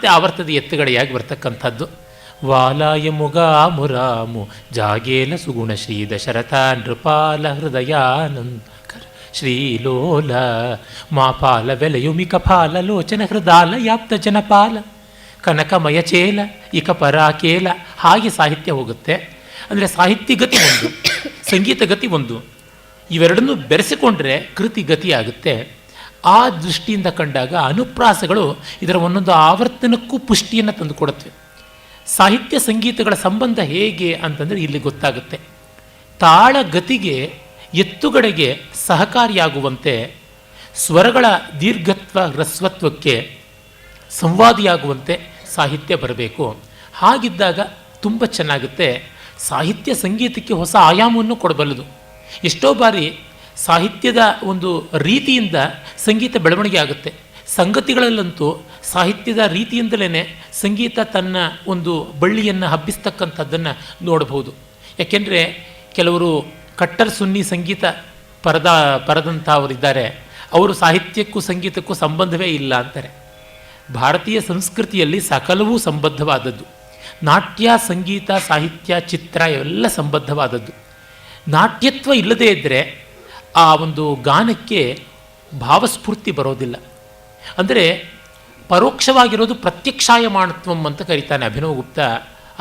ಆವರ್ತದ ಎತ್ತುಗಡೆಯಾಗಿ ಬರ್ತಕ್ಕಂಥದ್ದು. ವಾಲಾಯ ಮುಗಾಮುರಾಮು ಜಾಗೇಲ ಸುಗುಣ ಶ್ರೀ ದಶರಥ ನೃಪಾಲ ಹೃದಯಾನಂದಕರ ಶ್ರೀಲೋಲ ಮಾಪಾಲ ವೆಲೆಯುಮಿಕ ಪಾಲ ಲೋಚನ ಹೃದಾಲ ಯಾಪ್ತ ಜನಪಾಲ ಕನಕಮಯ ಚೇಲ ಇಕ ಪರಾಕೇಲ. ಹಾಗೆ ಸಾಹಿತ್ಯ ಹೋಗುತ್ತೆ. ಅಂದರೆ ಸಾಹಿತ್ಯ ಗತಿ ಒಂದು, ಸಂಗೀತ ಗತಿ ಒಂದು, ಇವೆರಡನ್ನೂ ಬೆರೆಸಿಕೊಂಡ್ರೆ ಕೃತಿ ಗತಿ ಆಗುತ್ತೆ. ಆ ದೃಷ್ಟಿಯಿಂದ ಕಂಡಾಗ ಅನುಪ್ರಾಸಗಳು ಇದರ ಒಂದೊಂದು ಆವರ್ತನಕ್ಕೂ ಪುಷ್ಟಿಯನ್ನು ತಂದುಕೊಡುತ್ತವೆ. ಸಾಹಿತ್ಯ ಸಂಗೀತಗಳ ಸಂಬಂಧ ಹೇಗೆ ಅಂತಂದರೆ ಇಲ್ಲಿ ಗೊತ್ತಾಗುತ್ತೆ. ತಾಳ ಗತಿಗೆ ಎತ್ತುಗಡೆಗೆ ಸಹಕಾರಿಯಾಗುವಂತೆ ಸ್ವರಗಳ ದೀರ್ಘತ್ವ ಹ್ರಸ್ವತ್ವಕ್ಕೆ ಸಂವಾದಿಯಾಗುವಂತೆ ಸಾಹಿತ್ಯ ಬರಬೇಕು. ಹಾಗಿದ್ದಾಗ ತುಂಬ ಚೆನ್ನಾಗುತ್ತೆ. ಸಾಹಿತ್ಯ ಸಂಗೀತಕ್ಕೆ ಹೊಸ ಆಯಾಮವನ್ನು ಕೊಡಬಲ್ಲದು. ಎಷ್ಟೋ ಬಾರಿ ಸಾಹಿತ್ಯದ ಒಂದು ರೀತಿಯಿಂದ ಸಂಗೀತ ಬೆಳವಣಿಗೆ ಆಗುತ್ತೆ. ಸಂಗತಿಗಳಲ್ಲಂತೂ ಸಾಹಿತ್ಯದ ರೀತಿಯಿಂದಲೇ ಸಂಗೀತ ತನ್ನ ಒಂದು ಬಳ್ಳಿಯನ್ನು ಹಬ್ಬಿಸ್ತಕ್ಕಂಥದ್ದನ್ನು ನೋಡಬಹುದು. ಯಾಕೆಂದರೆ ಕೆಲವರು ಕಟ್ಟರ್ ಸುನ್ನಿ ಸಂಗೀತ ಪರದಂಥವರಿದ್ದಾರೆ, ಅವರು ಸಾಹಿತ್ಯಕ್ಕೂ ಸಂಗೀತಕ್ಕೂ ಸಂಬಂಧವೇ ಇಲ್ಲ ಅಂತಾರೆ. ಭಾರತೀಯ ಸಂಸ್ಕೃತಿಯಲ್ಲಿ ಸಕಲವೂ ಸಂಬದ್ಧವಾದದ್ದು. ನಾಟ್ಯ, ಸಂಗೀತ, ಸಾಹಿತ್ಯ, ಚಿತ್ರ ಇವೆಲ್ಲ ಸಂಬದ್ಧವಾದದ್ದು. ನಾಟ್ಯತ್ವ ಇಲ್ಲದೇ ಇದ್ದರೆ ಆ ಒಂದು ಗಾನಕ್ಕೆ ಭಾವಸ್ಫೂರ್ತಿ ಬರೋದಿಲ್ಲ. ಅಂದರೆ ಪರೋಕ್ಷವಾಗಿರೋದು ಪ್ರತ್ಯಕ್ಷಾಯಮಾನತ್ವಂ ಅಂತ ಕರೀತಾನೆ ಅಭಿನವಗುಪ್ತ.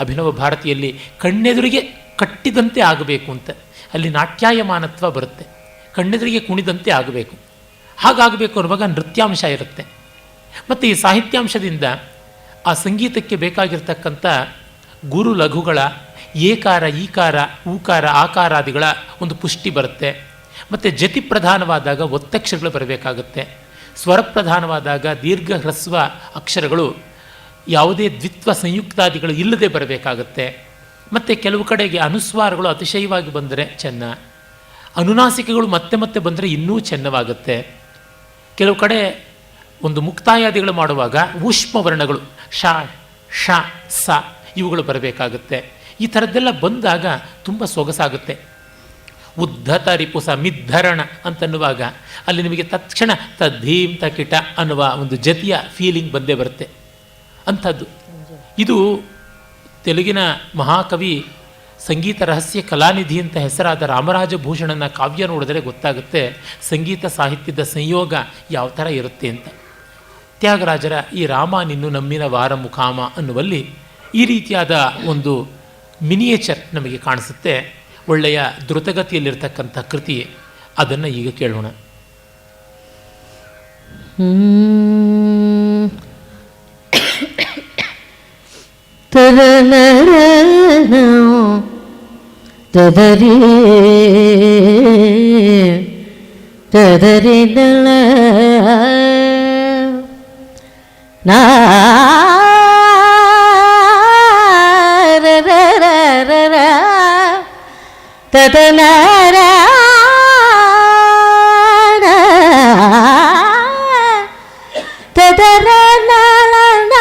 ಅಭಿನವ ಭಾರತಿಯಲ್ಲಿ ಕಣ್ಣೆದುರಿಗೆ ಕಟ್ಟಿದಂತೆ ಆಗಬೇಕು ಅಂತ, ಅಲ್ಲಿ ನಾಟ್ಯಾಯಮಾನತ್ವ ಬರುತ್ತೆ. ಕಣ್ಣೆದುರಿಗೆ ಕುಣಿದಂತೆ ಆಗಬೇಕು. ಹಾಗಾಗಬೇಕು ಅನ್ನುವಾಗ ನೃತ್ಯಾಂಶ ಇರುತ್ತೆ. ಮತ್ತು ಈ ಸಾಹಿತ್ಯಾಂಶದಿಂದ ಆ ಸಂಗೀತಕ್ಕೆ ಬೇಕಾಗಿರ್ತಕ್ಕಂಥ ಗುರು ಲಘುಗಳ ಏಕಾರ, ಈಕಾರ, ಊಕಾರ, ಆಕಾರಾದಿಗಳ ಒಂದು ಪುಷ್ಟಿ ಬರುತ್ತೆ. ಮತ್ತು ಜತಿ ಪ್ರಧಾನವಾದಾಗ ಒತ್ತಕ್ಷರಗಳು ಬರಬೇಕಾಗುತ್ತೆ. ಸ್ವರ ಪ್ರಧಾನವಾದಾಗ ದೀರ್ಘ ಹ್ರಸ್ವ ಅಕ್ಷರಗಳು ಯಾವುದೇ ದ್ವಿತ್ವ ಸಂಯುಕ್ತಾದಿಗಳು ಇಲ್ಲದೆ ಬರಬೇಕಾಗತ್ತೆ. ಮತ್ತು ಕೆಲವು ಕಡೆಗೆ ಅನುಸ್ವಾರಗಳು ಅತಿಶಯವಾಗಿ ಬಂದರೆ ಚೆನ್ನ, ಅನುನಾಸಿಕೆಗಳು ಮತ್ತೆ ಮತ್ತೆ ಬಂದರೆ ಇನ್ನೂ ಚೆನ್ನವಾಗುತ್ತೆ. ಕೆಲವು ಕಡೆ ಒಂದು ಮುಕ್ತಾಯಾದಿಗಳು ಮಾಡುವಾಗ ಊಷ್ಮ ವರ್ಣಗಳು ಶ, ಶ, ಸ ಇವುಗಳು ಬರಬೇಕಾಗುತ್ತೆ. ಈ ಥರದ್ದೆಲ್ಲ ಬಂದಾಗ ತುಂಬ ಸೊಗಸಾಗುತ್ತೆ. ಉದ್ಧತ ರಿಪುಸ ಮಿದ್ಧರಣ ಅಂತನ್ನುವಾಗ ಅಲ್ಲಿ ನಿಮಗೆ ತತ್ಕ್ಷಣ ತದ್ಧೀಂ ತಕಿಟ ಅನ್ನುವ ಒಂದು ಜತಿಯ ಫೀಲಿಂಗ್ ಬಂದೇ ಬರುತ್ತೆ ಅಂಥದ್ದು. ಇದು ತೆಲುಗಿನ ಮಹಾಕವಿ ಸಂಗೀತ ರಹಸ್ಯ ಕಲಾನಿಧಿ ಅಂತ ಹೆಸರಾದ ರಾಮರಾಜಭೂಷಣನ ಕಾವ್ಯ ನೋಡಿದರೆ ಗೊತ್ತಾಗುತ್ತೆ ಸಂಗೀತ ಸಾಹಿತ್ಯದ ಸಂಯೋಗ ಯಾವ ಥರ ಇರುತ್ತೆ ಅಂತ. ತ್ಯಾಗರಾಜರ ಈ ರಾಮ ನಿನ್ನು ನಮ್ಮಿನ ವಾರ ಮುಖಾಮ ಅನ್ನುವಲ್ಲಿ ಈ ರೀತಿಯಾದ ಒಂದು ಮಿನಿಯೇಚರ್ ನಮಗೆ ಕಾಣಿಸುತ್ತೆ. ಒಳ್ಳೆಯ ದ್ರುತಗತಿಯಲ್ಲಿರ್ತಕ್ಕಂಥ ಕೃತಿ. ಅದನ್ನು ಈಗ ಕೇಳೋಣ. ತದರಿ ತದರಿ ನಾ ತದನರ ತದರ ನಳನ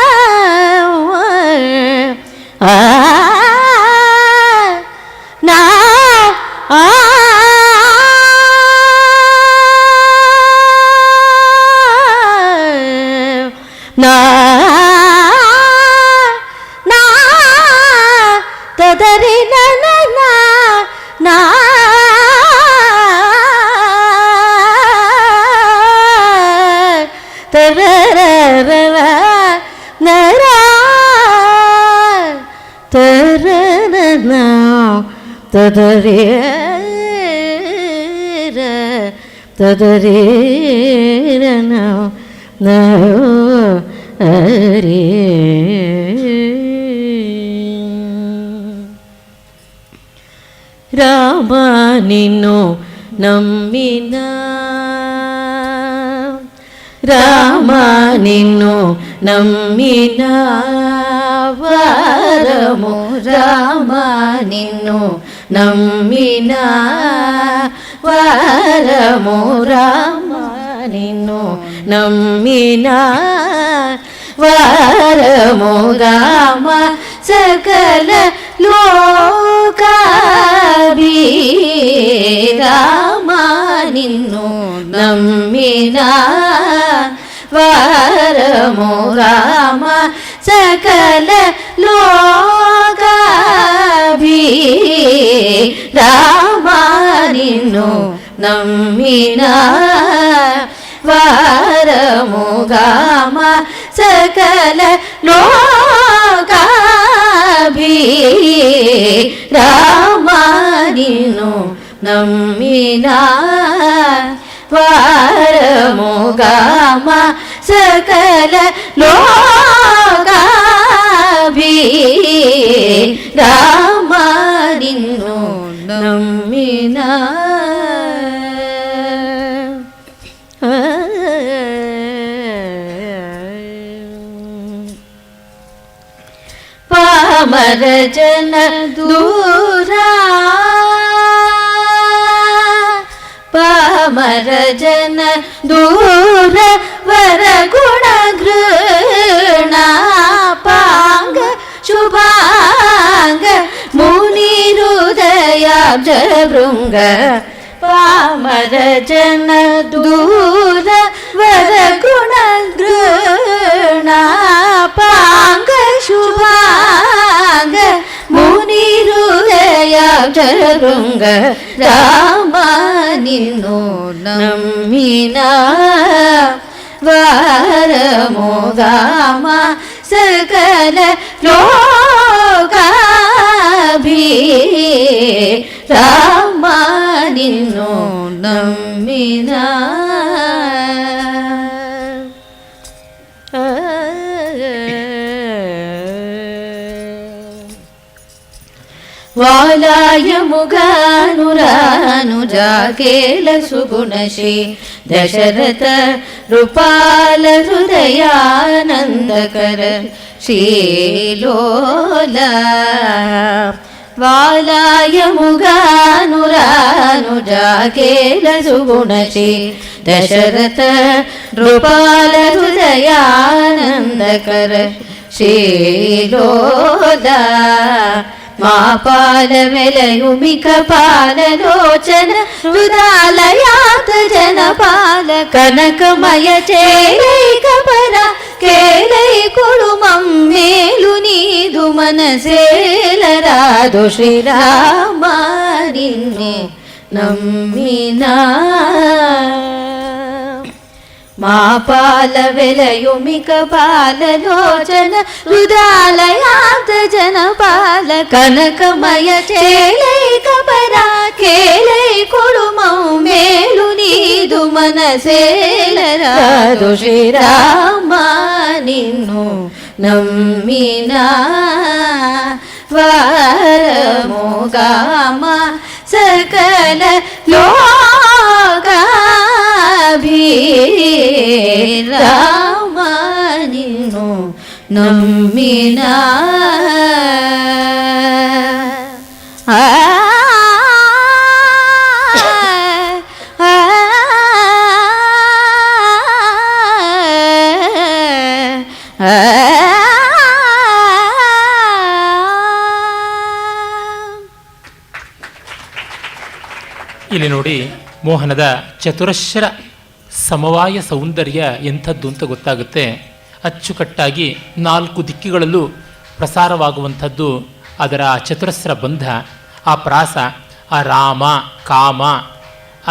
ನಾ ತದರಿ ನನ ನಾ ತದರ ನರ ತರನ ತದರಿ ತದರಿ ನ ಅರೇ ರಾಮ ನಿನ್ನು ನಮ್ಮಿನ ರಾಮ ನಿನ್ನು ನಮ್ಮಿನ ವರಮು ರಾಮ ನಿನ್ನು ನಮ್ಮಿನ ವರಮು ರಾಮ ನಿನ್ನು ನಮ್ಮಿನ ವರಮು ರಾಮ ಸಕಲ ಲೋಕ ರಾಮ ನಿನ್ನು ನಮ್ಮಿನ ವರಮು ರಾಮ ಸಕಲ ಲೋಕಾಭಿರಾಮ ನಿನ್ನು ನಮ್ಮಿನ ವಾರಮುಗಾಮ ಸಕಲ ಲೋಕಾಭಿರಾಮ ನಿನ್ನು ನಮ್ಮಿನ ವಾರಮುಗಾಮ ಸಕಲ ಲೋಕಾಭಿರಾಮ ನಿನ್ನು ನಮ್ಮಿನ ಪಾಮರ ಜನ ದೂರ ಪಾಮರ ಜನ ದೂರ ವರ ಗುಣ ಗೃಣ ಪಾಂಗ ಶುಭಾಂಗ ಮುನಿ ಹೃದಯಾಬ್ಜ ಭೃಂಗ ಪಾಮರ ಜನ ದೂರ ವರ ಗುಣ ಗೃಣ ಪಾಂಗ ಶುಭಾಂಗ ಮುನಿ ಹೃದಯಾಬ್ಜ ಭೃಂಗ ರಾಮ ನಿನ್ನು ನಮ್ಮಿನ ವಾರಮುಗಾಮ ಸಕಲ ಲೋಕಾಭಿರಾಮ ನಿನ್ನು ನಮ್ಮಿನ ವಾಲಾಯ ಮುಗಾನುರಾನುಜಾಕೇಲ ಸುಗುಣಶೇ ದಶರಥ ರೂಪಾಲ ಹೃದಯಾನಂದಕರ ಶ್ರೀಲೋಲ ವಾಲಾಯ ಮುಗಾನುರಾನುಜಾಕೇಲ ಸುಗುಣಶೇ ದಶರಥ ರೂಪಾಲ ಹೃದಯಾನಂದಕರ ಶ್ರೀಲೋಲ ಮಾಪಾಲ ಮೆಲಯುಮಿಕ ಪಾಲಲೋಚನ ಹೃದಾಲಯಾತ ಜನಪಾಲ ಕನಕಮಯ ಚೇಲೈಕ ಪರ ಕೇಲೈ ಕೊಡು ಮಮ್ಮೇಲು ನೀದು ಮನಸೇಲರಾದು ಶ್ರೀರಾಮ ನಿನ್ನೆ ನಮ್ಮಿನ ಮಾಪಾಲ ವೆಲಯುಮಿಕ ಪಾಲಲೋಚನ ಹೃದಾಲಯಾತ ಜನಪಾಲ ಕನಕಮಯ ಚೇಲೈಕ ಪರ ಕೇಲೈ ಕೊಡು ಮಮ್ಮೇಲು ನೀದು ಮನಸೇಲರಾದು ಶ್ರೀರಾಮ ನಿನ್ನು ನಮ್ಮಿನ ವಾರಮುಗಾಮ ಸಕಲ ಲೋಕಾಭಿರಾಮ ನಿನ್ನು ನಮ್ಮಿನ ಇಲ್ಲಿ ನೋಡಿ, ಮೋಹನದ ಚತುರಶ್ರ ಸಮವಾಯ ಸೌಂದರ್ಯ ಎಂಥದ್ದು ಅಂತ ಗೊತ್ತಾಗುತ್ತೆ. ಅಚ್ಚುಕಟ್ಟಾಗಿ 4 ದಿಕ್ಕುಗಳಲ್ಲೂ ಪ್ರಸಾರವಾಗುವಂಥದ್ದು ಅದರ ಚತುರಸ್ರ ಬಂಧ, ಆ ಪ್ರಾಸ, ಆ ರಾಮ, ಕಾಮ,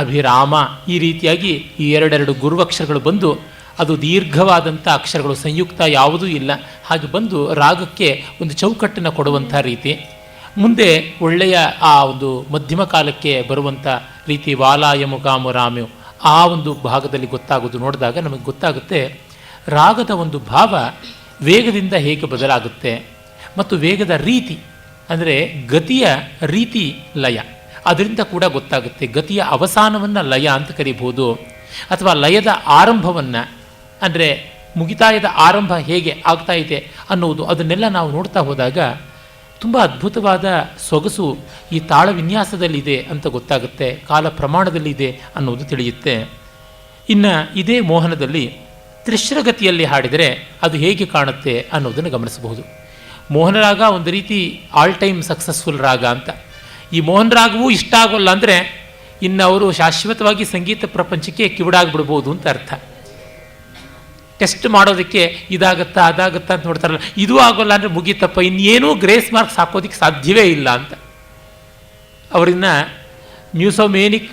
ಅಭಿರಾಮ, ಈ ರೀತಿಯಾಗಿ ಈ 2 ಗುರುವಕ್ಷರಗಳು ಬಂದು ಅದು ದೀರ್ಘವಾದಂಥ ಅಕ್ಷರಗಳು, ಸಂಯುಕ್ತ ಯಾವುದೂ ಇಲ್ಲ, ಹಾಗೆ ಬಂದು ರಾಗಕ್ಕೆ ಒಂದು ಚೌಕಟ್ಟನ್ನು ಕೊಡುವಂಥ ರೀತಿ. ಮುಂದೆ ಒಳ್ಳೆಯ ಆ ಒಂದು ಮಧ್ಯಮ ಕಾಲಕ್ಕೆ ಬರುವಂಥ ರೀತಿ ವಾಲಾಯ ಮುಗಾಮು ರಾಮ್ಯು ಆ ಒಂದು ಭಾಗದಲ್ಲಿ ಗೊತ್ತಾಗೋದು. ನೋಡಿದಾಗ ನಮಗೆ ಗೊತ್ತಾಗುತ್ತೆ ರಾಗದ ಒಂದು ಭಾವ ವೇಗದಿಂದ ಹೇಗೆ ಬದಲಾಗುತ್ತೆ ಮತ್ತು ವೇಗದ ರೀತಿ ಅಂದರೆ ಗತಿಯ ರೀತಿ ಲಯ, ಅದರಿಂದ ಕೂಡ ಗೊತ್ತಾಗುತ್ತೆ. ಗತಿಯ ಅವಸಾನವನ್ನು ಲಯ ಅಂತ ಕರಿಬೋದು, ಅಥವಾ ಲಯದ ಆರಂಭವನ್ನು ಅಂದರೆ ಮುಗಿತಾಯದ ಆರಂಭ ಹೇಗೆ ಆಗ್ತಾ ಇದೆ ಅನ್ನುವುದು, ಅದನ್ನೆಲ್ಲ ನಾವು ನೋಡ್ತಾ ಹೋದಾಗ ತುಂಬ ಅದ್ಭುತವಾದ ಸೊಗಸು ಈ ತಾಳ ವಿನ್ಯಾಸದಲ್ಲಿದೆ ಅಂತ ಗೊತ್ತಾಗುತ್ತೆ, ಕಾಲ ಪ್ರಮಾಣದಲ್ಲಿದೆ ಅನ್ನೋದು ತಿಳಿಯುತ್ತೆ. ಇನ್ನು ಇದೇ ಮೋಹನದಲ್ಲಿ ತ್ರಿಶ್ರಗತಿಯಲ್ಲಿ ಹಾಡಿದರೆ ಅದು ಹೇಗೆ ಕಾಣುತ್ತೆ ಅನ್ನೋದನ್ನು ಗಮನಿಸಬಹುದು. ಮೋಹನ ರಾಗ ಒಂದು ರೀತಿ ಆಲ್ ಟೈಮ್ ಸಕ್ಸಸ್ಫುಲ್ ರಾಗ ಅಂತ. ಈ ಮೋಹನ ರಾಗವೂ ಇಷ್ಟ ಆಗೋಲ್ಲ ಅಂದರೆ ಇನ್ನು ಅವರು ಶಾಶ್ವತವಾಗಿ ಸಂಗೀತ ಪ್ರಪಂಚಕ್ಕೆ ಕಿವಿಡಾಗ್ಬಿಡ್ಬೋದು ಅಂತ ಅರ್ಥ. ಟೆಸ್ಟ್ ಮಾಡೋದಕ್ಕೆ ಇದಾಗತ್ತಾ ಅದಾಗತ್ತಾ ಅಂತ ನೋಡ್ತಾರಲ್ಲ, ಇದು ಆಗೋಲ್ಲ ಅಂದರೆ ಮುಗೀತಪ್ಪ, ಇನ್ನೇನೂ ಗ್ರೇಸ್ ಮಾರ್ಕ್ಸ್ ಹಾಕೋದಕ್ಕೆ ಸಾಧ್ಯವೇ ಇಲ್ಲ ಅಂತ ಅವರನ್ನ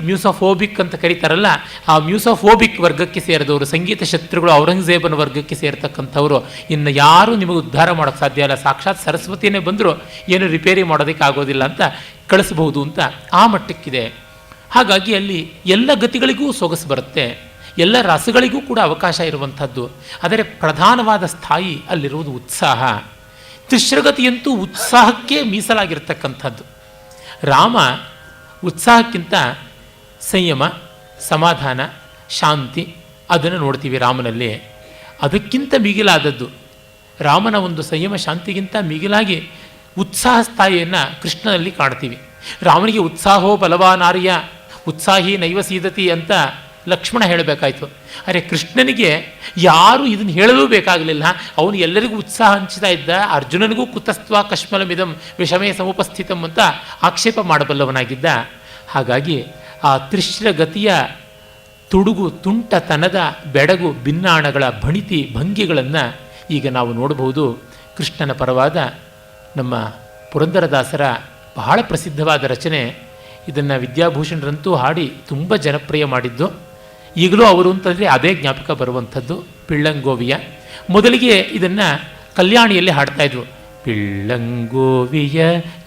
ಮ್ಯೂಸೋಫೋಬಿಕ್ ಅಂತ ಕರೀತಾರಲ್ಲ, ಆ ಮ್ಯೂಸೋಫೋಬಿಕ್ ವರ್ಗಕ್ಕೆ ಸೇರಿದವರು, ಸಂಗೀತ ಶತ್ರುಗಳು ಔರಂಗಜೇಬನ ವರ್ಗಕ್ಕೆ ಸೇರ್ತಕ್ಕಂಥವ್ರು. ಇನ್ನು ಯಾರೂ ನಿಮಗೆ ಉದ್ಧಾರ ಮಾಡೋಕ್ಕೆ ಸಾಧ್ಯ ಇಲ್ಲ, ಸಾಕ್ಷಾತ್ ಸರಸ್ವತಿಯೇ ಬಂದರೂ ಏನು ರಿಪೇರಿ ಮಾಡೋದಕ್ಕೆ ಆಗೋದಿಲ್ಲ ಅಂತ ಕಳಿಸ್ಬಹುದು ಅಂತ ಆ ಮಟ್ಟಕ್ಕಿದೆ. ಹಾಗಾಗಿ ಅಲ್ಲಿ ಎಲ್ಲ ಗತಿಗಳಿಗೂ ಸೊಗಸು ಬರುತ್ತೆ, ಎಲ್ಲ ರಸಗಳಿಗೂ ಕೂಡ ಅವಕಾಶ ಇರುವಂಥದ್ದು. ಆದರೆ ಪ್ರಧಾನವಾದ ಸ್ಥಾಯಿ ಅಲ್ಲಿರುವುದು ಉತ್ಸಾಹ. ತಿಶ್ರಗತಿಯಂತೂ ಉತ್ಸಾಹಕ್ಕೆ ಮೀಸಲಾಗಿರ್ತಕ್ಕಂಥದ್ದು. ರಾಮ ಉತ್ಸಾಹಕ್ಕಿಂತ ಸಂಯಮ, ಸಮಾಧಾನ, ಶಾಂತಿ ಅದನ್ನು ನೋಡ್ತೀವಿ ರಾಮನಲ್ಲಿ. ಅದಕ್ಕಿಂತ ಮಿಗಿಲಾದದ್ದು ರಾಮನ ಒಂದು ಸಂಯಮ ಶಾಂತಿಗಿಂತ ಮಿಗಿಲಾಗಿ ಉತ್ಸಾಹ ಸ್ಥಾಯಿಯನ್ನು ಕೃಷ್ಣನಲ್ಲಿ ಕಾಣ್ತೀವಿ. ರಾಮನಿಗೆ ಉತ್ಸಾಹೋ ಬಲವಾನಾರ್ಯ ಉತ್ಸಾಹಿ ನೈವ ಸೀದತಿ ಅಂತ ಲಕ್ಷ್ಮಣ ಹೇಳಬೇಕಾಯ್ತು. ಅರೆ ಕೃಷ್ಣನಿಗೆ ಯಾರೂ ಇದನ್ನು ಹೇಳಲೂ ಬೇಕಾಗಲಿಲ್ಲ, ಅವನು ಎಲ್ಲರಿಗೂ ಉತ್ಸಾಹ ಹಂಚ್ತಾ ಇದ್ದ. ಅರ್ಜುನನಿಗೂ ಕುತಸ್ತ್ವ ಕಶ್ಮಲಮಿದಂ ವಿಷಮೇ ಸಮುಪಸ್ಥಿತಂ ಅಂತ ಆಕ್ಷೇಪ ಮಾಡಬಲ್ಲವನಾಗಿದ್ದ. ಹಾಗಾಗಿ ಆ ತ್ರಿಶ್ರಗತಿಯ ತುಡುಗು ತುಂಟತನದ ಬೆಡಗು ಭಿನ್ನಾಣಗಳ ಭಣಿತಿ ಭಂಗಿಗಳನ್ನು ಈಗ ನಾವು ನೋಡಬಹುದು. ಕೃಷ್ಣನ ಪರವಾದ ನಮ್ಮ ಪುರಂದರದಾಸರ ಬಹಳ ಪ್ರಸಿದ್ಧವಾದ ರಚನೆ. ಇದನ್ನು ವಿದ್ಯಾಭೂಷಣರಂತೂ ಹಾಡಿ ತುಂಬ ಜನಪ್ರಿಯ ಮಾಡಿದ್ದು. ಈಗಲೂ ಅವರು ಅಂತಂದರೆ ಅದೇ ಜ್ಞಾಪಕ ಬರುವಂಥದ್ದು. ಪಿಳ್ಳಂಗೋವಿಯ ಮೊದಲಿಗೆ ಇದನ್ನು ಕಲ್ಯಾಣಿಯಲ್ಲಿ ಹಾಡ್ತಾಯಿದ್ರು. ಪಿಳ್ಳಂಗೋವಿಯ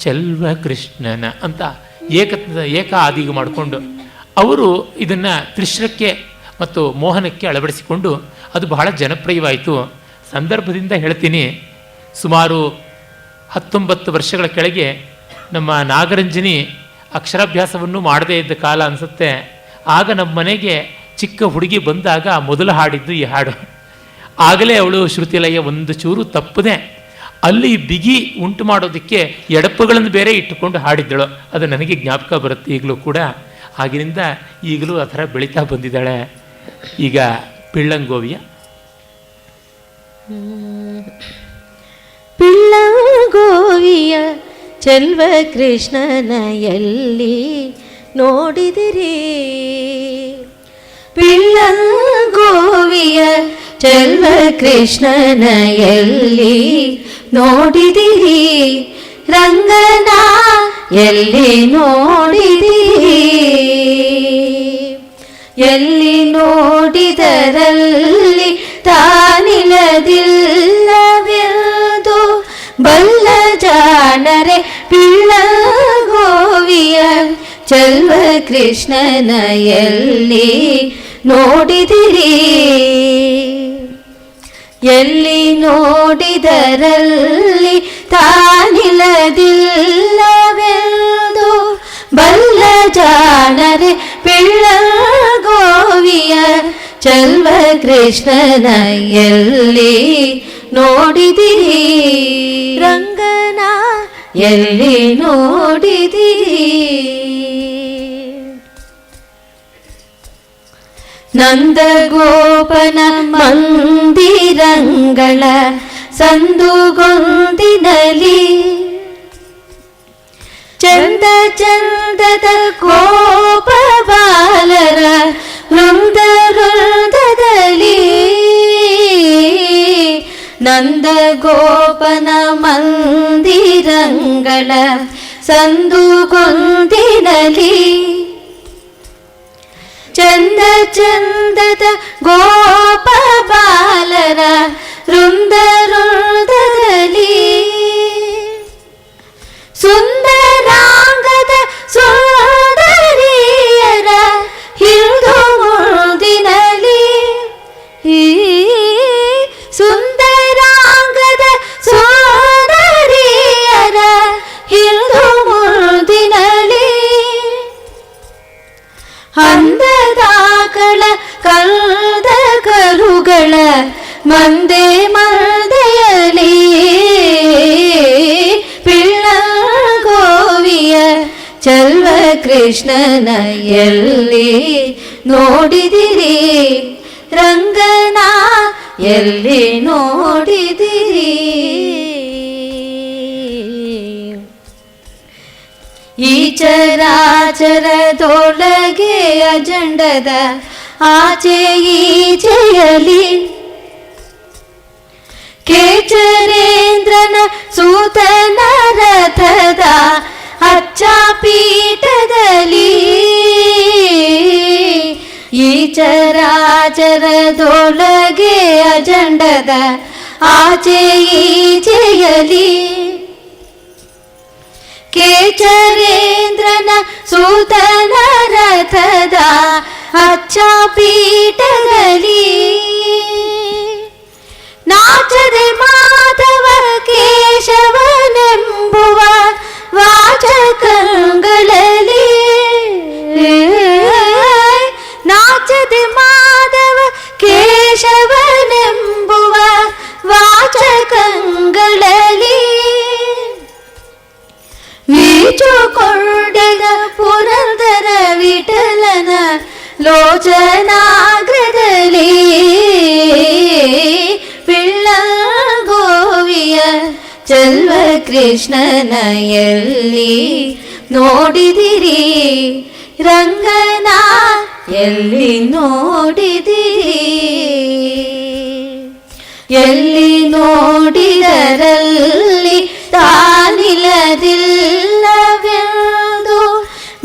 ಚೆಲ್ವ ಕೃಷ್ಣನ ಅಂತ ಏಕ ಆದಿಗೆ ಮಾಡಿಕೊಂಡು ಅವರು ಇದನ್ನು ತ್ರಿಶ್ರಕ್ಕೆ ಮತ್ತು ಮೋಹನಕ್ಕೆ ಅಳವಡಿಸಿಕೊಂಡು ಅದು ಬಹಳ ಜನಪ್ರಿಯವಾಯಿತು. ಸಂದರ್ಭದಿಂದ ಹೇಳ್ತೀನಿ, ಸುಮಾರು 19 ವರ್ಷಗಳ ಕೆಳಗೆ ನಮ್ಮ ನಾಗರಂಜನಿ ಅಕ್ಷರಾಭ್ಯಾಸವನ್ನು ಮಾಡದೇ ಇದ್ದ ಕಾಲ ಅನಿಸುತ್ತೆ. ಆಗ ನಮ್ಮ ಮನೆಗೆ ಚಿಕ್ಕ ಹುಡುಗಿ ಬಂದಾಗ ಮೊದಲು ಹಾಡಿದ್ದು ಈ ಹಾಡು. ಆಗಲೇ ಅವಳು ಶ್ರುತಿಲಯ ಒಂದು ಚೂರು ತಪ್ಪದೆ ಅಲ್ಲಿ ಬಿಗಿ ಉಂಟು ಮಾಡೋದಕ್ಕೆ ಎಡಪುಗಳನ್ನು ಬೇರೆ ಇಟ್ಟುಕೊಂಡು ಹಾಡಿದ್ದಳು. ಅದು ನನಗೆ ಜ್ಞಾಪಕ ಬರುತ್ತೆ ಈಗಲೂ ಕೂಡ. ಆಗಿನಿಂದ ಈಗಲೂ ಆ ಥರ ಬೆಳೀತಾ ಬಂದಿದ್ದಾಳೆ. ಈಗ ಪಿಳ್ಳಂಗೋವಿಯ ಪಿಳ್ಳಂಗೋವಿಯ ಚೆಲ್ವ ಕೃಷ್ಣನ ಎಲ್ಲಿ ನೋಡಿದಿರಿ, ಪಿಳ್ಳಂಗೋವಿಯ ಚೆಲ್ವ ಕೃಷ್ಣನ ಎಲ್ಲಿ ನೋಡಿದಿರಿ, ರಂಗನ ಎಲ್ಲಿ ನೋಡಿದಿರಿ, ಎಲ್ಲಿ ನೋಡಿದರಲ್ಲಿ ತಾನಿಲ್ಲದಿಲ್ಲವೆಂದು ಬಲ್ಲ ಜಾಣರೆ ಪಿಳ್ಳಂಗೋವಿಯ ಚೆಲ್ವ ಕೃಷ್ಣನ ಎಲ್ಲಿ ನೋಡಿದಿರಿ, ಎಲ್ಲಿ ನೋಡಿದರಲ್ಲಿ ತಾನಿಲ್ಲದಿಲ್ಲವೆಂದು ಬಲ್ಲ ಜಾಣರೆ ಪಿಳ್ಳಂಗೋವಿಯ ಚೆಲ್ವ ಕೃಷ್ಣನ ಎಲ್ಲಿ ನೋಡಿದಿರಿ, ರಂಗನ ಎಲ್ಲಿ ನೋಡಿದಿರಿ. ನಂದಗೋಪನ ಮಂದಿರಂಗಳ ಸಂದುಗೊಂದಿನಲಿ ಚಂದ ಚಂದದ ಗೋಪ ಬಾಲರ ವೃಂದ ವೃಂದದಲ್ಲಿ, ನಂದಗೋಪನ ಮಂದಿರಂಗಳ ಸಂದುಗೊಂದಿನಲಿ ಚಂದ ಚಂದದ ಗೋಪ ಬಾಲರ ವೃಂದ ವೃಂದದಲ್ಲಿ, ಸುಂದರಾಂಗದ ಸುಂದರಿಯರ ಹಿಂದು ಮುದಿನಲಿ, ಸುಂದರಾಂಗದ ಸುಂದರಿಯರ ಹಿಂದು ಮುದಿನಲಿ, ಹಂದದಾಕಳ ಕಲ್ದ ಕರುಗಳ ಮಂದೆ ಮಂದೆಯಲಿ, ಪಿಳ್ಳಂಗೋವಿಯ ಚೆಲ್ವ ಕೃಷ್ಣನ ಎಲ್ಲಿ ನೋಡಿದಿರಿ, ರಂಗನ ಎಲ್ಲಿ ನೋಡಿದಿರಿ. ಈ ಚರಾಚರದೊಳಗೆ ಅಜಂಡದ ಆಚೆ ಈಚೆಯಲಿ ಕೇಚರೇಂದ್ರನ ಸೂತನ ರಥದ ಅಚ್ಚ ಪೀಠದಲ್ಲಿ ಈ ಚರಾಚರದೊಳಗೆ ಅಜಂಡದ ಆಚೆ ಈಚೆಯಲಿ ಕೇಚರೇಂದ್ರನ ಸೂತನ ರಥದ ಅಚ್ಚ ಪೀಠದಲ್ಲಿ ನಾಚದೆ ಮಾಧವ ಕೇಶವನೆಂಬುವ ವಾಚಕಗಳಲ್ಲಿ ನಾಚದೆ ಮಾಧವ ಕೇಶವನೆಂಬುವ ವಾಚಕಗಳಲ್ಲಿ ವೀಚುಕೊಂಡೆಗ ಪುರಂದರ ವಿಠಲನ ಲೋಚನಾಗ್ರದಲ್ಲಿ ಪಿಳ್ಳಗೋವಿಯ ಚೆಲ್ವ ಕೃಷ್ಣನ ಎಲ್ಲಿ ನೋಡಿದಿರಿ ರಂಗನ ಎಲ್ಲಿ ನೋಡಿದಿರಿ ಎಲ್ಲಿ ನೋಡಿದರಲ್ಲಿ ತಾನಿಲ್ಲದಿಲ್ಲವೆಂದು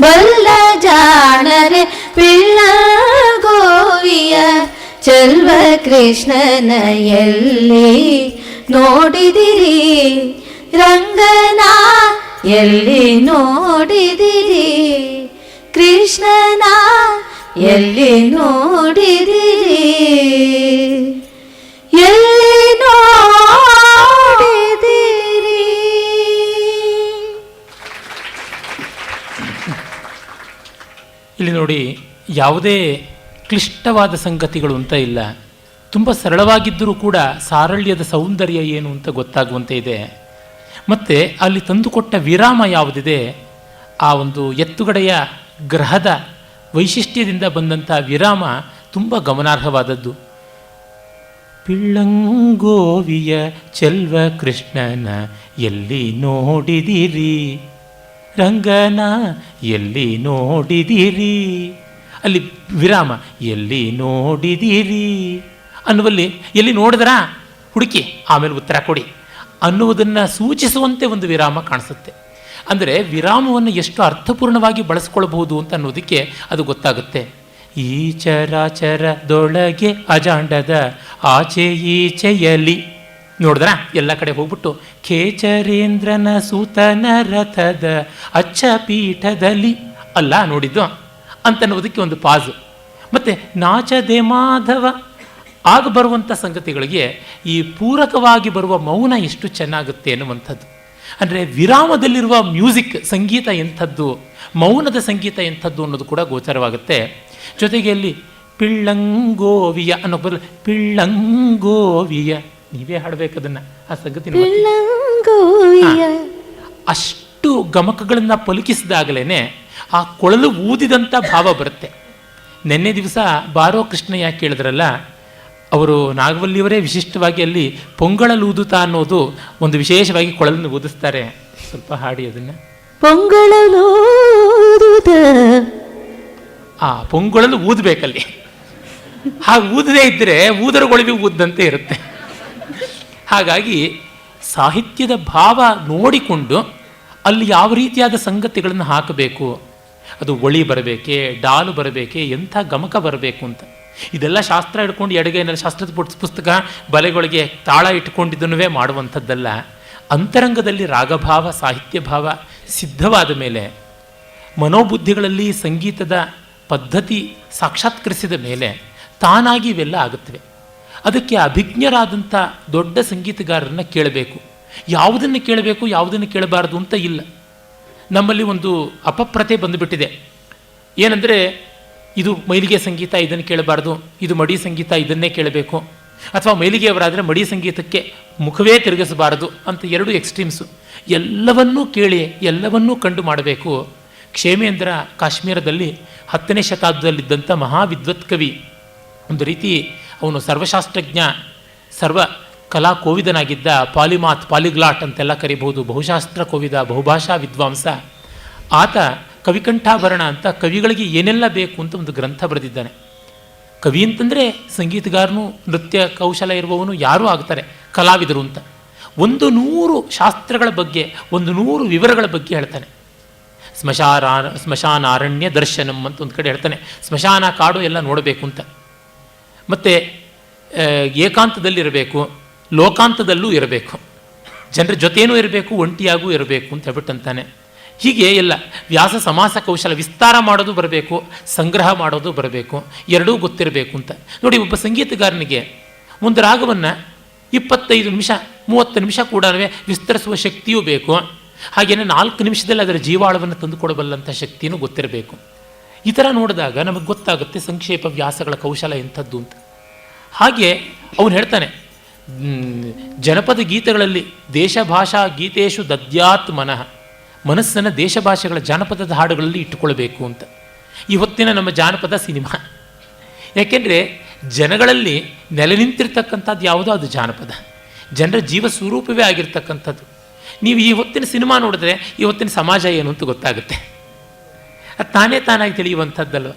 ಬಲ್ಲ ಜಾಣರೆ ಪಿಳ್ಳಗೋವಿಯ ಚೆಲ್ವ ಕೃಷ್ಣನ ಎಲ್ಲಿ ನೋಡಿದಿರಿ ರಂಗನ ಎಲ್ಲಿ ನೋಡಿದಿರಿ ಕೃಷ್ಣನ ಎಲ್ಲಿ ನೋಡಿದಿರಿ ಎಲ್ಲಿ ನೋಡಿದಿರಿ. ಇಲ್ಲಿ ನೋಡಿ, ಯಾವುದೇ ಕ್ಲಿಷ್ಟವಾದ ಸಂಗತಿಗಳು ಅಂತ ಇಲ್ಲ. ತುಂಬ ಸರಳವಾಗಿದ್ದರೂ ಕೂಡ ಸಾರಳ್ಯದ ಸೌಂದರ್ಯ ಏನು ಅಂತ ಗೊತ್ತಾಗುವಂತೆ ಇದೆ. ಮತ್ತು ಅಲ್ಲಿ ತಂದುಕೊಟ್ಟ ವಿರಾಮ ಯಾವುದಿದೆ, ಆ ಒಂದು ಎತ್ತುಗಡೆಯ ಗ್ರಹದ ವೈಶಿಷ್ಟ್ಯದಿಂದ ಬಂದಂಥ ವಿರಾಮ ತುಂಬ ಗಮನಾರ್ಹವಾದದ್ದು. ಪಿಳ್ಳಂಗೋವಿಯ ಚೆಲ್ವ ಕೃಷ್ಣನ ಎಲ್ಲಿ ನೋಡಿದಿರಿ ರಂಗನ ಎಲ್ಲಿ ನೋಡಿದಿರಿ, ಅಲ್ಲಿ ವಿರಾಮ ಎಲ್ಲಿ ನೋಡಿದಿರಿ ಅನ್ನುವಲ್ಲಿ ಎಲ್ಲಿ ನೋಡಿದ್ರಾ ಹುಡುಕಿ ಆಮೇಲೆ ಉತ್ತರ ಕೊಡಿ ಅನ್ನುವುದನ್ನು ಸೂಚಿಸುವಂತೆ ಒಂದು ವಿರಾಮ ಕಾಣಿಸುತ್ತೆ. ಅಂದರೆ ವಿರಾಮವನ್ನು ಎಷ್ಟು ಅರ್ಥಪೂರ್ಣವಾಗಿ ಬಳಸ್ಕೊಳ್ಬಹುದು ಅಂತ ಅನ್ನೋದಕ್ಕೆ ಅದು ಗೊತ್ತಾಗುತ್ತೆ. ಈ ಚರಾಚರದೊಳಗೆ ಅಜಾಂಡದ ಆಚೆ ಈಚೆಯಲಿ ನೋಡಿದ್ರಾ ಎಲ್ಲ ಕಡೆ ಹೋಗ್ಬಿಟ್ಟು ಖೇಚರೇಂದ್ರನ ಸೂತನ ರಥದ ಅಚ್ಚ ಪೀಠದಲ್ಲಿ ಅಲ್ಲ ನೋಡಿದ್ದು ಅಂತನ್ನುವುದಕ್ಕೆ ಒಂದು ಪಾಸು. ಮತ್ತು ನಾಚದೆ ಮಾಧವ ಆಗ ಬರುವಂಥ ಸಂಗತಿಗಳಿಗೆ ಈ ಪೂರಕವಾಗಿ ಬರುವ ಮೌನ ಎಷ್ಟು ಚೆನ್ನಾಗುತ್ತೆ ಅನ್ನುವಂಥದ್ದು. ಅಂದರೆ ವಿರಾಮದಲ್ಲಿರುವ ಮ್ಯೂಸಿಕ್ ಸಂಗೀತ ಎಂಥದ್ದು, ಮೌನದ ಸಂಗೀತ ಎಂಥದ್ದು ಅನ್ನೋದು ಕೂಡ ಗೋಚರವಾಗುತ್ತೆ. ಜೊತೆಗೆ ಅಲ್ಲಿ ಪಿಳ್ಳಂಗೋವಿಯ ಅನ್ನೋ ಬದಲು ಪಿಳ್ಳಂಗೋವಿಯ, ನೀವೇ ಹಾಡಬೇಕದನ್ನು ಆ ಸಂಗತಿ. ಅಷ್ಟು ಗಮಕಗಳನ್ನು ಪಲುಕಿಸಿದಾಗಲೇ ಆ ಕೊಳಲು ಊದಿದಂಥ ಭಾವ ಬರುತ್ತೆ. ನಿನ್ನೆ ದಿವಸ ಬಾರೋ ಕೃಷ್ಣ ಯಾಕೆ ಕೇಳಿದ್ರಲ್ಲ, ಅವರು ನಾಗವಲ್ಲಿಯವರೇ ವಿಶಿಷ್ಟವಾಗಿ ಅಲ್ಲಿ ಪೊಂಗಳಲೂದುತ ಅನ್ನೋದು ಒಂದು ವಿಶೇಷವಾಗಿ ಕೊಳಲನ್ನು ಊದಿಸ್ತಾರೆ. ಸ್ವಲ್ಪ ಹಾಡಿ ಅದನ್ನು. ಪೊಂಗಳಲೂದುತ, ಆ ಪೊಂಗೊಳಲು ಊದಬೇಕಲ್ಲಿ. ಹಾಗೆ ಊದದೇ ಇದ್ದರೆ ಊದರಗೊಳವಿ ಊದ್ದಂತೆ ಇರುತ್ತೆ. ಹಾಗಾಗಿ ಸಾಹಿತ್ಯದ ಭಾವ ನೋಡಿಕೊಂಡು ಅಲ್ಲಿ ಯಾವ ರೀತಿಯಾದ ಸಂಗತಿಗಳನ್ನು ಹಾಕಬೇಕು, ಅದು ಒಳಿ ಬರಬೇಕೆ, ಡಾಲು ಬರಬೇಕೆ, ಎಂಥ ಗಮಕ ಬರಬೇಕು ಅಂತ ಇದೆಲ್ಲ ಶಾಸ್ತ್ರ ಹಿಡ್ಕೊಂಡು ಎಡಗೈನಲ್ಲಿ ಶಾಸ್ತ್ರದ ಪುಸ್ತಕ ಬಲೆಗಳಿಗೆ ತಾಳ ಇಟ್ಕೊಂಡಿದ್ದನ್ನುವೇ ಮಾಡುವಂಥದ್ದಲ್ಲ. ಅಂತರಂಗದಲ್ಲಿ ರಾಗಭಾವ ಸಾಹಿತ್ಯ ಭಾವ ಸಿದ್ಧವಾದ ಮೇಲೆ, ಮನೋಬುದ್ಧಿಗಳಲ್ಲಿ ಸಂಗೀತದ ಪದ್ಧತಿ ಸಾಕ್ಷಾತ್ಕರಿಸಿದ ಮೇಲೆ ತಾನಾಗಿ ಇವೆಲ್ಲ ಆಗುತ್ತವೆ. ಅದಕ್ಕೆ ಅಭಿಜ್ಞರಾದಂಥ ದೊಡ್ಡ ಸಂಗೀತಗಾರರನ್ನು ಕೇಳಬೇಕು. ಯಾವುದನ್ನು ಕೇಳಬೇಕು ಯಾವುದನ್ನು ಕೇಳಬಾರದು ಅಂತ ಇಲ್ಲ. ನಮ್ಮಲ್ಲಿ ಒಂದು ಅಪಪ್ರತೆ ಬಂದುಬಿಟ್ಟಿದೆ. ಏನಂದರೆ, ಇದು ಮೈಲಿಗೆ ಸಂಗೀತ ಇದನ್ನು ಕೇಳಬಾರ್ದು, ಇದು ಮಡಿ ಸಂಗೀತ ಇದನ್ನೇ ಕೇಳಬೇಕು, ಅಥವಾ ಮೈಲಿಗೆಯವರಾದರೆ ಮಡಿ ಸಂಗೀತಕ್ಕೆ ಮುಖವೇ ತಿರುಗಿಸಬಾರದು ಅಂತ ಎರಡು ಎಕ್ಸ್ಟ್ರೀಮ್ಸು. ಎಲ್ಲವನ್ನೂ ಕೇಳಿ ಎಲ್ಲವನ್ನೂ ಕಂಡು ಮಾಡಬೇಕು. ಕ್ಷೇಮೇಂದ್ರ ಕಾಶ್ಮೀರದಲ್ಲಿ 10ನೇ ಶತಾಬ್ದದಲ್ಲಿದ್ದಂಥ ಮಹಾವಿದ್ವತ್ ಕವಿ, ಒಂದು ರೀತಿ ಅವನು ಸರ್ವಶಾಸ್ತ್ರಜ್ಞ, ಸರ್ವ ಕಲಾ ಕೋವಿದನಾಗಿದ್ದ, ಪಾಲಿಮಾತ್ ಪಾಲಿಗ್ಲಾಟ್ ಅಂತೆಲ್ಲ ಕರಿಬಹುದು, ಬಹುಶಾಸ್ತ್ರ ಕೋವಿದ, ಬಹುಭಾಷಾ ವಿದ್ವಾಂಸ. ಆತ ಕವಿಕಂಠಾಭರಣ ಅಂತ ಕವಿಗಳಿಗೆ ಏನೆಲ್ಲ ಬೇಕು ಅಂತ ಒಂದು ಗ್ರಂಥ ಬರೆದಿದ್ದಾನೆ. ಕವಿ ಅಂತಂದರೆ ಸಂಗೀತಗಾರನು, ನೃತ್ಯ ಕೌಶಲ ಇರುವವನು ಯಾರೂ ಆಗ್ತಾರೆ ಕಲಾವಿದರು ಅಂತ. 100 ಶಾಸ್ತ್ರಗಳ ಬಗ್ಗೆ, 100 ವಿವರಗಳ ಬಗ್ಗೆ ಹೇಳ್ತಾನೆ. ಸ್ಮಶಾನಾರಣ್ಯ ದರ್ಶನಂ ಅಂತ ಒಂದು ಕಡೆ ಹೇಳ್ತಾನೆ. ಸ್ಮಶಾನ, ಕಾಡು ಎಲ್ಲ ನೋಡಬೇಕು ಅಂತ. ಮತ್ತು ಏಕಾಂತದಲ್ಲಿರಬೇಕು, ಲೋಕಾಂತದಲ್ಲೂ ಇರಬೇಕು, ಜನರ ಜೊತೆಯೂ ಇರಬೇಕು, ಒಂಟಿಯಾಗೂ ಇರಬೇಕು ಅಂತ ಹೇಳ್ಬಿಟ್ಟಂತಾನೆ. ಹೀಗೆ ಎಲ್ಲ ವ್ಯಾಸ ಸಮಾಸ ಕೌಶಲ, ವಿಸ್ತಾರ ಮಾಡೋದು ಬರಬೇಕು, ಸಂಗ್ರಹ ಮಾಡೋದು ಬರಬೇಕು, ಎರಡೂ ಗೊತ್ತಿರಬೇಕು ಅಂತ. ನೋಡಿ, ಒಬ್ಬ ಸಂಗೀತಗಾರನಿಗೆ ಒಂದು ರಾಗವನ್ನು 25 ನಿಮಿಷ 30 ನಿಮಿಷ ಕೂಡ ವಿಸ್ತರಿಸುವ ಶಕ್ತಿಯೂ ಬೇಕು. ಹಾಗೆಯೇ 4 ನಿಮಿಷದಲ್ಲಿ ಅದರ ಜೀವಾಳವನ್ನು ತಂದುಕೊಡಬಲ್ಲಂಥ ಶಕ್ತಿಯೂ ಗೊತ್ತಿರಬೇಕು. ಈ ಥರ ನೋಡಿದಾಗ ನಮಗೆ ಗೊತ್ತಾಗುತ್ತೆ ಸಂಕ್ಷೇಪ ವ್ಯಾಸಗಳ ಕೌಶಲ ಎಂಥದ್ದು ಅಂತ. ಹಾಗೆ ಅವನು ಹೇಳ್ತಾನೆ, ಜನಪದ ಗೀತೆಗಳಲ್ಲಿ ದೇಶ ಭಾಷಾ ಗೀತೇಶು ದದ್ಯಾತ್ ಮನಃ, ಮನಸ್ಸನ್ನು ದೇಶ ಭಾಷೆಗಳ ಜಾನಪದದ ಹಾಡುಗಳಲ್ಲಿ ಇಟ್ಟುಕೊಳ್ಬೇಕು ಅಂತ. ಈ ಹೊತ್ತಿನ ನಮ್ಮ ಜಾನಪದ ಸಿನಿಮಾ, ಯಾಕೆಂದರೆ ಜನಗಳಲ್ಲಿ ನೆಲೆ ನಿಂತಿರ್ತಕ್ಕಂಥದ್ದು ಯಾವುದೋ ಅದು ಜಾನಪದ, ಜನರ ಜೀವ ಸ್ವರೂಪವೇ ಆಗಿರ್ತಕ್ಕಂಥದ್ದು. ನೀವು ಈ ಹೊತ್ತಿನ ಸಿನಿಮಾ ನೋಡಿದ್ರೆ ಈ ಹೊತ್ತಿನ ಸಮಾಜ ಏನು ಅಂತ ಗೊತ್ತಾಗುತ್ತೆ. ಅದು ತಾನಾಗಿ ತಿಳಿಯುವಂಥದ್ದಲ್ಲ.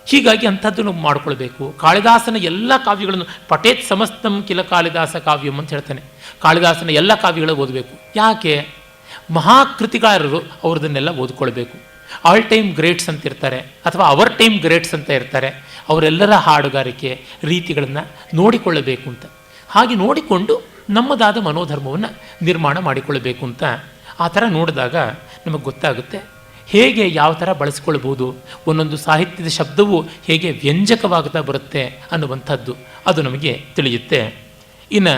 ಹೀಗಾಗಿ ಅಂಥದ್ದನ್ನು ಮಾಡಿಕೊಳ್ಬೇಕು. ಕಾಳಿದಾಸನ ಎಲ್ಲ ಕಾವ್ಯಗಳನ್ನು ಪಠೇತ್ ಸಮಸ್ತಂ ಕಿಲ ಕಾಳಿದಾಸ ಕಾವ್ಯಂ ಅಂತ ಹೇಳ್ತಾನೆ. ಕಾಳಿದಾಸನ ಎಲ್ಲ ಕಾವ್ಯಗಳು ಓದಬೇಕು. ಯಾಕೆ? ಮಹಾಕೃತಿಗಾರರು ಅವ್ರದನ್ನೆಲ್ಲ ಓದ್ಕೊಳ್ಬೇಕು. ಆಲ್ ಟೈಮ್ ಗ್ರೇಟ್ಸ್ ಅಂತ ಇರ್ತಾರೆ, ಅಥವಾ ಅವರ್ ಟೈಮ್ ಗ್ರೇಟ್ಸ್ ಅಂತ ಇರ್ತಾರೆ. ಅವರೆಲ್ಲರ ಹಾಡುಗಾರಿಕೆ ರೀತಿಗಳನ್ನು ನೋಡಿಕೊಳ್ಳಬೇಕು ಅಂತ. ಹಾಗೆ ನೋಡಿಕೊಂಡು ನಮ್ಮದಾದ ಮನೋಧರ್ಮವನ್ನು ನಿರ್ಮಾಣ ಮಾಡಿಕೊಳ್ಳಬೇಕು ಅಂತ. ಆ ಥರ ನೋಡಿದಾಗ ನಮಗೆ ಗೊತ್ತಾಗುತ್ತೆ ಹೇಗೆ ಯಾವ ಥರ ಬಳಸ್ಕೊಳ್ಬೋದು, ಒಂದೊಂದು ಸಾಹಿತ್ಯದ ಶಬ್ದವು ಹೇಗೆ ವ್ಯಂಜಕವಾಗ್ತಾ ಬರುತ್ತೆ ಅನ್ನುವಂಥದ್ದು ಅದು ನಮಗೆ ತಿಳಿಯುತ್ತೆ. ಇನ್ನು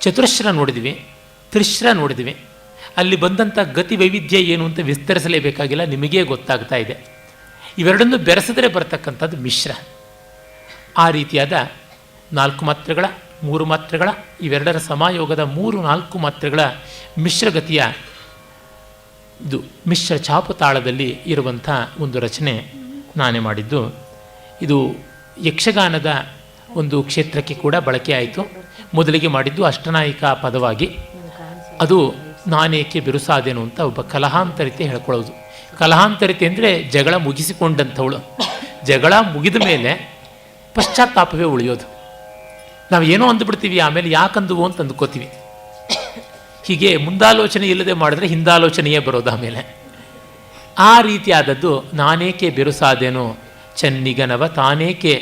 ಚತುರಶ್ರ ನೋಡಿದ್ವಿ, ತ್ರಿಶ್ರ ನೋಡಿದ್ವಿ. ಅಲ್ಲಿ ಬಂದಂಥ ಗತಿ ವೈವಿಧ್ಯ ಏನು ಅಂತ ವಿಸ್ತರಿಸಲೇಬೇಕಾಗಿಲ್ಲ, ನಿಮಗೇ ಗೊತ್ತಾಗ್ತಾ ಇದೆ. ಇವೆರಡನ್ನು ಬೆರೆಸಿದ್ರೆ ಬರತಕ್ಕಂಥದ್ದು ಮಿಶ್ರ. ಆ ರೀತಿಯಾದ 4 ಮಾತ್ರೆಗಳ 3 ಮಾತ್ರೆಗಳ ಇವೆರಡರ ಸಮಾಯೋಗದ 3-4 ಮಾತ್ರೆಗಳ ಮಿಶ್ರಗತಿಯ ಇದು ಮಿಶ್ರ ಛಾಪು ತಾಳದಲ್ಲಿ ಇರುವಂಥ ಒಂದು ರಚನೆ ನಾನೇ ಮಾಡಿದ್ದು. ಇದು ಯಕ್ಷಗಾನದ ಒಂದು ಕ್ಷೇತ್ರಕ್ಕೆ ಕೂಡ ಬಳಕೆ ಆಯಿತು. ಮೊದಲಿಗೆ ಮಾಡಿದ್ದು ಅಷ್ಟನಾಯಿಕ ಪದವಾಗಿ. ಅದು ನಾನೇಕೆ ಬಿರುಸಾದೆನು ಅಂತ ಒಬ್ಬ ಕಲಹಾಂತರಿತೆ ಹೇಳ್ಕೊಳ್ಳೋದು. ಕಲಹಾಂತರಿತೆ ಅಂದರೆ ಜಗಳ ಮುಗಿಸಿಕೊಂಡಂಥವಳು. ಜಗಳ ಮುಗಿದ ಮೇಲೆ ಪಶ್ಚಾತ್ತಾಪವೇ ಉಳಿಯೋದು. ನಾವು ಏನೋ ಅಂದುಬಿಡ್ತೀವಿ, ಆಮೇಲೆ ಯಾಕಂದುವು ಅಂತ ಅಂದ್ಕೋತೀವಿ. ಹೀಗೆ ಮುಂದಾಲೋಚನೆ ಇಲ್ಲದೆ ಮಾಡಿದ್ರೆ ಹಿಂದಾಲೋಚನೆಯೇ ಬರೋದು ಆಮೇಲೆ. ಆ ರೀತಿಯಾದದ್ದು ನಾನೇಕೆ ಬಿರುಸಾದೆನು ಚೆನ್ನಿಗನವ ತಾನೇಕೆ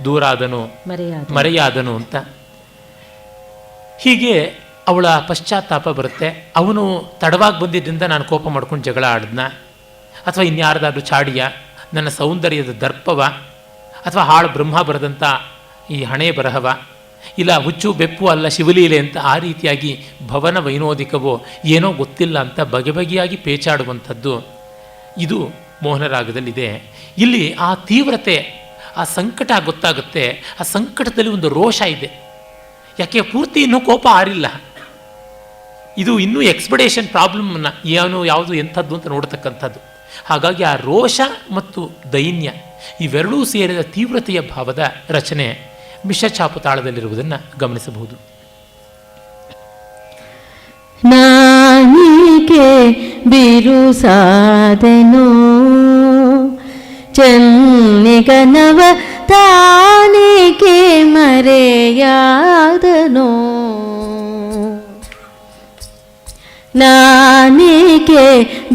ದೂರಾದನು ಮರೆಯಾದನು ಅಂತ. ಹೀಗೆ ಅವಳ ಪಶ್ಚಾತ್ತಾಪ ಬರುತ್ತೆ. ಅವನು ತಡವಾಗಿ ಬಂದಿದ್ದರಿಂದ ನಾನು ಕೋಪ ಮಾಡ್ಕೊಂಡು ಜಗಳ ಆಡಿದ್ನ, ಅಥವಾ ಇನ್ಯಾರ್ದಾದ್ರೂ ಚಾಡಿಯ, ನನ್ನ ಸೌಂದರ್ಯದ ದರ್ಪವ, ಅಥವಾ ಹಾಳು ಬ್ರಹ್ಮ ಬರೆದಂಥ ಈ ಹಣೆ ಬರಹವ, ಇಲ್ಲ ಹುಚ್ಚು ಬೆಪ್ಪು ಅಲ್ಲ ಶಿವಲೀಲೆ ಅಂತ ಆ ರೀತಿಯಾಗಿ ಭವನ ವೈನೋದಿಕವೋ ಏನೋ ಗೊತ್ತಿಲ್ಲ ಅಂತ ಬಗೆ ಬಗೆಯಾಗಿ ಪೇಚಾಡುವಂಥದ್ದು ಇದು ಮೋಹನರಾಗದಲ್ಲಿದೆ. ಇಲ್ಲಿ ಆ ತೀವ್ರತೆ, ಆ ಸಂಕಟ ಗೊತ್ತಾಗುತ್ತೆ. ಆ ಸಂಕಟದಲ್ಲಿ ಒಂದು ರೋಷ ಇದೆ. ಯಾಕೆ ಪೂರ್ತಿ ಇನ್ನೂ ಕೋಪ ಆರಿಲ್ಲ. ಇದು ಇನ್ನೂ ಎಕ್ಸ್ಪೆಡೇಷನ್ ಪ್ರಾಬ್ಲಮ್ನ ಯಾವುದು ಎಂಥದ್ದು ಅಂತ ನೋಡ್ತಕ್ಕಂಥದ್ದು. ಹಾಗಾಗಿ ಆ ರೋಷ ಮತ್ತು ದೈನ್ಯ ಇವೆರಡೂ ಸೇರಿದ ತೀವ್ರತೆಯ ಭಾವದ ರಚನೆ ಮಿಶ್ರಛಾಪು ತಾಳದಲ್ಲಿರುವುದನ್ನು ಗಮನಿಸಬಹುದು. ನಾನಿಗೆ ಬಿರುಸಾದೆನೋ ಚೆನ್ನಿಗನವ ತಾನಿಗೆ ಮರೆಯಾದನೋ, ನಾನಿಗೆ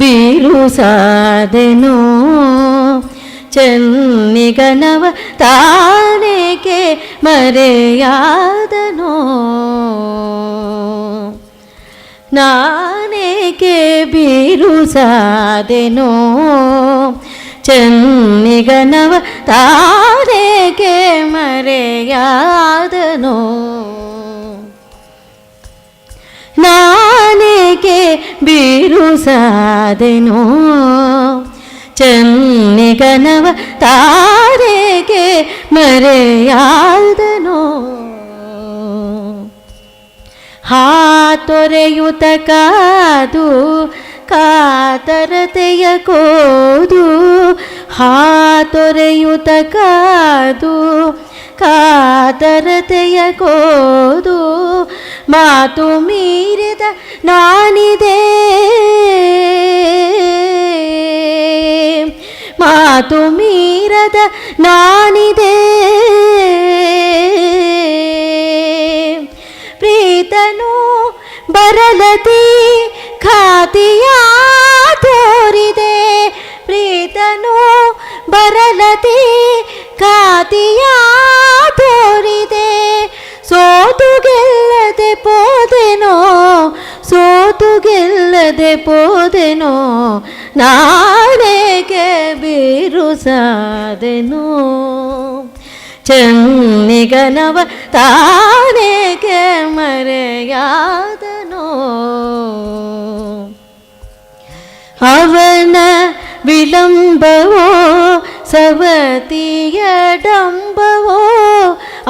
ಬಿರುಸಾದೆನೋ ಚೆನ್ನಿಗನವ ತಾನೇಕೆ ಮರೆಯಾದನೋ, ನಾನೇಕೆ ಬಿರುಸಾದೆನೋ ಚೆನ್ನಿಗನವ ತಾನೇಕೆ ಮರೆಯಾದನೋ, ನಾನೇಕೆ ಬಿರುಸಾದೆನೋ ಚೆನ್ನಿಗನವ ತಾರೇಕೆ ಮರೆಯಾದನೋ, ಹಾತೊರೆಯುತ ಕಾದು ಕಾತರತೆಯ ಕೋದು, ಹಾತೊರೆಯುತ ಕಾದು ಕಾತರತೆಯ ಕೋದು, ಮಾತು ಮೀರಿದ ನಾನಿದೆ ಮಾತು ಮೀರದ ನಾನಿದೆ ಪ್ರೀತನು ಬರಲತಿ ಖಾತಿಯ ತೋರಿದೆ ಪ್ರೀತನು ಬರಲತಿ ಖಾತಿಯ ತೋರಿದೆ ಸೋತು ಗೆಲ್ಲದೆ ಪೋದೆನೋ ಸೋತು ಗೆಲ್ಲದೆ ಪೋದೆನೋ ನಾನೇಕೆ ಬಿರುಸಾದೆನೋ ಚೆನ್ನಿಗನವ ತಾನೇಕೆ ಮರೆಯಾದನೋ ಅವನ ವಿಳಂಬವೋ ಸವತಿಯ ಡಂಬವೋ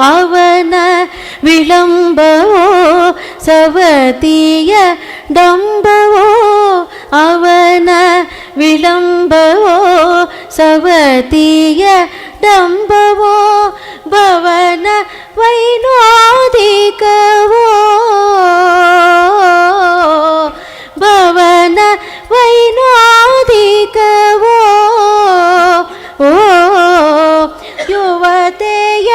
ಅವನ ವಿಳಂಬವೋ ಸವತಿಯ ಡಂಬವೋ ಅವನ ವಿಳಂಬವೋ ಸವತಿಯ ಡಂಬವೋ ಭವನ ವೈನೋದಿಕವೋ ಭವನ ವೈನೋದಿಕವೋ ಓ ಯುವತೆಯ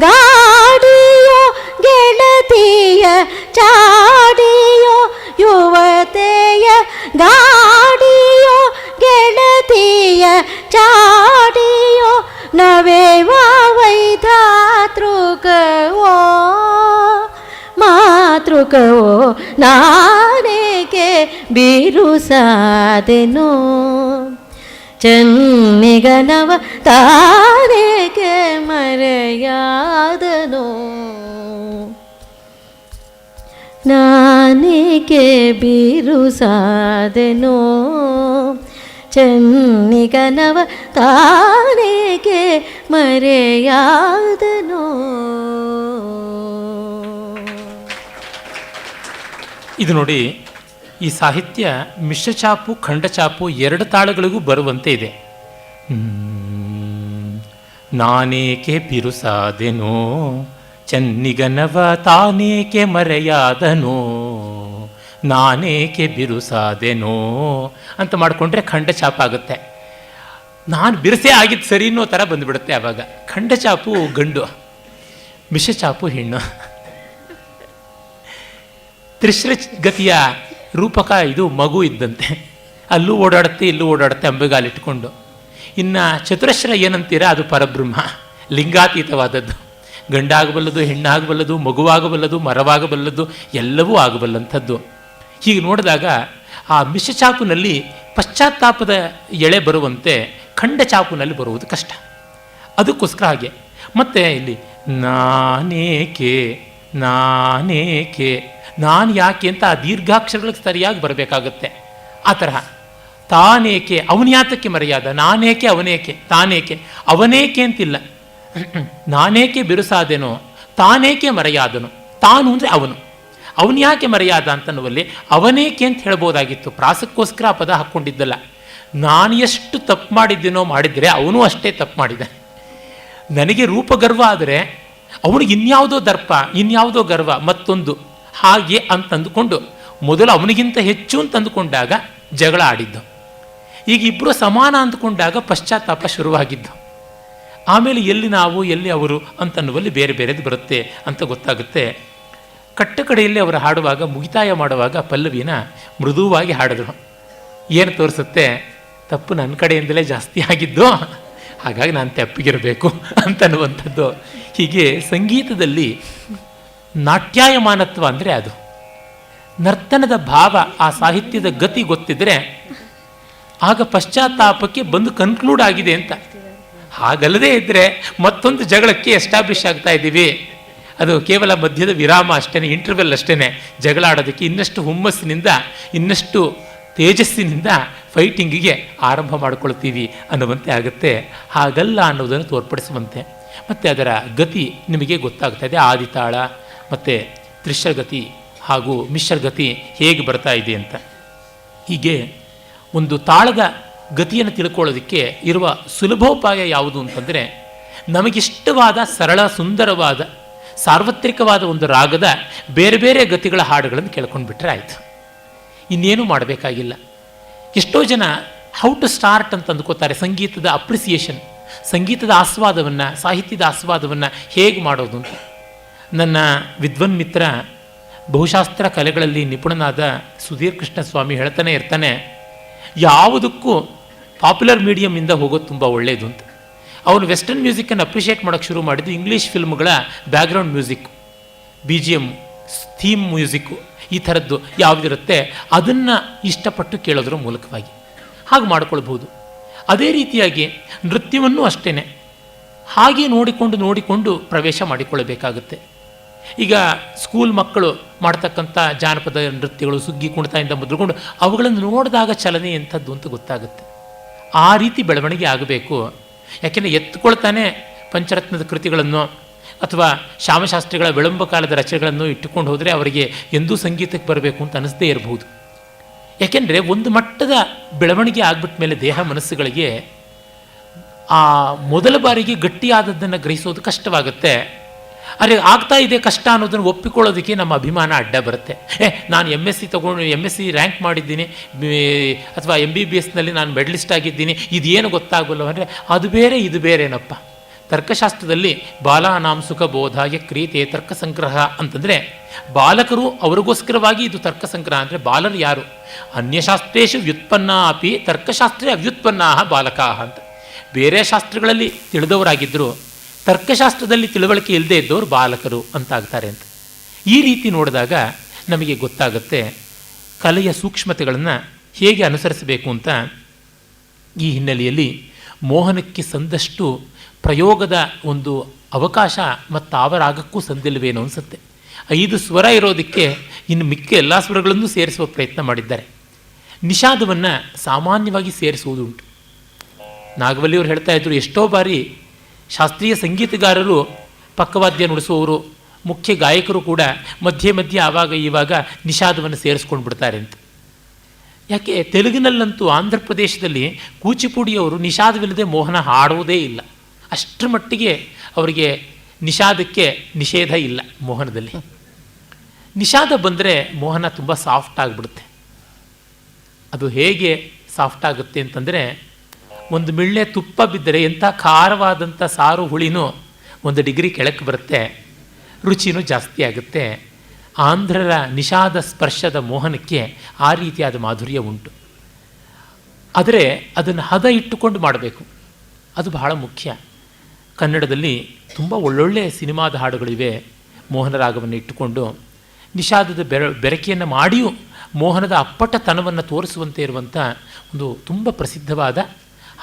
ಗಾಡಿಯೋ ಗೆಳತಿಯ ಚಾಡಿಯೋ ಯುವತೆಯ ಗಾಡಿಯೋ ಗೆಳತಿಯ ಚಾಡಿಯೋ ನವೇವಾ ವೈಧಾತೃಕವೋ ಮಾತೃಕವೋ ನಾನೇಕೆ ಬಿರುಸಾದೆನೋ ಚೆನ್ನಿಗನವ ತಾನೇಕೆ ಮರೆಯಾದನೋ ನಾನೇಕೆ ಬಿರುಸಾದೆನೋ ಚೆನ್ನಿಗನವ ತಾನೇಕೆ ಮರೆಯಾದನೋ. ಇದು ನೋಡಿ, ಈ ಸಾಹಿತ್ಯ ಮಿಶ್ರಚಾಪು ಖಂಡಚಾಪು ಎರಡು ತಾಳಗಳಿಗೂ ಬರುವಂತೆ ಇದೆ. ನಾನೇಕೆ ಬಿರುಸಾದೆನೋ ಚೆನ್ನಿಗನವ ತಾನೇಕೆ ಮರೆಯಾದನೋ ನಾನೇಕೆ ಬಿರುಸಾದೆನೋ ಅಂತ ಮಾಡಿಕೊಂಡ್ರೆ ಖಂಡಚಾಪ ಆಗುತ್ತೆ. ನಾನು ಬಿರುಸೇ ಆಗಿದ್ದು ಸರಿ ಅನ್ನೋ ಥರ ಬಂದುಬಿಡುತ್ತೆ. ಆವಾಗ ಖಂಡಚಾಪು ಗಂಡು, ಮಿಶ್ರಚಾಪು ಹೆಣ್ಣು. ತ್ರಿಶ್ರ ಗತಿಯ ರೂಪಕ ಇದು ಮಗು ಇದ್ದಂತೆ, ಅಲ್ಲೂ ಓಡಾಡುತ್ತೆ ಇಲ್ಲೂ ಓಡಾಡುತ್ತೆ ಅಂಬೆಗಾಲಿಟ್ಕೊಂಡು. ಇನ್ನು ಚತುರಶ್ರ ಏನಂತೀರ, ಅದು ಪರಬ್ರಹ್ಮ, ಲಿಂಗಾತೀತವಾದದ್ದು. ಗಂಡಾಗಬಲ್ಲದು, ಹೆಣ್ಣಾಗಬಲ್ಲದು, ಮಗುವಾಗಬಲ್ಲದು, ಮರವಾಗಬಲ್ಲದು, ಎಲ್ಲವೂ ಆಗಬಲ್ಲಂಥದ್ದು. ಹೀಗೆ ನೋಡಿದಾಗ ಆ ಮಿಶ್ರಚಾಪುನಲ್ಲಿ ಪಶ್ಚಾತ್ತಾಪದ ಎಳೆ ಬರುವಂತೆ ಖಂಡಚಾಪುನಲ್ಲಿ ಬರುವುದು ಕಷ್ಟ. ಅದಕ್ಕೋಸ್ಕರ ಹಾಗೆ. ಮತ್ತು ಇಲ್ಲಿ ನಾನೇಕೆ ನಾನೇಕೆ ನಾನು ಯಾಕೆ ಅಂತ ಆ ದೀರ್ಘಾಕ್ಷರಗಳಿಗೆ ಸರಿಯಾಗಿ ಬರಬೇಕಾಗತ್ತೆ. ಆ ತರಹ ತಾನೇಕೆ, ಅವನ್ಯಾತಕ್ಕೆ ಮರೆಯಾದ, ನಾನೇಕೆ ಅವನೇಕೆ, ತಾನೇಕೆ ಅವನೇಕೆ ಅಂತಿಲ್ಲ. ನಾನೇಕೆ ಬಿರುಸಾದೆನೋ ತಾನೇಕೆ ಮರೆಯಾದನು. ತಾನು ಅಂದರೆ ಅವನು, ಅವನು ಯಾಕೆ ಮರೆಯಾದ ಅಂತನ್ನುವಲ್ಲಿ ಅವನೇಕೆ ಅಂತ ಹೇಳ್ಬೋದಾಗಿತ್ತು. ಪ್ರಾಸಕ್ಕೋಸ್ಕರ ಆ ಪದ ಹಾಕ್ಕೊಂಡಿದ್ದಲ್ಲ. ನಾನು ಎಷ್ಟು ತಪ್ಪು ಮಾಡಿದ್ದೀನೋ ಮಾಡಿದರೆ ಅವನು ಅಷ್ಟೇ ತಪ್ಪು ಮಾಡಿದ. ನನಗೆ ರೂಪಗರ್ವ ಆದರೆ ಅವನಿಗೆ ಇನ್ಯಾವುದೋ ದರ್ಪ, ಇನ್ಯಾವುದೋ ಗರ್ವ, ಮತ್ತೊಂದು ಹಾಗೆ ಅಂತಂದುಕೊಂಡು ಮೊದಲು ಅವನಿಗಿಂತ ಹೆಚ್ಚು ಅಂತಂದುಕೊಂಡಾಗ ಜಗಳ ಆಡಿದ್ದು. ಈಗ ಇಬ್ಬರು ಸಮಾನ ಅಂದುಕೊಂಡಾಗ ಪಶ್ಚಾತ್ತಾಪ ಶುರುವಾಗಿದ್ದು. ಆಮೇಲೆ ಎಲ್ಲಿ ನಾವು ಎಲ್ಲಿ ಅವರು ಅಂತನ್ನುವಲ್ಲಿ ಬೇರೆ ಬೇರೆದು ಬರುತ್ತೆ ಅಂತ ಗೊತ್ತಾಗುತ್ತೆ. ಕಟ್ಟಕಡೆಯಲ್ಲಿ ಅವರು ಹಾಡುವಾಗ, ಮುಗಿತಾಯ ಮಾಡುವಾಗ ಪಲ್ಲವಿನ ಮೃದುವಾಗಿ ಹಾಡಿದ್ರು. ಏನು ತೋರಿಸುತ್ತೆ, ತಪ್ಪು ನನ್ನ ಕಡೆಯಿಂದಲೇ ಜಾಸ್ತಿ ಆಗಿದ್ದು, ಹಾಗಾಗಿ ನಾನು ತೆಪ್ಪಿಗಿರಬೇಕು ಅಂತನ್ನುವಂಥದ್ದು. ಹೀಗೆ ಸಂಗೀತದಲ್ಲಿ ನಾಟ್ಯಾಯಮಾನತ್ವ ಅಂದರೆ ಅದು ನರ್ತನದ ಭಾವ, ಆ ಸಾಹಿತ್ಯದ ಗತಿ ಗೊತ್ತಿದ್ರೆ ಆಗ ಪಶ್ಚಾತ್ತಾಪಕ್ಕೆ ಬಂದು ಕನ್ಕ್ಲೂಡ್ ಆಗಿದೆ ಅಂತ. ಹಾಗಲ್ಲದೆ ಇದ್ದರೆ ಮತ್ತೊಂದು ಜಗಳಕ್ಕೆ ಎಸ್ಟಾಬ್ಲಿಷ್ ಆಗ್ತಾ ಇದ್ದೀವಿ. ಅದು ಕೇವಲ ಮಧ್ಯದ ವಿರಾಮ ಅಷ್ಟೇ, ಇಂಟರ್ವೆಲ್ ಅಷ್ಟೇ. ಜಗಳ ಆಡೋದಕ್ಕೆ ಇನ್ನಷ್ಟು ಹುಮ್ಮಸ್ಸಿನಿಂದ, ಇನ್ನಷ್ಟು ತೇಜಸ್ಸಿನಿಂದ ಫೈಟಿಂಗಿಗೆ ಆರಂಭ ಮಾಡಿಕೊಳ್ತೀವಿ ಅನ್ನುವಂತೆ ಆಗುತ್ತೆ. ಹಾಗಲ್ಲ ಅನ್ನೋದನ್ನು ತೋರ್ಪಡಿಸುವಂತೆ. ಮತ್ತು ಅದರ ಗತಿ ನಿಮಗೆ ಗೊತ್ತಾಗ್ತಾ ಇದೆ. ಆದಿತಾಳ ಮತ್ತು ತ್ರಿಶ್ರಗತಿ ಹಾಗೂ ಮಿಶ್ರಗತಿ ಹೇಗೆ ಬರ್ತಾ ಇದೆ ಅಂತ. ಹೀಗೆ ಒಂದು ತಾಳದ ಗತಿಯನ್ನು ತಿಳ್ಕೊಳ್ಳೋದಕ್ಕೆ ಇರುವ ಸುಲಭೋಪಾಯ ಯಾವುದು ಅಂತಂದರೆ, ನಮಗಿಷ್ಟವಾದ ಸರಳ ಸುಂದರವಾದ ಸಾರ್ವತ್ರಿಕವಾದ ಒಂದು ರಾಗದ ಬೇರೆ ಬೇರೆ ಗತಿಗಳ ಹಾಡುಗಳನ್ನು ಕೇಳ್ಕೊಂಡು ಬಿಟ್ಟರೆ ಆಯಿತು. ಇನ್ನೇನು ಮಾಡಬೇಕಾಗಿಲ್ಲ. ಎಷ್ಟೋ ಜನ ಹೌ ಟು ಸ್ಟಾರ್ಟ್ ಅಂತ ಅಂದ್ಕೋತಾರೆ. ಸಂಗೀತದ ಅಪ್ರಿಸಿಯೇಷನ್, ಸಂಗೀತದ ಆಸ್ವಾದವನ್ನು, ಸಾಹಿತ್ಯದ ಆಸ್ವಾದವನ್ನು ಹೇಗೆ ಮಾಡೋದು ಅಂತ. ನನ್ನ ವಿದ್ವನ್ ಮಿತ್ರ, ಬಹುಶಾಸ್ತ್ರ ಕಲೆಗಳಲ್ಲಿ ನಿಪುಣನಾದ ಸುಧೀರ್ ಕೃಷ್ಣಸ್ವಾಮಿ ಹೇಳ್ತಾನೆ ಇರ್ತಾನೆ, ಯಾವುದಕ್ಕೂ ಪಾಪ್ಯುಲರ್ ಮೀಡಿಯಮಿಂದ ಹೋಗೋದು ತುಂಬ ಒಳ್ಳೆಯದು ಅಂತ. ಅವನು ವೆಸ್ಟರ್ನ್ ಮ್ಯೂಸಿಕ್ಕನ್ನು ಅಪ್ರಿಷಿಯೇಟ್ ಮಾಡೋಕ್ಕೆ ಶುರು ಮಾಡಿದ್ದು ಇಂಗ್ಲೀಷ್ ಫಿಲ್ಮ್ಗಳ background music, B G M, theme music, ಈ ಥರದ್ದು ಯಾವುದಿರುತ್ತೆ ಅದನ್ನು ಇಷ್ಟಪಟ್ಟು ಕೇಳೋದ್ರ ಮೂಲಕವಾಗಿ ಹಾಗೆ ಮಾಡಿಕೊಳ್ಬೋದು. ಅದೇ ರೀತಿಯಾಗಿ ನೃತ್ಯವನ್ನು ಅಷ್ಟೇ ಹಾಗೆ ನೋಡಿಕೊಂಡು ಪ್ರವೇಶ ಮಾಡಿಕೊಳ್ಳಬೇಕಾಗುತ್ತೆ. ಈಗ ಸ್ಕೂಲ್ ಮಕ್ಕಳು ಮಾಡ್ತಕ್ಕಂಥ ಜಾನಪದ ನೃತ್ಯಗಳು, ಸುಗ್ಗಿ ಕುಣಿತದಿಂದ ಮೊದಲುಕೊಂಡು ಅವುಗಳನ್ನು ನೋಡಿದಾಗ ಚಲನೆ ಎಂಥದ್ದು ಅಂತ ಗೊತ್ತಾಗುತ್ತೆ. ಆ ರೀತಿ ಬೆಳವಣಿಗೆ ಆಗಬೇಕು. ಯಾಕೆಂದರೆ ಎತ್ಕೊಳ್ತಾನೆ ಪಂಚರತ್ನದ ಕೃತಿಗಳನ್ನು ಅಥವಾ ಶ್ಯಾಮಶಾಸ್ತ್ರಿಗಳ ವಿಳಂಬ ಕಾಲದ ರಚನೆಗಳನ್ನು ಇಟ್ಟುಕೊಂಡು ಹೋದರೆ ಅವರಿಗೆ ಎಂದೂ ಸಂಗೀತಕ್ಕೆ ಬರಬೇಕು ಅಂತ ಅನಿಸದೇ ಇರಬಹುದು. ಯಾಕೆಂದರೆ ಒಂದು ಮಟ್ಟದ ಬೆಳವಣಿಗೆ ಆಗ್ಬಿಟ್ಟ ಮೇಲೆ ದೇಹ ಮನಸ್ಸುಗಳಿಗೆ ಆ ಮೊದಲ ಬಾರಿಗೆ ಗಟ್ಟಿಯಾದದ್ದನ್ನು ಗ್ರಹಿಸೋದು ಕಷ್ಟವಾಗುತ್ತೆ. ಅರೆ ಆಗ್ತಾ ಇದೆ ಕಷ್ಟ ಅನ್ನೋದನ್ನು ಒಪ್ಪಿಕೊಳ್ಳೋದಕ್ಕೆ ನಮ್ಮ ಅಭಿಮಾನ ಅಡ್ಡ ಬರುತ್ತೆ. ನಾನು ಎಮ್ ಎಸ್ ಸಿ ರ್ಯಾಂಕ್ ಮಾಡಿದ್ದೀನಿ ಅಥವಾ MBBSನಲ್ಲಿ ನಾನು ಮೆಡಲಿಸ್ಟ್ ಆಗಿದ್ದೀನಿ, ಇದೇನು ಗೊತ್ತಾಗಲ್ಲ ಅಂದರೆ ಅದು ಬೇರೆ ಇದು ಬೇರೆನಪ್ಪ. ತರ್ಕಶಾಸ್ತ್ರದಲ್ಲಿ ಬಾಲಾನಾಂ ಸುಖ ಬೋಧಾಯ ಕ್ರಿಯತೆ ತರ್ಕ ಸಂಗ್ರಹ ಅಂತಂದರೆ ಬಾಲಕರು ಅವರಿಗೋಸ್ಕರವಾಗಿ ಇದು ತರ್ಕ ಸಂಗ್ರಹ. ಅಂದರೆ ಬಾಲರು ಯಾರು? ಅನ್ಯಶಾಸ್ತ್ರೇಷು ವ್ಯುತ್ಪನ್ನ ಅಪಿ ತರ್ಕಶಾಸ್ತ್ರೇ ಅವ್ಯುತ್ಪನ್ನಾ ಬಾಲಕಾ ಅಂತ. ಬೇರೆ ಶಾಸ್ತ್ರಗಳಲ್ಲಿ ತಿಳಿದವರಾಗಿದ್ದರು, ತರ್ಕಶಾಸ್ತ್ರದಲ್ಲಿ ತಿಳುವಳಿಕೆ ಇಲ್ಲದೆ ಇದ್ದವರು ಬಾಲಕರು ಅಂತಾಗ್ತಾರೆ ಅಂತ. ಈ ರೀತಿ ನೋಡಿದಾಗ ನಮಗೆ ಗೊತ್ತಾಗುತ್ತೆ ಕಲೆಯ ಸೂಕ್ಷ್ಮತೆಗಳನ್ನು ಹೇಗೆ ಅನುಸರಿಸಬೇಕು ಅಂತ. ಈ ಹಿನ್ನೆಲೆಯಲ್ಲಿ ಮೋಹನಕ್ಕೆ ಸಂದಷ್ಟು ಪ್ರಯೋಗದ ಒಂದು ಅವಕಾಶ ಮತ್ತು ಆವರಾಗಕ್ಕೂ ಸಂದಿಲ್ವೇನೋ ಅನಿಸುತ್ತೆ. 5 ಸ್ವರ ಇರೋದಕ್ಕೆ ಇನ್ನು ಮಿಕ್ಕ ಎಲ್ಲ ಸ್ವರಗಳನ್ನು ಸೇರಿಸುವ ಪ್ರಯತ್ನ ಮಾಡಿದ್ದಾರೆ. ನಿಷಾದವನ್ನು ಸಾಮಾನ್ಯವಾಗಿ ಸೇರಿಸುವುದುಂಟು. ನಾಗವಲ್ಲಿಯವರು ಹೇಳ್ತಾ ಇದ್ದರು, ಎಷ್ಟೋ ಬಾರಿ ಶಾಸ್ತ್ರೀಯ ಸಂಗೀತಗಾರರು, ಪಕ್ಕವಾದ್ಯ ನುಡಿಸುವವರು, ಮುಖ್ಯ ಗಾಯಕರು ಕೂಡ ಮಧ್ಯೆ ಮಧ್ಯೆ ಆವಾಗ ಇವಾಗ ನಿಷಾದವನ್ನು ಸೇರಿಸ್ಕೊಂಡು ಬಿಡ್ತಾರೆ ಅಂತ. ಯಾಕೆ ತೆಲುಗಿನಲ್ಲಂತೂ ಆಂಧ್ರ ಪ್ರದೇಶದಲ್ಲಿ ಕೂಚಿಪುಡಿಯವರು ನಿಷಾದವಿಲ್ಲದೆ ಮೋಹನ ಹಾಡುವುದೇ ಇಲ್ಲ. ಅಷ್ಟರ ಮಟ್ಟಿಗೆ ಅವರಿಗೆ ನಿಷಾದಕ್ಕೆ ನಿಷೇಧ ಇಲ್ಲ ಮೋಹನದಲ್ಲಿ. ನಿಷಾದ ಬಂದರೆ ಮೋಹನ ತುಂಬ ಸಾಫ್ಟ್ ಆಗಿಬಿಡುತ್ತೆ. ಅದು ಹೇಗೆ ಸಾಫ್ಟ್ ಆಗುತ್ತೆ ಅಂತಂದರೆ, ಒಂದು ಮಿಳ್ಳೆ ತುಪ್ಪ ಬಿದ್ದರೆ ಎಂಥ ಖಾರವಾದಂಥ ಸಾರು ಹುಳಿನೂ 1 ಡಿಗ್ರಿ ಕೆಳಕ್ಕೆ ಬರುತ್ತೆ, ರುಚಿನೂ ಜಾಸ್ತಿ ಆಗುತ್ತೆ. ಆಂಧ್ರರ ನಿಷಾದ ಸ್ಪರ್ಶದ ಮೋಹನಕ್ಕೆ ಆ ರೀತಿಯಾದ ಮಾಧುರ್ಯ ಉಂಟು. ಆದರೆ ಅದನ್ನು ಹದ ಇಟ್ಟುಕೊಂಡು ಮಾಡಬೇಕು, ಅದು ಬಹಳ ಮುಖ್ಯ. ಕನ್ನಡದಲ್ಲಿ ತುಂಬ ಒಳ್ಳೊಳ್ಳೆ ಸಿನಿಮಾದ ಹಾಡುಗಳಿವೆ ಮೋಹನ ರಾಗವನ್ನು ಇಟ್ಟುಕೊಂಡು. ನಿಷಾದದ ಬೆರಕೆಯನ್ನು ಮಾಡಿಯೂ ಮೋಹನದ ಅಪ್ಪಟತನವನ್ನು ತೋರಿಸುವಂತೆ ಇರುವಂಥ ಒಂದು ತುಂಬ ಪ್ರಸಿದ್ಧವಾದ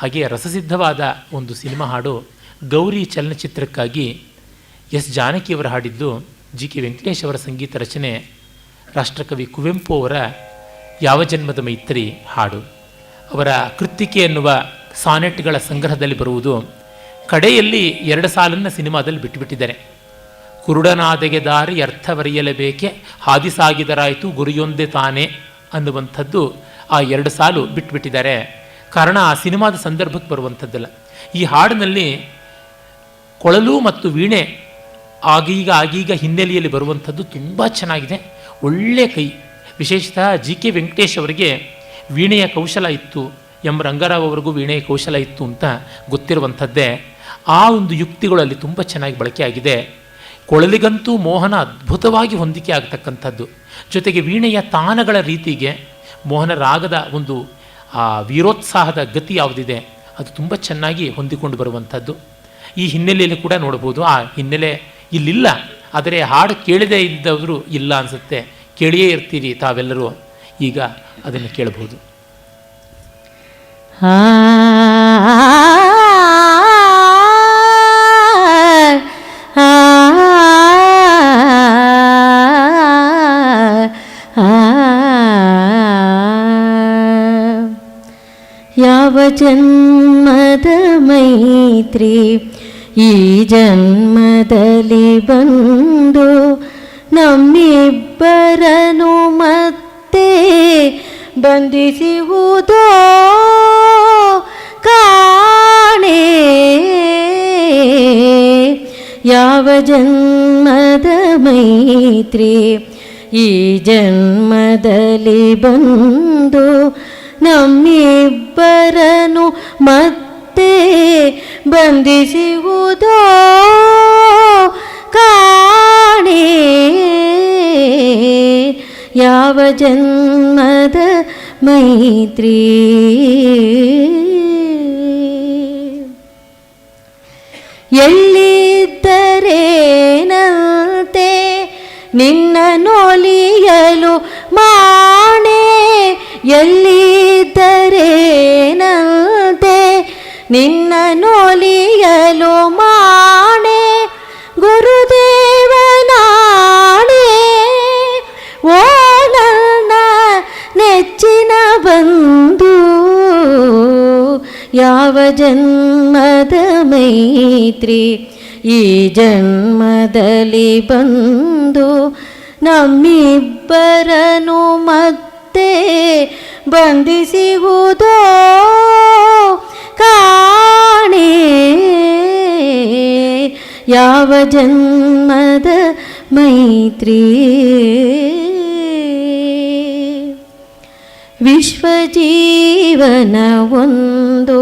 ಹಾಗೆ ರಸಸಿದ್ಧವಾದ ಒಂದು ಸಿನಿಮಾ ಹಾಡು ಗೌರಿ ಚಲನಚಿತ್ರಕ್ಕಾಗಿ ಎಸ್ ಜಾನಕಿಯವರು ಹಾಡಿದ್ದು. GK ವೆಂಕಟೇಶ್ ಅವರ ಸಂಗೀತ ರಚನೆ, ರಾಷ್ಟ್ರಕವಿ ಕುವೆಂಪು ಅವರ ಯಾವ ಜನ್ಮದ ಮೈತ್ರಿ ಹಾಡು. ಅವರ ಕೃತ್ತಿಕೆ ಎನ್ನುವ ಸಾನೆಟ್ಗಳ ಸಂಗ್ರಹದಲ್ಲಿ ಬರುವುದು. ಕಡೆಯಲ್ಲಿ 2 ಸಾಲನ್ನು ಸಿನಿಮಾದಲ್ಲಿ ಬಿಟ್ಟುಬಿಟ್ಟಿದ್ದಾರೆ. ಕುರುಡನಾದೆಗೆ ದಾರಿ ಅರ್ಥವರಿಯಲೇಬೇಕೆ ಹಾದಿಸಾಗಿದರಾಯಿತು ಗುರಿಯೊಂದೇ ತಾನೇ ಅನ್ನುವಂಥದ್ದು ಆ 2 ಸಾಲು ಬಿಟ್ಟುಬಿಟ್ಟಿದ್ದಾರೆ. ಕಾರಣ ಆ ಸಿನಿಮಾದ ಸಂದರ್ಭಕ್ಕೆ ಬರುವಂಥದ್ದಲ್ಲ. ಈ ಹಾಡಿನಲ್ಲಿ ಕೊಳಲು ಮತ್ತು ವೀಣೆ ಆಗೀಗ ಹಿನ್ನೆಲೆಯಲ್ಲಿ ಬರುವಂಥದ್ದು ತುಂಬ ಚೆನ್ನಾಗಿದೆ, ಒಳ್ಳೆ ಕೈ. ವಿಶೇಷತಃ GK ವೆಂಕಟೇಶ್ ಅವರಿಗೆ ವೀಣೆಯ ಕೌಶಲ ಇತ್ತು, ಎಂ ರಂಗರಾವ್ ಅವರಿಗೂ ವೀಣೆಯ ಕೌಶಲ ಇತ್ತು ಅಂತ ಗೊತ್ತಿರುವಂಥದ್ದೇ. ಆ ಒಂದು ಯುಕ್ತಿಗಳಲ್ಲಿ ತುಂಬ ಚೆನ್ನಾಗಿ ಬಳಕೆಯಾಗಿದೆ. ಕೊಳಲಿಗಂತೂ ಮೋಹನ ಅದ್ಭುತವಾಗಿ ಹೊಂದಿಕೆ ಆಗ್ತಕ್ಕಂಥದ್ದು. ಜೊತೆಗೆ ವೀಣೆಯ ತಾನಗಳ ರೀತಿಗೆ ಮೋಹನ ರಾಗದ ಒಂದು ಆ ವೀರೋತ್ಸಾಹದ ಗತಿ ಯಾವುದಿದೆ ಅದು ತುಂಬ ಚೆನ್ನಾಗಿ ಹೊಂದಿಕೊಂಡು ಬರುವಂಥದ್ದು. ಈ ಹಿನ್ನೆಲೆಯಲ್ಲಿ ಕೂಡ ನೋಡ್ಬೋದು. ಆ ಹಿನ್ನೆಲೆ ಇಲ್ಲಿಲ್ಲ, ಆದರೆ ಹಾಡು ಕೇಳದೇ ಇದ್ದವರು ಇಲ್ಲ ಅನಿಸುತ್ತೆ. ಕೇಳಿಯೇ ಇರ್ತೀರಿ ತಾವೆಲ್ಲರೂ, ಈಗ ಅದನ್ನು ಕೇಳಬಹುದು. ಯಾವ ಜನ್ಮದ ಮೈತ್ರಿ ಈ ಜನ್ಮದಲ್ಲಿ ಬಂದು ನಮ್ಮಿಬ್ಬರನು ಮತ್ತೆ ಬಂಧಿಸುವುದೋ ಕಾಣೆ. ಯಾವ ಜನ್ಮದ ಮೈತ್ರಿ ಈ ಜನ್ಮದಲ್ಲಿ ಬಂದು ನಮ್ಮಿಬ್ಬರನು ಮತ್ತೆ ಬಂಧಿಸುವುದೋ ಕಾಣೆ. ಯಾವ ಜನ್ಮದ ಮೈತ್ರಿ. ಎಲ್ಲಿದ್ದರೇನಂತೆ ನಿನ್ನ ನೋಲಿಯಲು ಮಾಣೆ. ಎಲ್ಲಿದ್ದರೇನಂತೆ ನಿನ್ನ ನೋಲಿಯಲು ಮಾಣೆ. ಗುರುದೇವನಾಣೆ ಓ ನನ್ನ ನೆಚ್ಚಿನ ಬಂಧು. ಯಾವ ಜನ್ಮದ ಮೈತ್ರಿ ಈ ಜನ್ಮದಲ್ಲಿ ಬಂದು ನಮ್ಮಿಬ್ಬರನು ಮತ್ತೆ ಬಂಧಿಸುವುದೋ ಕಾಣೆ. ಯಾವ ಜನ್ಮದ ಮೈತ್ರಿ. ವಿಶ್ವಜೀವನ ಒಂದು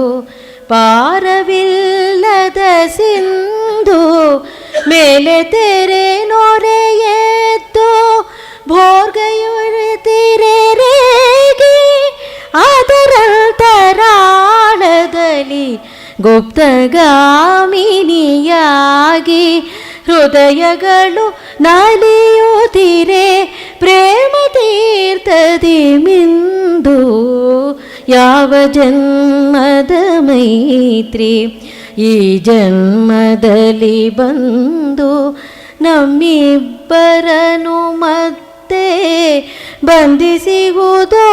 ಪಾರವಿಲ್ಲದ ಸಿಂಧು. ಮೇಲೆ ತೆರೆ ನೊರೆಯೆದ್ದು ಭೋರ್ಗಯುರಿತಿರೇಗಿ ಅದರಂತರಾಳದಲ್ಲಿ ಗುಪ್ತಗಾಮಿನಿಯಾಗಿ ಹೃದಯಗಳು ನಲಿಯುತ್ತಿರೆ ಪ್ರೇಮ ತೀರ್ಥದಿ ಮಿಂದು. ಯಾವ ಜನ್ಮದ ಮೈತ್ರಿ ಈ ಜನ್ಮದಲ್ಲಿ ಬಂದು ನಮ್ಮಿಬ್ಬರನು ಮತ್ತೆ ಬಂಧಿಸುವುದೋ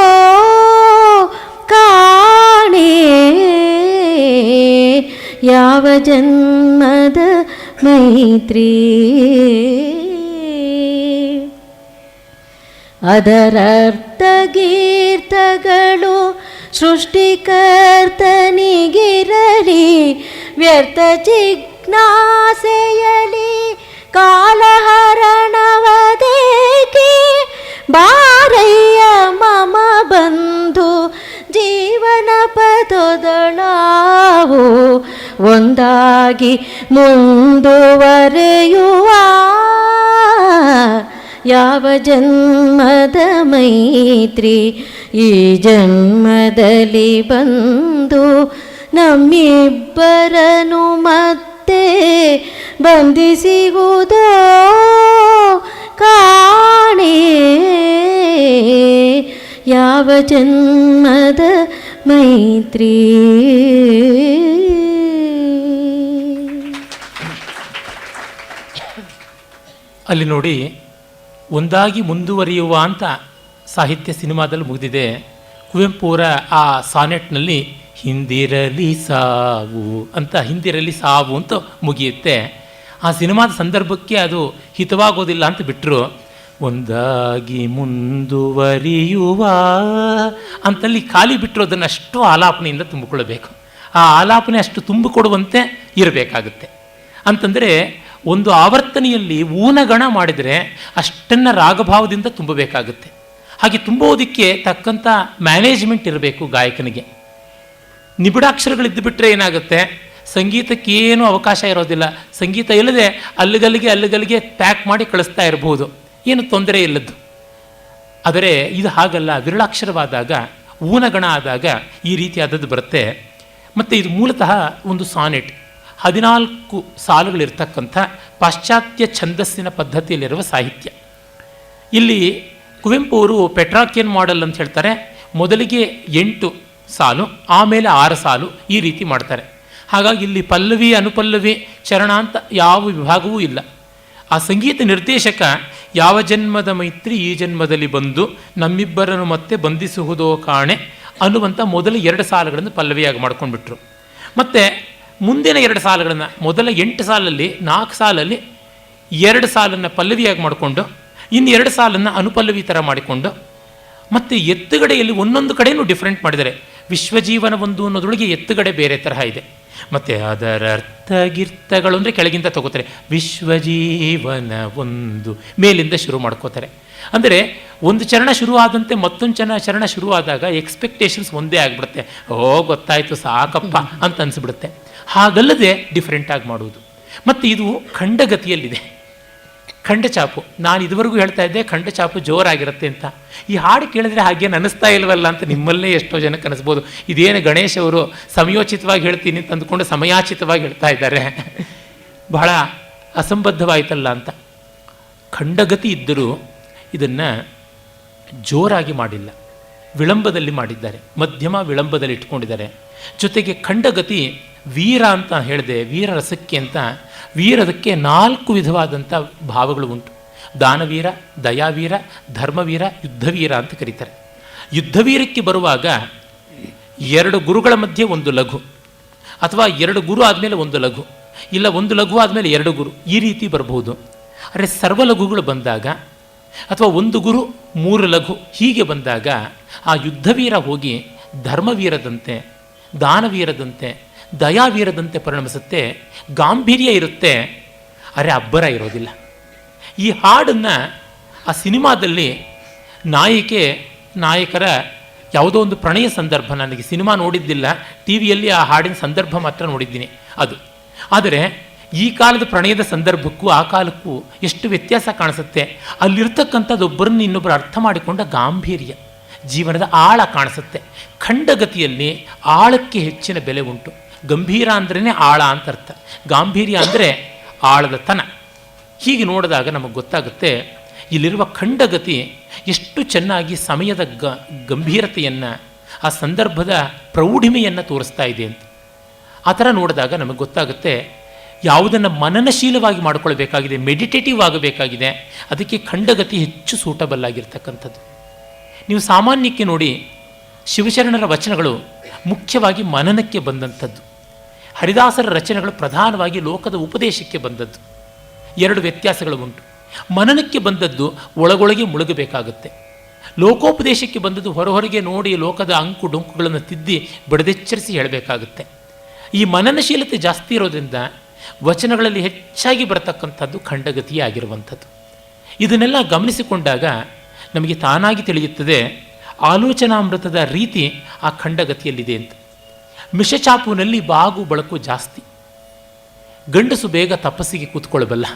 ಕಾಣೆ. ಯಾವ ಜನ್ಮದ ಮೈತ್ರಿ. ಅದರರ್ಥ ಗೀರ್ತಗಳು ಸೃಷ್ಟಿಕರ್ತನಿಗಿರಲಿ ವ್ಯರ್ಥ ಜಿಜ್ಞಾಸೆಯಲಿ ಕಾಲಹರಣವದೇಕೆ. ಬಾರಯ್ಯ ಮಮ ಬಂಧು ಜೀವನ ಪದೊದಳಾವು ಒಂದಾಗಿ ಮುಂದುವರೆಯುವ. ಯಾವ ಜನ್ಮದ ಮೈತ್ರಿ ಈ ಜನ್ಮದಲ್ಲಿ ಬಂದು ನಮ್ಮಿಬ್ಬರನು ಮತ್ತೆ ಬಂಧಿಸುವುದೋ ಕಾಣೆ. ಯಾವ ಜನ್ಮದ ಮೈತ್ರಿ. ಅಲ್ಲಿ ನೋಡಿ, ಒಂದಾಗಿ ಮುಂದುವರಿಯುವ ಅಂತ ಸಾಹಿತ್ಯ ಸಿನಿಮಾದಲ್ಲಿ ಮುಗಿದಿದೆ. ಕುವೆಂಪುರ ಆ ಸಾನೆಟ್ನಲ್ಲಿ ಹಿಂದಿರಲಿ ಸಾವು ಅಂತ, ಹಿಂದಿರಲಿ ಸಾವು ಅಂತ ಮುಗಿಯುತ್ತೆ. ಆ ಸಿನಿಮಾದ ಸಂದರ್ಭಕ್ಕೆ ಅದು ಹಿತವಾಗೋದಿಲ್ಲ ಅಂತ ಬಿಟ್ಟರು. ಒಂದಾಗಿ ಮುಂದುವರಿಯುವ ಅಂತಲ್ಲಿ ಖಾಲಿ ಬಿಟ್ಟರು. ಅದನ್ನು ಅಷ್ಟು ಆಲಾಪನೆಯಿಂದ ತುಂಬಿಕೊಳ್ಳಬೇಕು. ಆ ಆಲಾಪನೆ ಅಷ್ಟು ತುಂಬಿಕೊಡುವಂತೆ ಇರಬೇಕಾಗುತ್ತೆ. ಅಂತಂದರೆ ಒಂದು ಆವರ್ತನೆಯಲ್ಲಿ ಊನಗಣ ಮಾಡಿದರೆ ಅಷ್ಟನ್ನು ರಾಗಭಾವದಿಂದ ತುಂಬಬೇಕಾಗುತ್ತೆ. ಹಾಗೆ ತುಂಬುವುದಕ್ಕೆ ತಕ್ಕಂಥ ಮ್ಯಾನೇಜ್ಮೆಂಟ್ ಇರಬೇಕು ಗಾಯಕನಿಗೆ. ನಿಬಿಡಾಕ್ಷರಗಳಿದ್ದು ಬಿಟ್ಟರೆ ಏನಾಗುತ್ತೆ, ಸಂಗೀತಕ್ಕೇನು ಅವಕಾಶ ಇರೋದಿಲ್ಲ. ಸಂಗೀತ ಇಲ್ಲದೆ ಅಲ್ಲಿಗಲ್ಲಿಗೆ ಪ್ಯಾಕ್ ಮಾಡಿ ಕಳಿಸ್ತಾ ಇರಬಹುದು, ಏನು ತೊಂದರೆ ಇಲ್ಲದ್ದು. ಆದರೆ ಇದು ಹಾಗಲ್ಲ. ವಿರಳಾಕ್ಷರವಾದಾಗ, ಊನಗಣ ಆದಾಗ ಈ ರೀತಿಯಾದದ್ದು ಬರುತ್ತೆ. ಮತ್ತು ಇದು ಮೂಲತಃ ಒಂದು ಸಾನೆಟ್, 14 ಸಾಲುಗಳಿರ್ತಕ್ಕಂಥ ಪಾಶ್ಚಾತ್ಯ ಛಂದಸ್ಸಿನ ಪದ್ಧತಿಯಲ್ಲಿರುವ ಸಾಹಿತ್ಯ. ಇಲ್ಲಿ ಕುವೆಂಪು ಅವರು ಪೆಟ್ರಾಕಿಯನ್ ಮಾಡೆಲ್ ಅಂತ ಹೇಳ್ತಾರೆ. ಮೊದಲಿಗೆ 8 ಸಾಲು, ಆಮೇಲೆ 6 ಸಾಲು, ಈ ರೀತಿ ಮಾಡ್ತಾರೆ. ಹಾಗಾಗಿ ಇಲ್ಲಿ ಪಲ್ಲವಿ, ಅನುಪಲ್ಲವಿ, ಚರಣ ಅಂತ ಯಾವ ವಿಭಾಗವೂ ಇಲ್ಲ. ಆ ಸಂಗೀತ ನಿರ್ದೇಶಕ ಯಾವ ಜನ್ಮದ ಮೈತ್ರಿ ಈ ಜನ್ಮದಲ್ಲಿ ಬಂದು ನಮ್ಮಿಬ್ಬರನ್ನು ಮತ್ತೆ ಬಂಧಿಸುವುದೋ ಕಾಣೆ ಅನ್ನುವಂಥ ಮೊದಲ 2 ಸಾಲುಗಳನ್ನು ಪಲ್ಲವಿಯಾಗಿ ಮಾಡ್ಕೊಂಡ್ಬಿಟ್ರು. ಮತ್ತು ಮುಂದಿನ 2 ಸಾಲುಗಳನ್ನು, ಮೊದಲ 8 ಸಾಲಲ್ಲಿ 4 ಸಾಲಲ್ಲಿ 2 ಸಾಲನ್ನು ಪಲ್ಲವಿಯಾಗಿ ಮಾಡಿಕೊಂಡು ಇನ್ನು 2 ಸಾಲನ್ನು ಅನುಪಲ್ಲವಿ ಥರ ಮಾಡಿಕೊಂಡು, ಮತ್ತು ಎತ್ತುಗಡೆಯಲ್ಲಿ ಒಂದೊಂದು ಕಡೆಯೂ ಡಿಫ್ರೆಂಟ್ ಮಾಡಿದ್ದಾರೆ. ವಿಶ್ವಜೀವನ ಒಂದು ಅನ್ನೋದ್ರೊಳಗೆ ಎತ್ತುಗಡೆ ಬೇರೆ ತರಹ ಇದೆ. ಮತ್ತು ಅದರ ಅರ್ಥಗಿರ್ತಗಳು ಅಂದರೆ ಕೆಳಗಿಂದ ತಗೋತಾರೆ. ವಿಶ್ವಜೀವನ ಒಂದು ಮೇಲಿಂದ ಶುರು ಮಾಡ್ಕೋತಾರೆ. ಅಂದರೆ ಒಂದು ಚರಣ ಶುರುವಾದಂತೆ ಮತ್ತೊಂದು ಚರಣ ಶುರುವಾದಾಗ ಎಕ್ಸ್ಪೆಕ್ಟೇಷನ್ಸ್ ಒಂದೇ ಆಗಿಬಿಡುತ್ತೆ. ಗೊತ್ತಾಯಿತು ಸಾಕಪ್ಪ ಅಂತ ಅನಿಸ್ಬಿಡುತ್ತೆ. ಹಾಗಲ್ಲದೆ ಡಿಫ್ರೆಂಟಾಗಿ ಮಾಡುವುದು. ಮತ್ತು ಇದು ಖಂಡಗತಿಯಲ್ಲಿದೆ. ಖಂಡಚಾಪು, ನಾನು ಇದುವರೆಗೂ ಹೇಳ್ತಾ ಇದ್ದೆ ಖಂಡಚಾಪು ಜೋರಾಗಿರುತ್ತೆ ಅಂತ. ಈ ಹಾಡು ಕೇಳಿದ್ರೆ ಹಾಗೇನು ಅನ್ನಿಸ್ತಾ ಇಲ್ವಲ್ಲ ಅಂತ ನಿಮ್ಮಲ್ಲೇ ಎಷ್ಟೋ ಜನಕ್ಕೆ ಅನಿಸ್ಬೋದು. ಇದೇನು ಗಣೇಶ್ ಅವರು ಸಮಯೋಚಿತವಾಗಿ ಹೇಳ್ತೀನಿ ಅಂತ ಅಂದ್ಕೊಂಡು ಸಮಯಾಚಿತವಾಗಿ ಹೇಳ್ತಾ ಇದ್ದಾರೆ, ಬಹಳ ಅಸಂಬದ್ಧವಾಯಿತಲ್ಲ ಅಂತ. ಖಂಡಗತಿ ಇದ್ದರೂ ಇದನ್ನು ಜೋರಾಗಿ ಮಾಡಿಲ್ಲ, ವಿಳಂಬದಲ್ಲಿ ಮಾಡಿದ್ದಾರೆ, ಮಧ್ಯಮ ವಿಳಂಬದಲ್ಲಿ ಇಟ್ಕೊಂಡಿದ್ದಾರೆ. ಜೊತೆಗೆ ಖಂಡಗತಿ ವೀರ ಅಂತ ಹೇಳಿದೆ, ವೀರರಸಕ್ಕೆ ಅಂತ. ವೀರದಕ್ಕೆ 4 ವಿಧವಾದಂಥ ಭಾವಗಳು ಉಂಟು. ದಾನವೀರ, ದಯಾವೀರ, ಧರ್ಮವೀರ, ಯುದ್ಧವೀರ ಅಂತ ಕರೀತಾರೆ. ಯುದ್ಧವೀರಕ್ಕೆ ಬರುವಾಗ 2 ಗುರುಗಳ ಮಧ್ಯೆ ಒಂದು ಲಘು, ಅಥವಾ 2 ಗುರು ಆದಮೇಲೆ ಒಂದು ಲಘು, ಇಲ್ಲ 1 ಲಘು ಆದಮೇಲೆ 2 ಗುರು, ಈ ರೀತಿ ಬರಬಹುದು. ಆದರೆ ಸರ್ವಲಘುಗಳು ಬಂದಾಗ, ಅಥವಾ 1 ಗುರು 3 ಲಘು ಹೀಗೆ ಬಂದಾಗ ಆ ಯುದ್ಧವೀರ ಹೋಗಿ ಧರ್ಮವೀರದಂತೆ, ದಾನವೀರದಂತೆ, ದಯಾವೀರದಂತೆ ಪರಿಣಮಿಸುತ್ತೆ. ಗಾಂಭೀರ್ಯ ಇರುತ್ತೆ, ಅರೆ ಅಬ್ಬರ ಇರೋದಿಲ್ಲ. ಈ ಹಾಡನ್ನು ಆ ಸಿನಿಮಾದಲ್ಲಿ ನಾಯಕರ ಯಾವುದೋ ಒಂದು ಪ್ರಣಯ ಸಂದರ್ಭ, ನನಗೆ ಸಿನಿಮಾ ನೋಡಿದ್ದಿಲ್ಲ, ಟಿ ವಿಯಲ್ಲಿ ಆ ಹಾಡಿನ ಸಂದರ್ಭ ಮಾತ್ರ ನೋಡಿದ್ದೀನಿ ಅದು. ಆದರೆ ಈ ಕಾಲದ ಪ್ರಣಯದ ಸಂದರ್ಭಕ್ಕೂ ಆ ಕಾಲಕ್ಕೂ ಎಷ್ಟು ವ್ಯತ್ಯಾಸ ಕಾಣಿಸುತ್ತೆ. ಅಲ್ಲಿರ್ತಕ್ಕಂಥದ್ದು ಒಬ್ಬರನ್ನು ಇನ್ನೊಬ್ಬರು ಅರ್ಥ ಮಾಡಿಕೊಂಡ ಗಾಂಭೀರ್ಯ, ಜೀವನದ ಆಳ ಕಾಣಿಸುತ್ತೆ. ಖಂಡಗತಿಯಲ್ಲಿ ಆಳಕ್ಕೆ ಹೆಚ್ಚಿನ ಬೆಲೆ ಉಂಟು. ಗಂಭೀರ ಅಂದ್ರೇ ಆಳ ಅಂತ ಅರ್ಥ, ಗಾಂಭೀರ್ಯ ಅಂದರೆ ಆಳದ ತನ. ಹೀಗೆ ನೋಡಿದಾಗ ನಮಗೆ ಗೊತ್ತಾಗುತ್ತೆ ಇಲ್ಲಿರುವ ಖಂಡಗತಿ ಎಷ್ಟು ಚೆನ್ನಾಗಿ ಸಮಯದ ಗಂಭೀರತೆಯನ್ನು, ಆ ಸಂದರ್ಭದ ಪ್ರೌಢಿಮೆಯನ್ನು ತೋರಿಸ್ತಾ ಇದೆ ಅಂತ. ಆ ಥರ ನೋಡಿದಾಗ ನಮಗೆ ಗೊತ್ತಾಗುತ್ತೆ ಯಾವುದನ್ನು ಮನನಶೀಲವಾಗಿ ಮಾಡಿಕೊಳ್ಬೇಕಾಗಿದೆ, ಮೆಡಿಟೇಟಿವ್ ಆಗಬೇಕಾಗಿದೆ, ಅದಕ್ಕೆ ಖಂಡಗತಿ ಹೆಚ್ಚು ಸೂಟಬಲ್ ಆಗಿರ್ತಕ್ಕಂಥದ್ದು. ನೀವು ಸಾಮಾನ್ಯಕ್ಕೆ ನೋಡಿ, ಶಿವಶರಣರ ವಚನಗಳು ಮುಖ್ಯವಾಗಿ ಮನನಕ್ಕೆ ಬಂದಂಥದ್ದು. ಹರಿದಾಸರ ರಚನೆಗಳು ಪ್ರಧಾನವಾಗಿ ಲೋಕದ ಉಪದೇಶಕ್ಕೆ ಬಂದದ್ದು. 2 ವ್ಯತ್ಯಾಸಗಳು ಉಂಟು. ಮನನಕ್ಕೆ ಬಂದದ್ದು ಒಳಗೊಳಗೆ ಮುಳುಗಬೇಕಾಗುತ್ತೆ. ಲೋಕೋಪದೇಶಕ್ಕೆ ಬಂದದ್ದು ಹೊರಹೊರಗೆ ನೋಡಿ ಲೋಕದ ಅಂಕು ಡೊಂಕುಗಳನ್ನು ತಿದ್ದಿ ಬಡದೆಚ್ಚರಿಸಿ ಹೇಳಬೇಕಾಗುತ್ತೆ. ಈ ಮನನಶೀಲತೆ ಜಾಸ್ತಿ ಇರೋದ್ರಿಂದ ವಚನಗಳಲ್ಲಿ ಹೆಚ್ಚಾಗಿ ಬರತಕ್ಕಂಥದ್ದು ಖಂಡಗತಿಯೇ ಆಗಿರುವಂಥದ್ದು. ಇದನ್ನೆಲ್ಲ ಗಮನಿಸಿಕೊಂಡಾಗ ನಮಗೆ ತಾನಾಗಿ ತಿಳಿಯುತ್ತದೆ ಆಲೋಚನಾಮೃತದ ರೀತಿ ಆ ಖಂಡಗತಿಯಲ್ಲಿದೆ ಅಂತ. ಮಿಷಚಾಪುನಲ್ಲಿ ಬಾಗು ಬಳಕು ಜಾಸ್ತಿ, ಗಂಡಸು ಬೇಗ ತಪಸ್ಸಿಗೆ ಕೂತ್ಕೊಳ್ಳಬಲ್ಲ.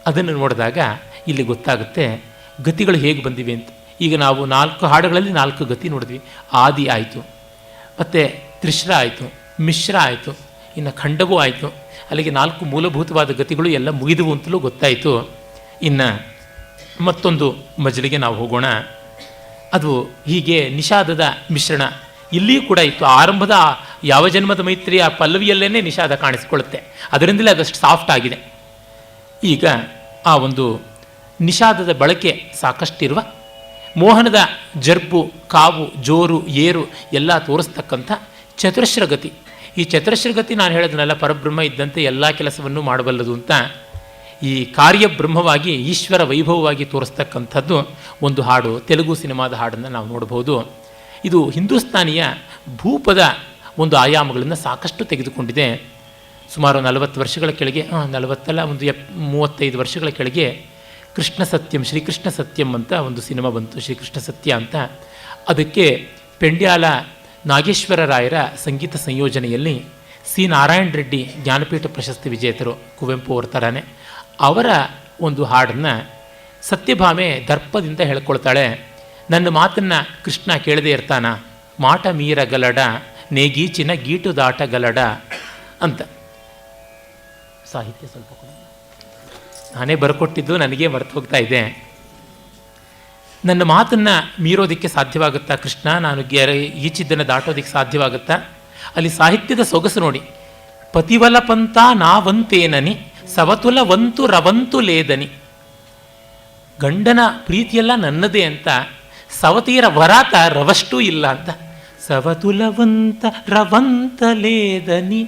ಅದನ್ನು ನೋಡಿದಾಗ ಇಲ್ಲಿ ಗೊತ್ತಾಗುತ್ತೆ ಗತಿಗಳು ಹೇಗೆ ಬಂದಿವೆ ಅಂತ. ಈಗ ನಾವು 4 ಹಾಡುಗಳಲ್ಲಿ 4 ಗತಿ ನೋಡಿದ್ವಿ. ಆದಿ ಆಯಿತು, ಮತ್ತು ತ್ರಿಶ್ರ ಆಯಿತು, ಮಿಶ್ರ ಆಯಿತು, ಇನ್ನು ಖಂಡವೂ ಆಯಿತು. ಅಲ್ಲಿಗೆ 4 ಮೂಲಭೂತವಾದ ಗತಿಗಳು ಎಲ್ಲ ಮುಗಿದವು ಅಂತಲೂ ಗೊತ್ತಾಯಿತು. ಇನ್ನು ಮತ್ತೊಂದು ಮಜಲಿಗೆ ನಾವು ಹೋಗೋಣ. ಅದು ಹೀಗೆ ನಿಷಾದದ ಮಿಶ್ರಣ ಇಲ್ಲಿಯೂ ಕೂಡ ಇತ್ತು. ಆರಂಭದ ಯಾವ ಜನ್ಮದ ಮೈತ್ರಿ ಆ ಪಲ್ಲವಿಯಲ್ಲೇ ನಿಷಾದ ಕಾಣಿಸಿಕೊಳ್ಳುತ್ತೆ, ಅದರಿಂದಲೇ ಅದಷ್ಟು ಸಾಫ್ಟ್ ಆಗಿದೆ. ಈಗ ಆ ಒಂದು ನಿಷಾದದ ಬಳಕೆ ಸಾಕಷ್ಟಿರುವ, ಮೋಹನದ ಜರ್ಬು, ಕಾವು, ಜೋರು, ಏರು ಎಲ್ಲ ತೋರಿಸ್ತಕ್ಕಂಥ ಚತುರಶ್ರಗತಿ. ಈ ಚತುರಶ್ರಗತಿ ನಾನು ಹೇಳಿದ್ನಲ್ಲ, ಪರಬ್ರಹ್ಮ ಇದ್ದಂತೆ ಎಲ್ಲ ಕೆಲಸವನ್ನು ಮಾಡಬಲ್ಲದು ಅಂತ. ಈ ಕಾರ್ಯಬ್ರಹ್ಮವಾಗಿ ಈಶ್ವರ ವೈಭವವಾಗಿ ತೋರಿಸ್ತಕ್ಕಂಥದ್ದು ಒಂದು ಹಾಡು, ತೆಲುಗು ಸಿನಿಮಾದ ಹಾಡನ್ನು ನಾವು ನೋಡಬಹುದು. ಇದು ಹಿಂದೂಸ್ತಾನಿಯ ಭೂಪದ ಒಂದು ಆಯಾಮಗಳನ್ನು ಸಾಕಷ್ಟು ತೆಗೆದುಕೊಂಡಿದೆ. ಸುಮಾರು 40 ವರ್ಷಗಳ ಕೆಳಗೆ, 40 ಅಲ್ಲ, ಒಂದು 35 ವರ್ಷಗಳ ಕೆಳಗೆ ಕೃಷ್ಣ ಸತ್ಯಂ, ಶ್ರೀಕೃಷ್ಣ ಸತ್ಯಂ ಅಂತ ಒಂದು ಸಿನಿಮಾ ಬಂತು, ಶ್ರೀಕೃಷ್ಣ ಸತ್ಯ ಅಂತ. ಅದಕ್ಕೆ ಪೆಂಡ್ಯಾಲ ನಾಗೇಶ್ವರ ರಾಯರ ಸಂಗೀತ ಸಂಯೋಜನೆಯಲ್ಲಿ ಸಿ ನಾರಾಯಣ ರೆಡ್ಡಿ ಜ್ಞಾನಪೀಠ ಪ್ರಶಸ್ತಿ ವಿಜೇತರು, ಕುವೆಂಪು ಅವರ ಥರನೇ, ಅವರ ಒಂದು ಹಾಡನ್ನು ಸತ್ಯಭಾಮೆ ದರ್ಪದಿಂದ ಹೇಳ್ಕೊಳ್ತಾಳೆ. ನನ್ನ ಮಾತನ್ನು ಕೃಷ್ಣ ಕೇಳದೇ ಇರ್ತಾನ, ಮಾಟ ಮೀರ ಗಲಡ, ನೇಗೀಚಿನ ಗೀಟು ದಾಟ ಗಲಡ ಅಂತ. ಸಾಹಿತ್ಯ ಸ್ವಲ್ಪ ಕೂಡ ನಾನೇ ಬರ್ಕೊಟ್ಟಿದ್ದು, ನನಗೇ ಮರೆತು ಹೋಗ್ತಾ ಇದೆ. ನನ್ನ ಮಾತನ್ನು ಮೀರೋದಕ್ಕೆ ಸಾಧ್ಯವಾಗುತ್ತಾ ಕೃಷ್ಣ? ನಾನು ಈಚಿದ್ದನ್ನು ದಾಟೋದಕ್ಕೆ ಸಾಧ್ಯವಾಗುತ್ತಾ? ಅಲ್ಲಿ ಸಾಹಿತ್ಯದ ಸೊಗಸು ನೋಡಿ. ಪತಿವಲ ಪಂಥ ನಾವಂತೇನನಿ, ಸವತುಲ ವಂತು ರವಂತು ಲೇದನಿ. ಗಂಡನ ಪ್ರೀತಿಯೆಲ್ಲ ನನ್ನದೇ ಅಂತ, ಸವತಿಯರ ವರಾತ ರವಷ್ಟೂ ಇಲ್ಲ ಅಂತ. ಸವತುಲವಂತ ರವಂತ ಲೇದನಿ,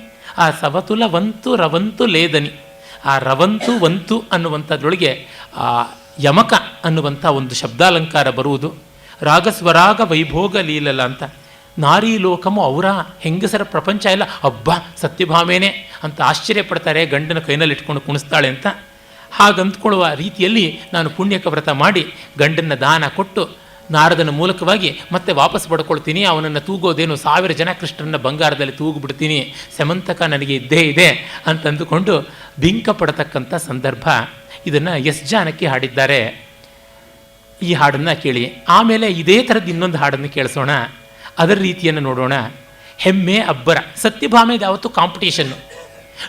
ಆ ಸವತುಲವಂತು ರವಂತು ಲೇದನಿ, ಆ ರವಂತು ವಂತು ಅನ್ನುವಂಥದ್ರೊಳಗೆ ಆ ಯಮಕ ಅನ್ನುವಂಥ ಒಂದು ಶಬ್ದಾಲಂಕಾರ ಬರುವುದು. ರಾಗಸ್ವರಾಗ ವೈಭೋಗ ಲೀಲಲ ಅಂತ. ನಾರೀ ಲೋಕಮು ಅವರ ಹೆಂಗಸರ ಪ್ರಪಂಚ ಎಲ್ಲ ಅಬ್ಬಾ ಸತ್ಯಭಾಮೇನೆ ಅಂತ ಆಶ್ಚರ್ಯಪಡ್ತಾರೆ, ಗಂಡನ ಕೈನಲ್ಲಿ ಇಟ್ಕೊಂಡು ಕುಣಿಸ್ತಾಳೆ ಅಂತ. ಹಾಗಂದ್ಕೊಳ್ಳುವ ರೀತಿಯಲ್ಲಿ ನಾನು ಪುಣ್ಯಕ ವ್ರತ ಮಾಡಿ ಗಂಡನ ದಾನ ಕೊಟ್ಟು ನಾರದನ ಮೂಲಕವಾಗಿ ಮತ್ತೆ ವಾಪಸ್ ಪಡ್ಕೊಳ್ತೀನಿ. ಅವನನ್ನು ತೂಗೋದೇನು 1000 ಜನ ಕೃಷ್ಣನ ಬಂಗಾರದಲ್ಲಿ ತೂಗುಬಿಡ್ತೀನಿ, ಸಮಂತಕ ನನಗೆ ಇದ್ದೇ ಇದೆ ಅಂತಂದುಕೊಂಡು ಬಿಂಕ ಪಡತಕ್ಕಂಥ ಸಂದರ್ಭ. ಇದನ್ನು ಎಸ್ ಜಾನಕಿ ಹಾಡಿದ್ದಾರೆ. ಈ ಹಾಡನ್ನು ಕೇಳಿ ಆಮೇಲೆ ಇದೇ ಥರದ್ದು ಇನ್ನೊಂದು ಹಾಡನ್ನು ಕೇಳಿಸೋಣ, ಅದರ ರೀತಿಯನ್ನು ನೋಡೋಣ. ಹೆಮ್ಮೆ ಅಬ್ಬರ. ಸತ್ಯಭಾಮೆದು ಯಾವತ್ತೂ ಕಾಂಪಿಟೇಷನ್ನು.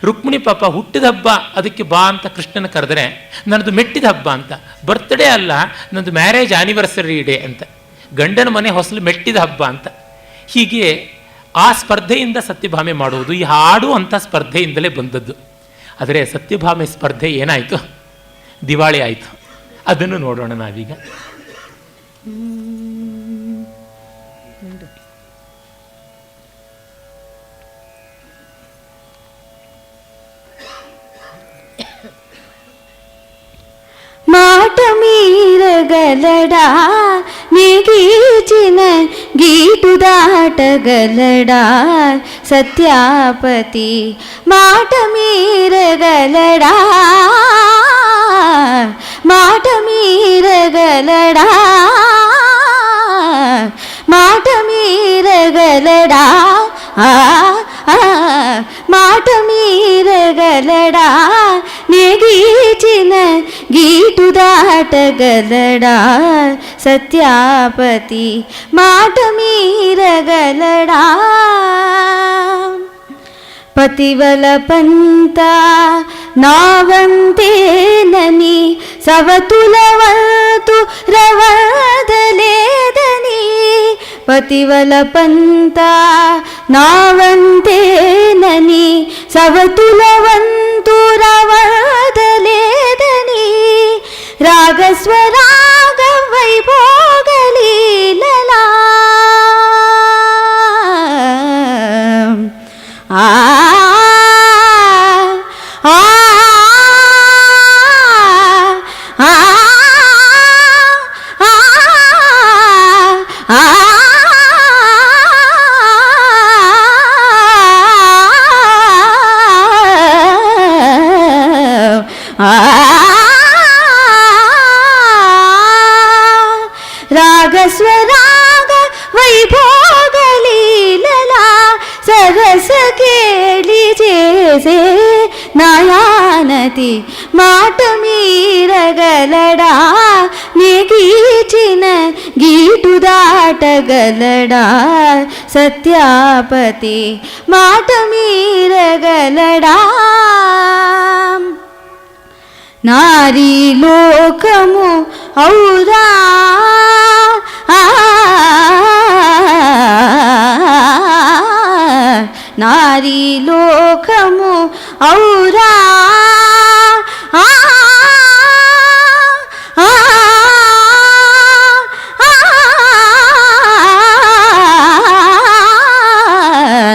ರುಕ್ಮಿಣಿ ಪಾಪ ಹುಟ್ಟಿದ ಹಬ್ಬ, ಅದಕ್ಕೆ ಬಾ ಅಂತ ಕೃಷ್ಣನ ಕರೆದರೆ ನನ್ನದು ಮೆಟ್ಟಿದ ಹಬ್ಬ ಅಂತ. ಬರ್ತ್ಡೇ ಅಲ್ಲ, ನನ್ನದು ಮ್ಯಾರೇಜ್ ಆ್ಯನಿವರ್ಸರಿ ಡೇ ಅಂತ. ಗಂಡನ ಮನೆ ಹೊಸಲು ಮೆಟ್ಟಿದ ಹಬ್ಬ ಅಂತ. ಹೀಗೆ ಆ ಸ್ಪರ್ಧೆಯಿಂದ ಸತ್ಯಭಾಮೆ ಮಾಡುವುದು. ಈ ಹಾಡು ಅಂಥ ಸ್ಪರ್ಧೆಯಿಂದಲೇ ಬಂದದ್ದು. ಆದರೆ ಸತ್ಯಭಾಮೆ ಸ್ಪರ್ಧೆ ಏನಾಯಿತು? ದಿವಾಳಿ ಆಯಿತು. ಅದನ್ನು ನೋಡೋಣ ನಾವೀಗ. మాట మీరగలడా నీగీచిన గీటు దాటగలడా సత్యాపతి. మాట మీరగలడా మాట మీరగలడా మాట మీరగలడా మాట మీరగలడా నెగీచిన గీటు దాటగలడా సత్యాపతి. మాట మీరగలడా పతివల పంత నావంతేనని సవతులవంతు రవదలేదని. పతివల పంత నావంతేనని సవతులవంతు రవదలేదని. రాగస్వరాగ వైభోగలీలలా ఆ ఆ ఆ ఆ రాగస్వరాగ వైభోగలీలలా సరస కేళి చేసే నయానతి. మాట మీరగలడా నెగీచిన గీటు దాటగలడా సత్యాపతి. మాట మీరగలడా నారీ లోకము ఔరా నారీ లోకము ఔరా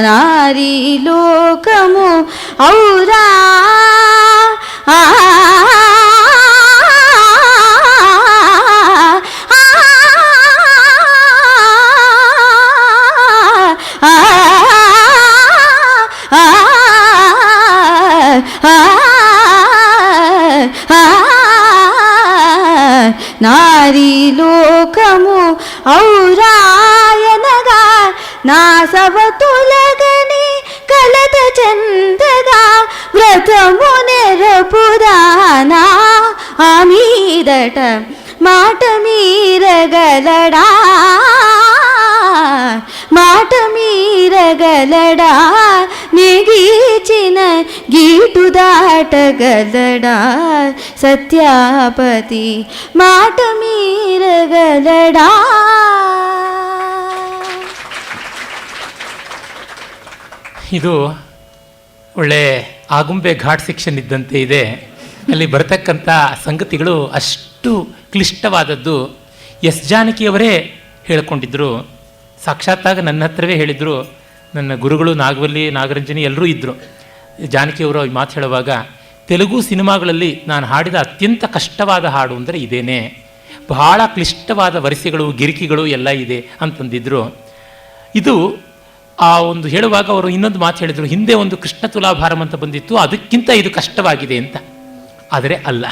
నారీ లోకము ఔరా నారీ లోకము ఔరాయనగా నా సవతులగని కలత చందగా వ్రతము నెరపుదానా ఆ మీదట మాట మీరగలడా మాట మీరగలడా నెగీచిన గీటు దాటగలడా సత్యాపతి. మాట మీరగలడా. ಇದು ಒಳ್ಳೆ ಆಗುಂಬೆ ಘಾಟ್ ಸೆಕ್ಷನ್ ಇದ್ದಂತೆ ಇದೆ. ಅಲ್ಲಿ ಬರತಕ್ಕಂಥ ಸಂಗತಿಗಳು ಅಷ್ಟು ಕ್ಲಿಷ್ಟವಾದದ್ದು. ಎಸ್ ಜಾನಕಿಯವರೇ ಹೇಳಿಕೊಂಡಿದ್ದರು. ಸಾಕ್ಷಾತ್ತಾಗಿ ನನ್ನ ಹತ್ರವೇ ಹೇಳಿದರು. ನನ್ನ ಗುರುಗಳು ನಾಗವಲ್ಲಿ, ನಾಗರಂಜನಿ ಎಲ್ಲರೂ ಇದ್ದರು. ಜಾನಕಿಯವರು ಈ ಮಾತು ಹೇಳುವಾಗ, ತೆಲುಗು ಸಿನಿಮಾಗಳಲ್ಲಿ ನಾನು ಹಾಡಿದ ಅತ್ಯಂತ ಕಷ್ಟವಾದ ಹಾಡು ಅಂದರೆ ಇದೇನೆ, ಬಹಳ ಕ್ಲಿಷ್ಟವಾದ ವರಿಸೆಗಳು ಗಿರಿಕಿಗಳು ಎಲ್ಲ ಇದೆ ಅಂತಂದಿದ್ದರು. ಇದು ಆ ಒಂದು ಹೇಳುವಾಗ ಅವರು ಇನ್ನೊಂದು ಮಾತು ಹೇಳಿದರು, ಹಿಂದೆ ಒಂದು ಕೃಷ್ಣ ತುಲಾಭಾರಂ ಅಂತ ಬಂದಿತ್ತು, ಅದಕ್ಕಿಂತ ಇದು ಕಷ್ಟವಾಗಿದೆ ಅಂತ. ಆದರೆ ಅಲ್ಲ,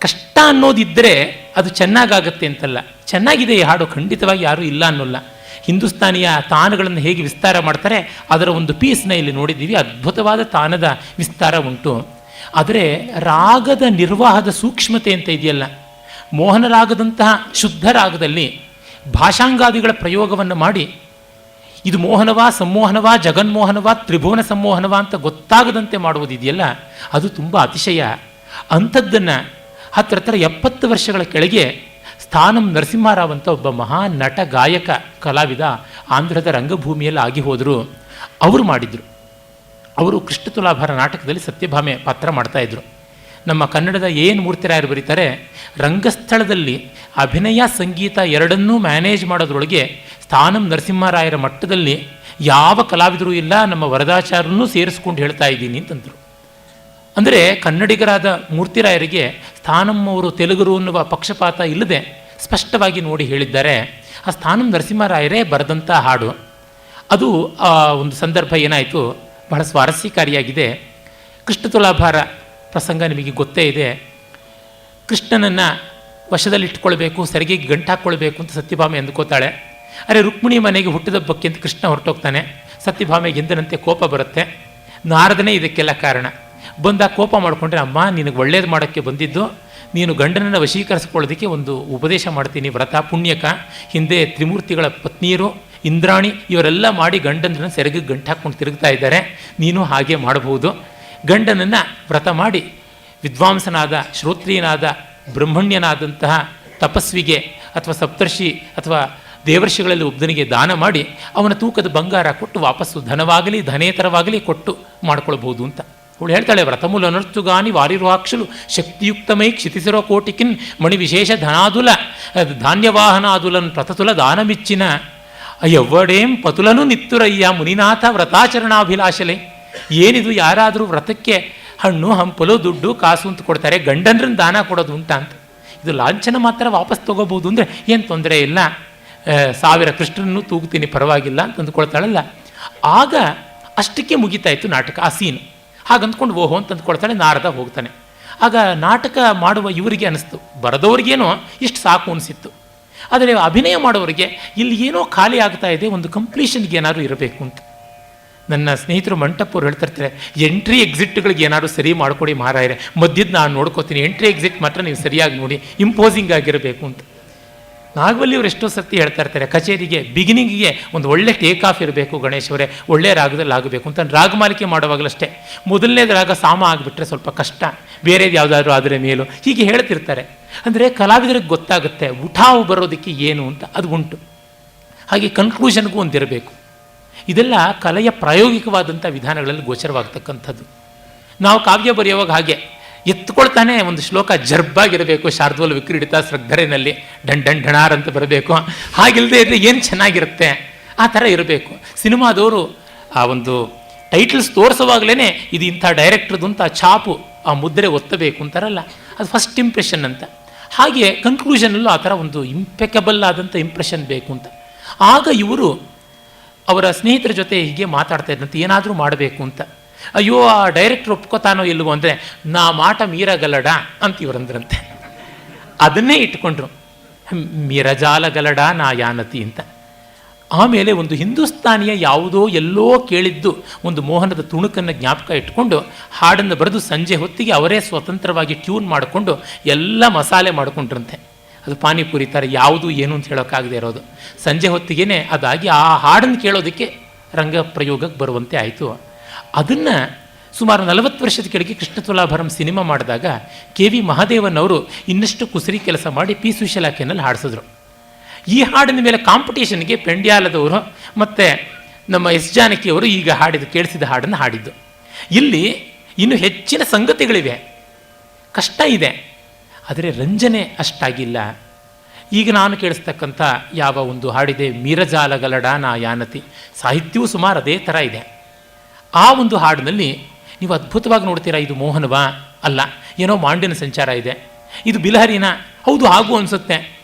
ಕಷ್ಟ ಅನ್ನೋದಿದ್ದರೆ ಅದು ಚೆನ್ನಾಗಾಗತ್ತೆ ಅಂತಲ್ಲ. ಚೆನ್ನಾಗಿದೆ ಈ ಹಾಡು, ಖಂಡಿತವಾಗಿ ಯಾರೂ ಇಲ್ಲ ಅನ್ನೋಲ್ಲ. ಹಿಂದೂಸ್ತಾನಿಯ ತಾನಗಳನ್ನು ಹೇಗೆ ವಿಸ್ತಾರ ಮಾಡ್ತಾರೆ ಅದರ ಒಂದು ಪೀಸ್ನ ಇಲ್ಲಿ ನೋಡಿದ್ದೀವಿ. ಅದ್ಭುತವಾದ ತಾನದ ವಿಸ್ತಾರ ಉಂಟು. ಆದರೆ ರಾಗದ ನಿರ್ವಾಹದ ಸೂಕ್ಷ್ಮತೆ ಅಂತ ಇದೆಯಲ್ಲ, ಮೋಹನ ರಾಗದಂತಹ ಶುದ್ಧ ರಾಗದಲ್ಲಿ ಭಾಷಾಂಗಾದಿಗಳ ಪ್ರಯೋಗವನ್ನು ಮಾಡಿ ಇದು ಮೋಹನವಾ ಸಂಮೋಹನವಾ ಜಗನ್ಮೋಹನವಾ ತ್ರಿಭುವನ ಸಂಮೋಹನವಾ ಅಂತ ಗೊತ್ತಾಗದಂತೆ ಮಾಡುವುದಿದೆಯಲ್ಲ, ಅದು ತುಂಬ ಅತಿಶಯ. ಅಂಥದ್ದನ್ನು ಹತ್ರ 70 ವರ್ಷಗಳ ಕೆಳಗೆ ಸ್ಥಾನಂ ನರಸಿಂಹರಾವ್ ಅಂತ ಒಬ್ಬ ಮಹಾನ್ ನಟ ಗಾಯಕ ಕಲಾವಿದ ಆಂಧ್ರದ ರಂಗಭೂಮಿಯಲ್ಲಿ ಆಗಿ ಹೋದರು. ಅವರು ಮಾಡಿದರು. ಅವರು ಕೃಷ್ಣ ತುಲಾಭಾರ ನಾಟಕದಲ್ಲಿ ಸತ್ಯಭಾಮೆ ಪಾತ್ರ ಮಾಡ್ತಾಯಿದ್ರು. ನಮ್ಮ ಕನ್ನಡದ ಏನು ಮೂರ್ತಿರಾಯರು ಬರೀತಾರೆ, ರಂಗಸ್ಥಳದಲ್ಲಿ ಅಭಿನಯ ಸಂಗೀತ ಎರಡನ್ನೂ ಮ್ಯಾನೇಜ್ ಮಾಡೋದ್ರೊಳಗೆ ಸ್ಥಾನಂ ನರಸಿಂಹರಾಯರ ಮಟ್ಟದಲ್ಲಿ ಯಾವ ಕಲಾವಿದರೂ ಇಲ್ಲ, ನಮ್ಮ ವರದಾಚಾರ್ಯನೂ ಸೇರಿಸ್ಕೊಂಡು ಹೇಳ್ತಾ ಇದ್ದೀನಿ ಅಂತಂದರು. ಅಂದರೆ ಕನ್ನಡಿಗರಾದ ಮೂರ್ತಿರಾಯರಿಗೆ ಸ್ಥಾನಂ ಅವರು ತೆಲುಗರು ಅನ್ನುವ ಪಕ್ಷಪಾತ ಇಲ್ಲದೆ ಸ್ಪಷ್ಟವಾಗಿ ನೋಡಿ ಹೇಳಿದ್ದಾರೆ. ಆ ಸ್ಥಾನಂ ನರಸಿಂಹರಾಯರೇ ಬರೆದಂಥ ಹಾಡು. ಅದು ಆ ಒಂದು ಸಂದರ್ಭ ಏನಾಯಿತು, ಬಹಳ ಸ್ವಾರಸ್ಯಕಾರಿಯಾಗಿದೆ. ಕೃಷ್ಣ ತುಲಾಭಾರ ಪ್ರಸಂಗ ನಿಮಗೆ ಗೊತ್ತೇ ಇದೆ. ಕೃಷ್ಣನನ್ನು ವಶದಲ್ಲಿಟ್ಕೊಳ್ಬೇಕು, ಸೆರಗಿಗೆ ಗಂಟು ಹಾಕ್ಕೊಳ್ಬೇಕು ಅಂತ ಸತ್ಯಭಾಮೆ ಅಂದ್ಕೋತಾಳೆ. ಅರೆ ರುಕ್ಮಿಣಿ ಮನೆಗೆ ಹುಟ್ಟಿದಬ್ಬಕ್ಕೆ ಅಂತ ಕೃಷ್ಣ ಹೊರಟೋಗ್ತಾನೆ. ಸತ್ಯಭಾಮೆಗೆ ಎಂದನಂತೆ ಕೋಪ ಬರುತ್ತೆ. ನಾರದನೇ ಇದಕ್ಕೆಲ್ಲ ಕಾರಣ. ಬಂದಾಗ ಕೋಪ ಮಾಡಿಕೊಂಡ್ರೆ, ಅಮ್ಮ ನಿನಗೆ ಒಳ್ಳೇದು ಮಾಡೋಕ್ಕೆ ಬಂದಿದ್ದು, ನೀನು ಗಂಡನನ್ನು ವಶೀಕರಿಸ್ಕೊಳ್ಳೋದಕ್ಕೆ ಒಂದು ಉಪದೇಶ ಮಾಡ್ತೀನಿ, ವ್ರತ ಪುಣ್ಯಕ. ಹಿಂದೆ ತ್ರಿಮೂರ್ತಿಗಳ ಪತ್ನಿಯರು ಇಂದ್ರಾಣಿ ಇವರೆಲ್ಲ ಮಾಡಿ ಗಂಡನನ್ನು ಸೆರಗಿಗೆ ಗಂಟು ಹಾಕ್ಕೊಂಡು ತಿರುಗ್ತಾ ಇದ್ದಾರೆ, ನೀನು ಹಾಗೆ ಮಾಡಬಹುದು. ಗಂಡನನ್ನು ವ್ರತ ಮಾಡಿ ವಿದ್ವಾಂಸನಾದ ಶ್ರೋತ್ರಿಯನಾದ ಬ್ರಹ್ಮಣ್ಯನಾದಂತಹ ತಪಸ್ವಿಗೆ ಅಥವಾ ಸಪ್ತರ್ಷಿ ಅಥವಾ ದೇವರ್ಷಿಗಳಲ್ಲಿ ಒಬ್ಬನಿಗೆ ದಾನ ಮಾಡಿ ಅವನ ತೂಕದ ಬಂಗಾರ ಕೊಟ್ಟು ವಾಪಸ್ಸು ಧನವಾಗಲಿ ಧನೇತರವಾಗಲಿ ಕೊಟ್ಟು ಮಾಡ್ಕೊಳ್ಬೋದು ಅಂತ ಅವಳು ಹೇಳ್ತಾಳೆ. ವ್ರತಮೂಲ ಅನರ್ತುಗಾನಿ ವಾರಿರುಹಾಕ್ಷಲು ಶಕ್ತಿಯುಕ್ತಮೈ ಕ್ಷಿತಿಸಿರೋ ಕೋಟಿಕಿನ್ ಮಣಿ ವಿಶೇಷ ಧನಾದುಲ ಧಾನ್ಯವಾಹನಾದುಲನ್ ಪ್ರತತುಲ ದಾನಮಿಚ್ಚಿನ ಅಯ್ಯವ್ವಡೇಂ ಪತುಲನು ನಿತ್ತುರಯ್ಯ ಮುನಿನಾಥ ವ್ರತಾಚರಣಾಭಿಲಾಷಲೆ. ಏನಿದು, ಯಾರಾದರೂ ವ್ರತಕ್ಕೆ ಹಣ್ಣು ಹಂಪಲು ದುಡ್ಡು ಕಾಸು ಅಂತ ಕೊಡ್ತಾರೆ, ಗಂಡನ್ರನ್ನ ದಾನ ಕೊಡೋದು ಉಂಟಾ ಅಂತ. ಇದು ಲಾಂಛನ ಮಾತ್ರ ವಾಪಸ್ ತೊಗೋಬೋದು ಅಂದರೆ ಏನು ತೊಂದರೆ ಇಲ್ಲ, 1000 ಕೃಷ್ಣನೂ ತೂಗ್ತೀನಿ ಪರವಾಗಿಲ್ಲ ಅಂತ ಅಂದ್ಕೊಳ್ತಾಳಲ್ಲ. ಆಗ ಅಷ್ಟಕ್ಕೆ ಮುಗಿತಾಯಿತು ನಾಟಕ, ಆ ಸೀನು. ಹಾಗಂದ್ಕೊಂಡು ಓಹೋ ಅಂತ ಅಂದ್ಕೊಳ್ತಾಳೆ. ನಾರದ ಹೋಗ್ತಾನೆ. ಆಗ ನಾಟಕ ಮಾಡುವ ಇವರಿಗೆ ಅನಿಸ್ತು, ಬರೆದವ್ರಿಗೇನೋ ಇಷ್ಟು ಸಾಕು ಅನಿಸಿತ್ತು. ಆದರೆ ಅಭಿನಯ ಮಾಡೋರಿಗೆ ಇಲ್ಲಿ ಏನೋ ಖಾಲಿ ಆಗ್ತಾ ಇದೆ, ಒಂದು ಕಂಪ್ಲೀಷನ್ಗೆ ಏನಾದರೂ ಇರಬೇಕು ಅಂತ. ನನ್ನ ಸ್ನೇಹಿತರು ಮಂಟಪ್ಪವ್ರು ಹೇಳ್ತಿರ್ತಾರೆ, ಎಂಟ್ರಿ ಎಕ್ಸಿಟ್ಗಳಿಗೆ ಏನಾದರೂ ಸರಿ ಮಾಡಿಕೊಡಿ ಮಾರಾಯರೆ, ಮಧ್ಯದ ನಾನು ನೋಡ್ಕೋತೀನಿ, ಎಂಟ್ರಿ ಎಕ್ಸಿಟ್ ಮಾತ್ರ ನೀವು ಸರಿಯಾಗಿ ನೋಡಿ, ಇಂಪೋಸಿಂಗ್ ಆಗಿರಬೇಕು ಅಂತ. ನಾಗವಲ್ಲಿ ಅವರು ಎಷ್ಟೋ ಸರ್ತಿ ಹೇಳ್ತಾ ಇರ್ತಾರೆ, ಕಚೇರಿಗೆ ಬಿಗಿನಿಂಗಿಗೆ ಒಂದು ಒಳ್ಳೆ ಟೇಕ್ ಆಫ್ ಇರಬೇಕು ಗಣೇಶ್ ಅವರೇ, ಒಳ್ಳೆ ರಾಗದಲ್ಲಿ ಆಗಬೇಕು ಅಂತ. ರಾಗಮಾಲಿಕೆ ಮಾಡುವಾಗಲಷ್ಟೇ ಮೊದಲನೇದು ರಾಗ ಸಾಮ ಆಗಿಬಿಟ್ರೆ ಸ್ವಲ್ಪ ಕಷ್ಟ, ಬೇರೆದು ಯಾವುದಾದ್ರೂ ಆದರೆ ಮೇಲು, ಹೀಗೆ ಹೇಳ್ತಿರ್ತಾರೆ. ಅಂದರೆ ಕಲಾವಿದರಿಗೆ ಗೊತ್ತಾಗುತ್ತೆ ಉಠಾವು ಬರೋದಕ್ಕೆ ಏನು ಅಂತ, ಅದು ಉಂಟು. ಹಾಗೆ ಕನ್ಕ್ಲೂಷನ್ಗೂ ಒಂದಿರಬೇಕು. ಇದೆಲ್ಲ ಕಲೆಯ ಪ್ರಾಯೋಗಿಕವಾದಂಥ ವಿಧಾನಗಳಲ್ಲಿ ಗೋಚರವಾಗ್ತಕ್ಕಂಥದ್ದು. ನಾವು ಕಾವ್ಯ ಬರೆಯುವಾಗ ಹಾಗೆ ಎತ್ಕೊಳ್ತಾನೆ ಒಂದು ಶ್ಲೋಕ ಜರ್ಬಾಗಿರಬೇಕು, ಶಾರ್ದೂಲ ವಿಕ್ರೀಡಿತ ಶ್ರದ್ಧರೆನಲ್ಲಿ ಢಣ್ ಢಣ್ ಢಣಾರ್ ಅಂತ ಬರಬೇಕು. ಹಾಗಿಲ್ಲದೆ ಇದ್ದರೆ ಏನು ಚೆನ್ನಾಗಿರುತ್ತೆ, ಆ ಥರ ಇರಬೇಕು. ಸಿನಿಮಾದವರು ಆ ಒಂದು ಟೈಟಲ್ಸ್ ತೋರಿಸುವಾಗಲೇ ಇದು ಇಂಥ ಡೈರೆಕ್ಟ್ರದ್ದು ಅಂತ ಛಾಪು, ಆ ಮುದ್ರೆ ಒತ್ತಬೇಕು ಅಂತಾರಲ್ಲ, ಅದು ಫಸ್ಟ್ ಇಂಪ್ರೆಷನ್ ಅಂತ. ಹಾಗೆ ಕನ್ಕ್ಲೂಷನಲ್ಲೂ ಆ ಥರ ಒಂದು ಇಂಪೆಕಬಲ್ ಆದಂಥ ಇಂಪ್ರೆಷನ್ ಬೇಕು ಅಂತ. ಆಗ ಇವರು ಅವರ ಸ್ನೇಹಿತರ ಜೊತೆ ಹೀಗೆ ಮಾತಾಡ್ತಾ ಇದ್ದಂತೆ, ಏನಾದರೂ ಮಾಡಬೇಕು ಅಂತ. ಅಯ್ಯೋ, ಆ ಡೈರೆಕ್ಟ್ರ್ ಒಪ್ಕೋತಾನೋ ಇಲ್ವೋ ಅಂದರೆ, ನಾ ಮಾಟ ಮೀರಗಲಡ ಅಂತ ಇವರಂದ್ರಂತೆ. ಅದನ್ನೇ ಇಟ್ಕೊಂಡ್ರು, ಮೀರಜಾಲ ಗಲಡ ನಾ ಯಾನತಿ ಅಂತ. ಆಮೇಲೆ ಒಂದು ಹಿಂದೂಸ್ತಾನಿಯ ಯಾವುದೋ ಎಲ್ಲೋ ಕೇಳಿದ್ದು ಒಂದು ಮೋಹನದ ತುಣುಕನ್ನು ಜ್ಞಾಪಕ ಇಟ್ಕೊಂಡು ಹಾಡನ್ನು ಬರೆದು ಸಂಜೆ ಹೊತ್ತಿಗೆ ಅವರೇ ಸ್ವತಂತ್ರವಾಗಿ ಟ್ಯೂನ್ ಮಾಡಿಕೊಂಡು ಎಲ್ಲ ಮಸಾಲೆ ಮಾಡಿಕೊಂಡ್ರಂತೆ. ಅದು ಪಾನಿಪುರಿ ಥರ ಯಾವುದು ಏನು ಅಂತ ಹೇಳೋಕ್ಕಾಗದೆ ಇರೋದು. ಸಂಜೆ ಹೊತ್ತಿಗೆ ಅದಾಗಿ ಆ ಹಾಡನ್ನು ಕೇಳೋದಕ್ಕೆ ರಂಗ ಪ್ರಯೋಗಕ್ಕೆ ಬರುವಂತೆ ಆಯಿತು. ಅದನ್ನು ಸುಮಾರು 40 ವರ್ಷದ ಕೆಳಗೆ ಕೃಷ್ಣ ತುಲಾಭಾರಂ ಸಿನಿಮಾ ಮಾಡಿದಾಗ ಕೆ.ವಿ. ಮಹಾದೇವನವರು ಇನ್ನಷ್ಟು ಕುಸರಿ ಕೆಲಸ ಮಾಡಿ ಪಿ ಸುಶೀಲಾಖೆನಲ್ಲಿ ಹಾಡಿಸಿದ್ರು. ಈ ಹಾಡಿನ ಮೇಲೆ ಕಾಂಪಿಟೇಷನ್ಗೆ ಪೆಂಡ್ಯಾಲದವರು ಮತ್ತು ನಮ್ಮ ಎಸ್ ಜಾನಕಿಯವರು ಈಗ ಕೇಳಿಸಿದ ಹಾಡನ್ನು ಹಾಡಿದ್ದು. ಇಲ್ಲಿ ಇನ್ನು ಹೆಚ್ಚಿನ ಸಂಗತಿಗಳಿವೆ, ಕಷ್ಟ ಇದೆ, ಆದರೆ ರಂಜನೆ ಅಷ್ಟಾಗಿಲ್ಲ. ಈಗ ನಾನು ಕೇಳಿಸ್ತಕ್ಕಂಥ ಯಾವ ಒಂದು ಹಾಡಿದೆ, ಮೀರಜಾಲ ಗಲಡ ನಾ ಯಾನತಿ, ಸಾಹಿತ್ಯವೂ ಸುಮಾರು ಅದೇ ಥರ ಇದೆ. ಆ ಒಂದು ಹಾಡಿನಲ್ಲಿ ನೀವು ಅದ್ಭುತವಾಗಿ ನೋಡ್ತೀರಾ, ಇದು ಮೋಹನವಾ ಅಲ್ಲ, ಏನೋ ಮಾಂಡ್ಯನ ಸಂಚಾರ ಇದೆ, ಇದು ಬಿಲಹರಿನ ಹೌದು ಹಾಗೂ ಅನಿಸುತ್ತೆ,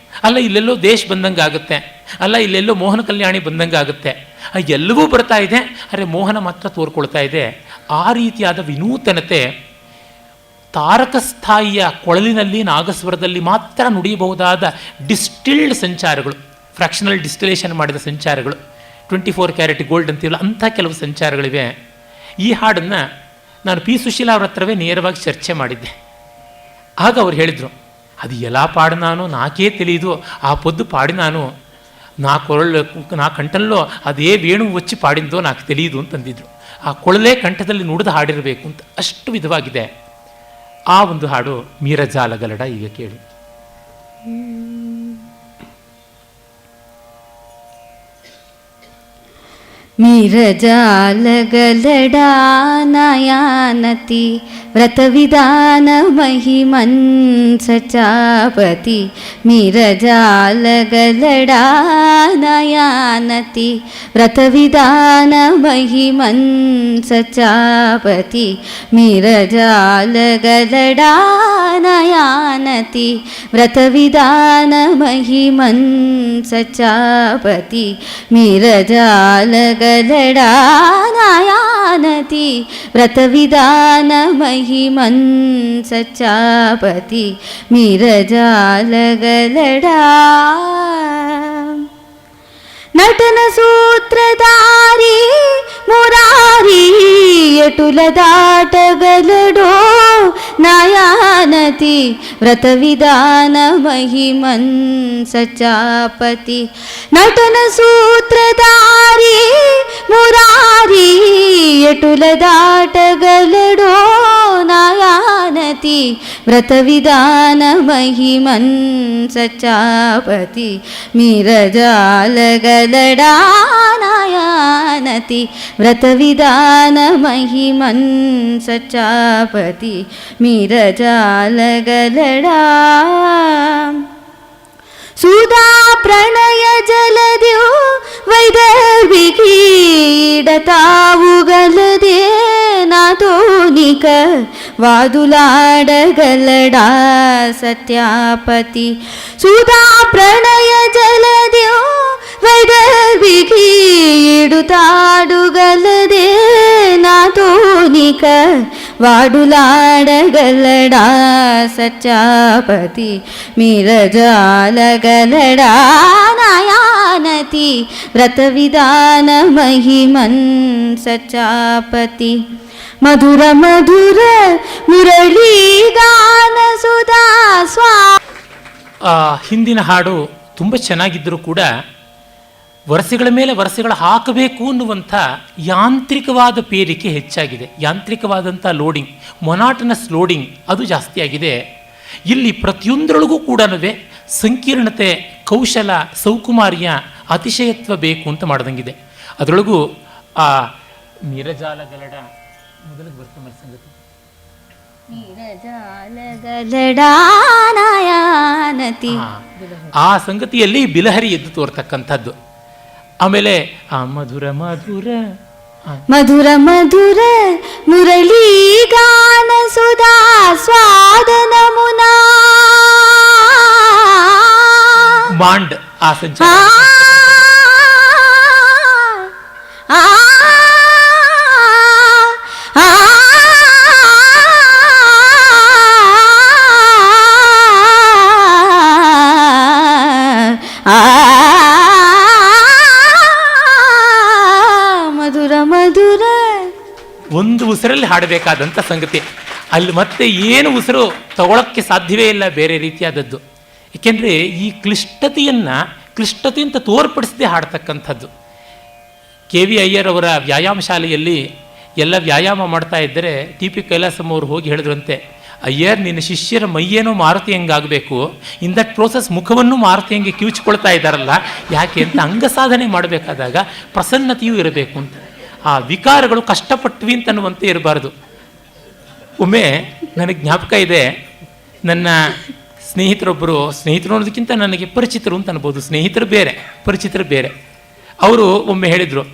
ಅಲ್ಲ ಇಲ್ಲೆಲ್ಲೋ ದೇಶ ಬಂದಂಗೆ ಆಗುತ್ತೆ, ಅಲ್ಲ ಇಲ್ಲೆಲ್ಲೋ ಮೋಹನ ಕಲ್ಯಾಣಿ ಬಂದಂಗೆ ಆಗುತ್ತೆ. ಎಲ್ಲವೂ ಬರ್ತಾ ಇದೆ, ಅರೆ ಮೋಹನ ಮಾತ್ರ ತೋರ್ಕೊಳ್ತಾ ಇದೆ. ಆ ರೀತಿಯಾದ ವಿನೂತನತೆ ತಾರಕಸ್ಥಾಯಿಯ ಕೊಳಲಿನಲ್ಲಿ ನಾಗಸ್ವರದಲ್ಲಿ ಮಾತ್ರ ನುಡಿಯಬಹುದಾದ ಡಿಸ್ಟಿಲ್ಡ್ ಸಂಚಾರಗಳು, ಫ್ರಾಕ್ಷನಲ್ ಡಿಸ್ಟಿಲೇಷನ್ ಮಾಡಿದ ಸಂಚಾರಗಳು, 24 ಕ್ಯಾರೆಟ್ ಗೋಲ್ಡ್ ಅಂತೀವಲ್ಲ ಅಂಥ ಕೆಲವು ಸಂಚಾರಗಳಿವೆ. ಈ ಹಾಡನ್ನು ನಾನು ಪಿ ಸುಶೀಲಾ ಅವ್ರ ಹತ್ರವೇ ನೇರವಾಗಿ ಚರ್ಚೆ ಮಾಡಿದ್ದೆ. ಆಗ ಅವ್ರು ಹೇಳಿದರು, ಅದು ಎಲ್ಲ ಪಾಡು ನಾನು ನಾಕೇ ತಿಳಿದು ಆ ಪೊದ್ದು ಪಾಡಿ ನಾನು ನಾ ಕಂಠಲ್ಲೋ ಅದೇ ವೇಣು ಒಚ್ಚಿ ಪಾಡಿಂದೋ ನಾಲ್ಕು ತಿಳಿಯುದು ಅಂತಂದಿದ್ರು. ಆ ಕೊಳಲೇ ಕಂಠದಲ್ಲಿ ನುಡಿದು ಹಾಡಿರಬೇಕು ಅಂತ ಅಷ್ಟು ವಿಧವಾಗಿದೆ ಆ ಒಂದು ಹಾಡು ಮೀರಜಾಲಗಲಡ. ಈಗ ಕೇಳಿ. ಮೀರಜಾಲಗಲಡ ನಯಾನತಿ ವ್ರತವಿಧಾನ ಮಹಿಮನ್ ಸಚಾಪತಿ. ಮೀರಜಾಲಗಲಡ ನಯಾನತಿ ವ್ರತವಿಧಾನ ಮಹಿಮನ್ ಸಚಾಪತಿ. ಮೀರಜಾಲಗಲಡ ನಯಾನತಿ ವ್ರತವಿಧಾನ ಮಹಿಮನ್ ಸಚಾಪತಿ. ಮೀರಜಾಲಗಲಡ ನಯಾನತಿ ವ್ರತವಿಧಾನ ಮಹಿಮನ್ ಸಚಾಪತಿ. ಮೀರಜಾಲಗಲಡ ನಟನ ಸೂತ್ರಧಾರಿ ಮುರಾರಿ ಎಟುಲದಾಟಗಲಡೋ ನಯಾನತಿ ವ್ರತವಿಧಾನ ಮಹಿಮನ್ ಸಚಾಪತಿ. ನಟನ ಸೂತ್ರಧಾರಿ ಮುರಾರಿ ಎಟುಲದಾಟಗಲಡೋ ನಯಾನತಿ ವ್ರತವಿಧಾನ ಮಹಿಮನ್ ಸಚಾಪತಿ. ಮೀರಜಾಲಗಲಡ ನಯಾನತಿ ವ್ರತವಿಧಾನ ಮಹಿಮನ್ ಸಚಾಪತಿ. ಮೀರಜಾಲಗಲಡ ಸುಧಾ ಪ್ರಣಯ ಜಲದ್ಯೋ ವೈದರ್ಭಿಗೀಡತಾವುಗಲದೆ ನಾತೋನಿಕ ವಾದುಲಾಡಗಲಡ ಸತ್ಯಾಪತಿ. ಸುಧಾ ಪ್ರಣಯ ಜಲದ್ಯೋ ವೈದರ್ಭಿಗೀಡುತ್ತಾಡುಗಲದೆ ನಾತೋನಿಕ ವಾಡುಲಾಡಗಲಡ ಸಚ್ಚಾಪತಿ. ಮೀರಜಾಲಗಲಡ ನಯಾನತಿ ವ್ರತವಿಧಾನ ಮಹಿಮನ್ ಸಚ್ಚಾಪತಿ. ಮಧುರ ಮಧುರ ಮುರಳಿ ಗಾನ ಸುಧಾ ಸ್ವಾ. ಹಿಂದಿನ ಹಾಡು ತುಂಬ ಚೆನ್ನಾಗಿದ್ದರೂ ಕೂಡ ವರಸೆಗಳ ಮೇಲೆ ವರಸೆಗಳ ಹಾಕಬೇಕು ಅನ್ನುವಂಥ ಯಾಂತ್ರಿಕವಾದ ಪೇರಿಕೆ ಹೆಚ್ಚಾಗಿದೆ. ಯಾಂತ್ರಿಕವಾದಂಥ ಲೋಡಿಂಗ್, ಮೊನಾಟನಸ್ ಲೋಡಿಂಗ್ ಅದು ಜಾಸ್ತಿ ಆಗಿದೆ. ಇಲ್ಲಿ ಪ್ರತಿಯೊಂದರೊಳಗೂ ಕೂಡ ಸಂಕೀರ್ಣತೆ, ಕೌಶಲ, ಸೌಕುಮಾರ್ಯ, ಅತಿಶಯತ್ವ ಬೇಕು ಅಂತ ಮಾಡ್ದಂಗಿದೆ. ಅದರೊಳಗೂ ಆ ಮೀರಜಾಲಗಲಡ ಮೊದಲಿಗೆ ಬರ್ತದೆ ಸಂಗತಿ. ಮೀರಜಾಲಗಲಡ ನಯಾನತಿ ಆ ಸಂಗತಿಯಲ್ಲಿ ಬಿಲಹರಿ ಎದ್ದು ತೋರ್ತಕ್ಕಂಥದ್ದು. ಆಮೇಲೆ ಆ ಮಧುರ ಮಧುರ ಮಧುರ ಮಧುರ ಮುರಳಿ ಗಾನ ಸುಧಾ ಸ್ವಾದ ನಮುನಾ ಮಾಂಡ್ ಆ ಸಂಚಾರ. ಒಂದು ಉಸಿರಲ್ಲಿ ಹಾಡಬೇಕಾದಂಥ ಸಂಗತಿ. ಅಲ್ಲಿ ಮತ್ತೆ ಏನು ಉಸಿರು ತಗೊಳ್ಳೋಕ್ಕೆ ಸಾಧ್ಯವೇ ಇಲ್ಲ, ಬೇರೆ ರೀತಿಯಾದದ್ದು. ಏಕೆಂದರೆ ಈ ಕ್ಲಿಷ್ಟತೆ ಅಂತ ತೋರ್ಪಡಿಸದೆ ಹಾಡ್ತಕ್ಕಂಥದ್ದು. ಕೆ ವಿ ಅಯ್ಯರ್ ಅವರ ವ್ಯಾಯಾಮ ಶಾಲೆಯಲ್ಲಿ ಎಲ್ಲ ವ್ಯಾಯಾಮ ಮಾಡ್ತಾ ಇದ್ದರೆ ಟಿ ಪಿ ಕೈಲಾಸಂ ಅವರು ಹೋಗಿ ಹೇಳಿದ್ರಂತೆ, ಅಯ್ಯರ್ ನಿನ್ನ ಶಿಷ್ಯರ ಮೈಯೇನೋ ಮಾರುತಿ ಹಂಗಾಗಬೇಕು, ಇನ್ ದಟ್ ಪ್ರೋಸೆಸ್ ಮುಖವನ್ನು ಮಾರುತಿ ಹಂಗೆ ಕಿವುಚಿಕೊಳ್ತಾ ಇದ್ದಾರಲ್ಲ ಯಾಕೆ ಅಂತ. ಅಂಗ ಸಾಧನೆ ಮಾಡಬೇಕಾದಾಗ ಪ್ರಸನ್ನತೆಯೂ ಇರಬೇಕು ಅಂತ. ಆ ವಿಕಾರಗಳು ಕಷ್ಟಪಟ್ವಿ ಅಂತನ್ನುವಂತೆ ಇರಬಾರ್ದು. ಒಮ್ಮೆ ನನಗೆ ಜ್ಞಾಪಕ ಇದೆ, ನನ್ನ ಸ್ನೇಹಿತರು ಅನ್ನೋದಕ್ಕಿಂತ ನನಗೆ ಪರಿಚಿತರು ಅಂತ ಅನ್ಬೋದು, ಸ್ನೇಹಿತರು ಬೇರೆ ಪರಿಚಿತರು ಬೇರೆ. ಅವರು ಒಮ್ಮೆ ಹೇಳಿದರು,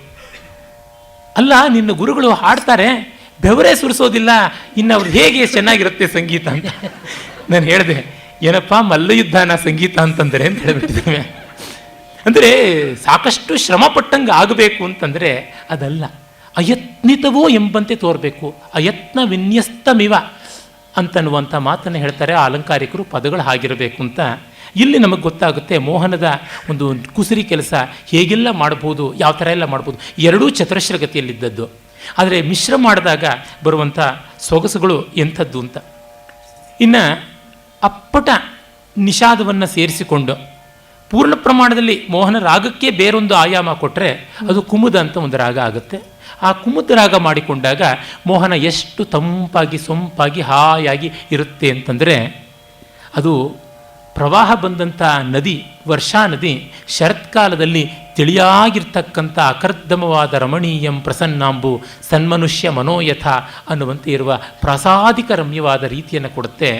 ಅಲ್ಲ ನಿನ್ನ ಗುರುಗಳು ಹಾಡ್ತಾರೆ ಬೆವರೇ ಸುರಿಸೋದಿಲ್ಲ, ಇನ್ನು ಅವ್ರು ಹೇಗೆ ಚೆನ್ನಾಗಿರುತ್ತೆ ಸಂಗೀತ ಅಂತ. ನಾನು ಹೇಳಿದೆ, ಏನಪ್ಪ ಮಲ್ಲಯುದ್ಧನ ಸಂಗೀತ ಅಂತಂದರೆ ಅಂತ ಹೇಳಿಬಿಟ್ಟಿದ್ದೇವೆ. ಅಂದರೆ ಸಾಕಷ್ಟು ಶ್ರಮ ಪಟ್ಟಂಗೆ ಆಗಬೇಕು ಅಂತಂದರೆ ಅದಲ್ಲ, ಅಯತ್ನಿತವೋ ಎಂಬಂತೆ ತೋರಬೇಕು. ಅಯತ್ನ ವಿನ್ಯಸ್ತಮಿವ ಅಂತನ್ನುವಂಥ ಮಾತನ್ನು ಹೇಳ್ತಾರೆ ಆ ಅಲಂಕಾರಿಕರು. ಪದಗಳು ಹಾಗಿರಬೇಕು ಅಂತ ಇಲ್ಲಿ ನಮಗೆ ಗೊತ್ತಾಗುತ್ತೆ. ಮೋಹನದ ಒಂದು ಕುಸರಿ ಕೆಲಸ ಹೇಗೆಲ್ಲ ಮಾಡ್ಬೋದು, ಯಾವ ಥರ ಎಲ್ಲ ಮಾಡ್ಬೋದು, ಎರಡೂ ಚತುರಶ್ರಗತಿಯಲ್ಲಿದ್ದದ್ದು. ಆದರೆ ಮಿಶ್ರ ಮಾಡಿದಾಗ ಬರುವಂಥ ಸೊಗಸುಗಳು ಎಂಥದ್ದು ಅಂತ. ಇನ್ನು ಅಪ್ಪಟ ನಿಷಾದವನ್ನು ಸೇರಿಸಿಕೊಂಡು ಪೂರ್ಣ ಪ್ರಮಾಣದಲ್ಲಿ ಮೋಹನ ರಾಗಕ್ಕೆ ಬೇರೊಂದು ಆಯಾಮ ಕೊಟ್ಟರೆ ಅದು ಕುಮುದ ಅಂತ ಒಂದು ರಾಗ ಆಗುತ್ತೆ. ಆ ಕುಮುದ ರಾಗ ಮಾಡಿಕೊಂಡಾಗ ಮೋಹನ ಎಷ್ಟು ತಂಪಾಗಿ ಸೊಂಪಾಗಿ ಹಾಯಾಗಿ ಇರುತ್ತೆ ಅಂತಂದರೆ, ಅದು ಪ್ರವಾಹ ಬಂದಂಥ ನದಿ, ವರ್ಷಾ ನದಿ, ಶರತ್ಕಾಲದಲ್ಲಿ ತಿಳಿಯಾಗಿರ್ತಕ್ಕಂಥ ಅಕರ್ದಮವಾದ ರಮಣೀಯಂ ಪ್ರಸನ್ನಾಂಬು ಸನ್ಮನುಷ್ಯ ಮನೋಯಥ ಅನ್ನುವಂತೆ ಇರುವ ಪ್ರಾಸಾದಿಕ ರಮ್ಯವಾದ ರೀತಿಯನ್ನು ಕೊಡುತ್ತೆ.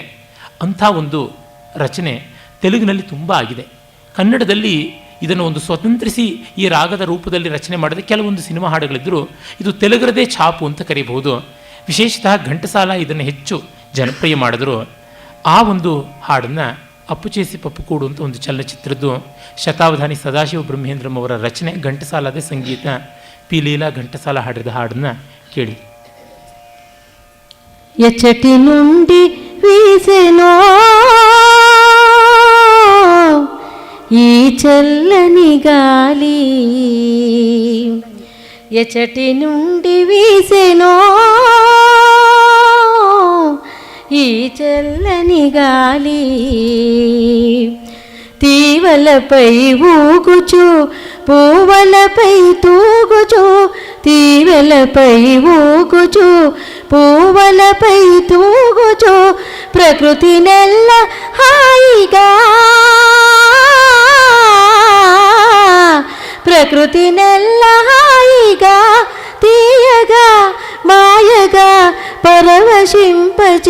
ಅಂಥ ಒಂದು ರಚನೆ ತೆಲುಗಿನಲ್ಲಿ ತುಂಬ ಆಗಿದೆ. ಕನ್ನಡದಲ್ಲಿ ಇದನ್ನು ಒಂದು ಸ್ವತಂತ್ರಿಸಿ ಈ ರಾಗದ ರೂಪದಲ್ಲಿ ರಚನೆ ಮಾಡಿದ ಕೆಲವೊಂದು ಸಿನಿಮಾ ಹಾಡುಗಳಿದ್ದರೂ ಇದು ತೆಲುಗರದೇ ಛಾಪು ಅಂತ ಕರೀಬಹುದು. ವಿಶೇಷತಃ ಘಂಟಸಾಲ ಇದನ್ನು ಹೆಚ್ಚು ಜನಪ್ರಿಯ ಮಾಡಿದ್ರು. ಆ ಒಂದು ಹಾಡನ್ನು ಅಪ್ಪುಚೇಸಿ ಪಪ್ಪುಕೂಡು ಅಂತ ಒಂದು ಚಲನಚಿತ್ರದ್ದು ಶತಾವಧಾನಿ ಸದಾಶಿವ ಬ್ರಹ್ಮೇಂದ್ರಂ ಅವರ ರಚನೆ, ಘಂಟಸಾಲದೇ ಸಂಗೀತ, ಪಿ ಲೀಲಾ ಘಂಟಸಾಲ ಹಾಡಿದ ಹಾಡನ್ನು ಕೇಳಿ. ఎచ్చటి నుండి వీసెనో ఈ చల్లని గాలి, ఎచ్చటి నుండి వీసెనో ఈ చల్లని గాలి, తీవలపై ఊగుచు పూవలపై తూగుచు, తీవెలపై ఊగుచు పూవలపై తూగుచు, ప్రకృతి నెల్ల హాయిగా, ప్రకృతి నెల్ల హాయిగా తీయగా మాయగా పరవశింపచేయుచు,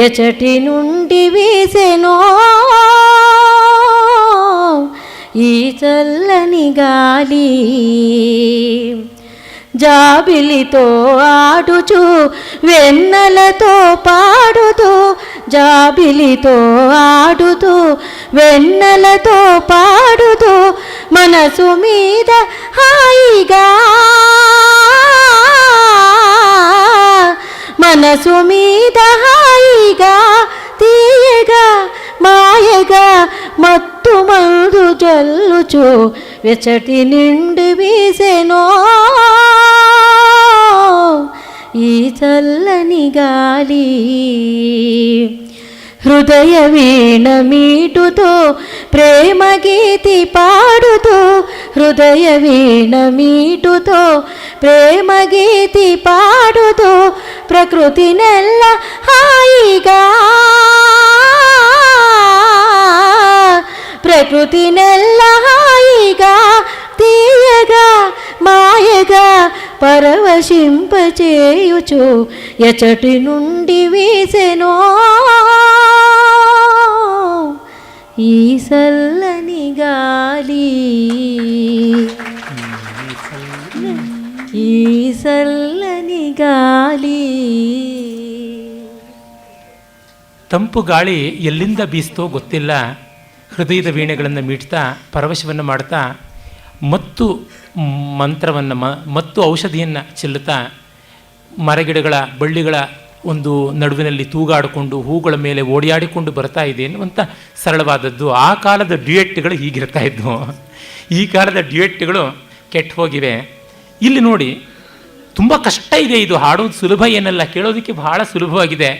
ఎచటి నుండి వీసెనో ఈ చల్లని గాలి, జాబిలితో ఆడుచు వెన్నెలతో పాడుతూ, జాబిలితో ఆడుతూ వెన్నెలతో పాడుతూ, మనసు మీద హాయిగా, మనసు మీద హాయిగా తీయగా మాయగా మత్తు మందు జల్లుచు, వెచ్చటి నిండి వీసెనో ఈ చల్లని గాలి, హృదయ వీణ మీటుతో ప్రేమ గీతి పాడుతూ, హృదయ వీణ మీటుతో ప్రేమ గీతి పాడుతూ, ప్రకృతి నెల్ల హాయిగా, ప్రకృతి నెల్ల హాయిగా తీయగా మాయగా పరవశింపచేయుచు, ఎచటి నుండి వీసెనో ఈ చల్లని గాలి, ఈ చల్లని గాలి. ತಂಪು ಗಾಳಿ ಎಲ್ಲಿಂದ ಬೀಸ್ತೋ ಗೊತ್ತಿಲ್ಲ, ಹೃದಯದ ವೀಣೆಗಳನ್ನು ಮೀಟ್ತಾ ಪರವಶವನ್ನು ಮಾಡ್ತಾ ಮತ್ತು ಮಂತ್ರವನ್ನು ಮತ್ತು ಔಷಧಿಯನ್ನು ಚೆಲ್ಲುತ್ತಾ ಮರಗಿಡಗಳ ಬಳ್ಳಿಗಳ ಒಂದು ನಡುವಿನಲ್ಲಿ ತೂಗಾಡಿಕೊಂಡು ಹೂಗಳ ಮೇಲೆ ಓಡಿಯಾಡಿಕೊಂಡು ಬರ್ತಾ ಇದೆ ಅನ್ನುವಂಥ ಸರಳವಾದದ್ದು. ಆ ಕಾಲದ ಡ್ಯುಯೆಟ್ಗಳು ಹೀಗಿರ್ತಾ ಇದ್ವು. ಈ ಕಾಲದ ಡ್ಯುಯೆಟ್ಗಳು ಕೆಟ್ಟು ಹೋಗಿವೆ. ಇಲ್ಲಿ ನೋಡಿ, ತುಂಬ ಕಷ್ಟ ಇದೆ ಇದು. ಹಾಡೋದು ಸುಲಭ ಏನಲ್ಲ, ಕೇಳೋದಕ್ಕೆ ಬಹಳ ಸುಲಭವಾಗಿದೆ.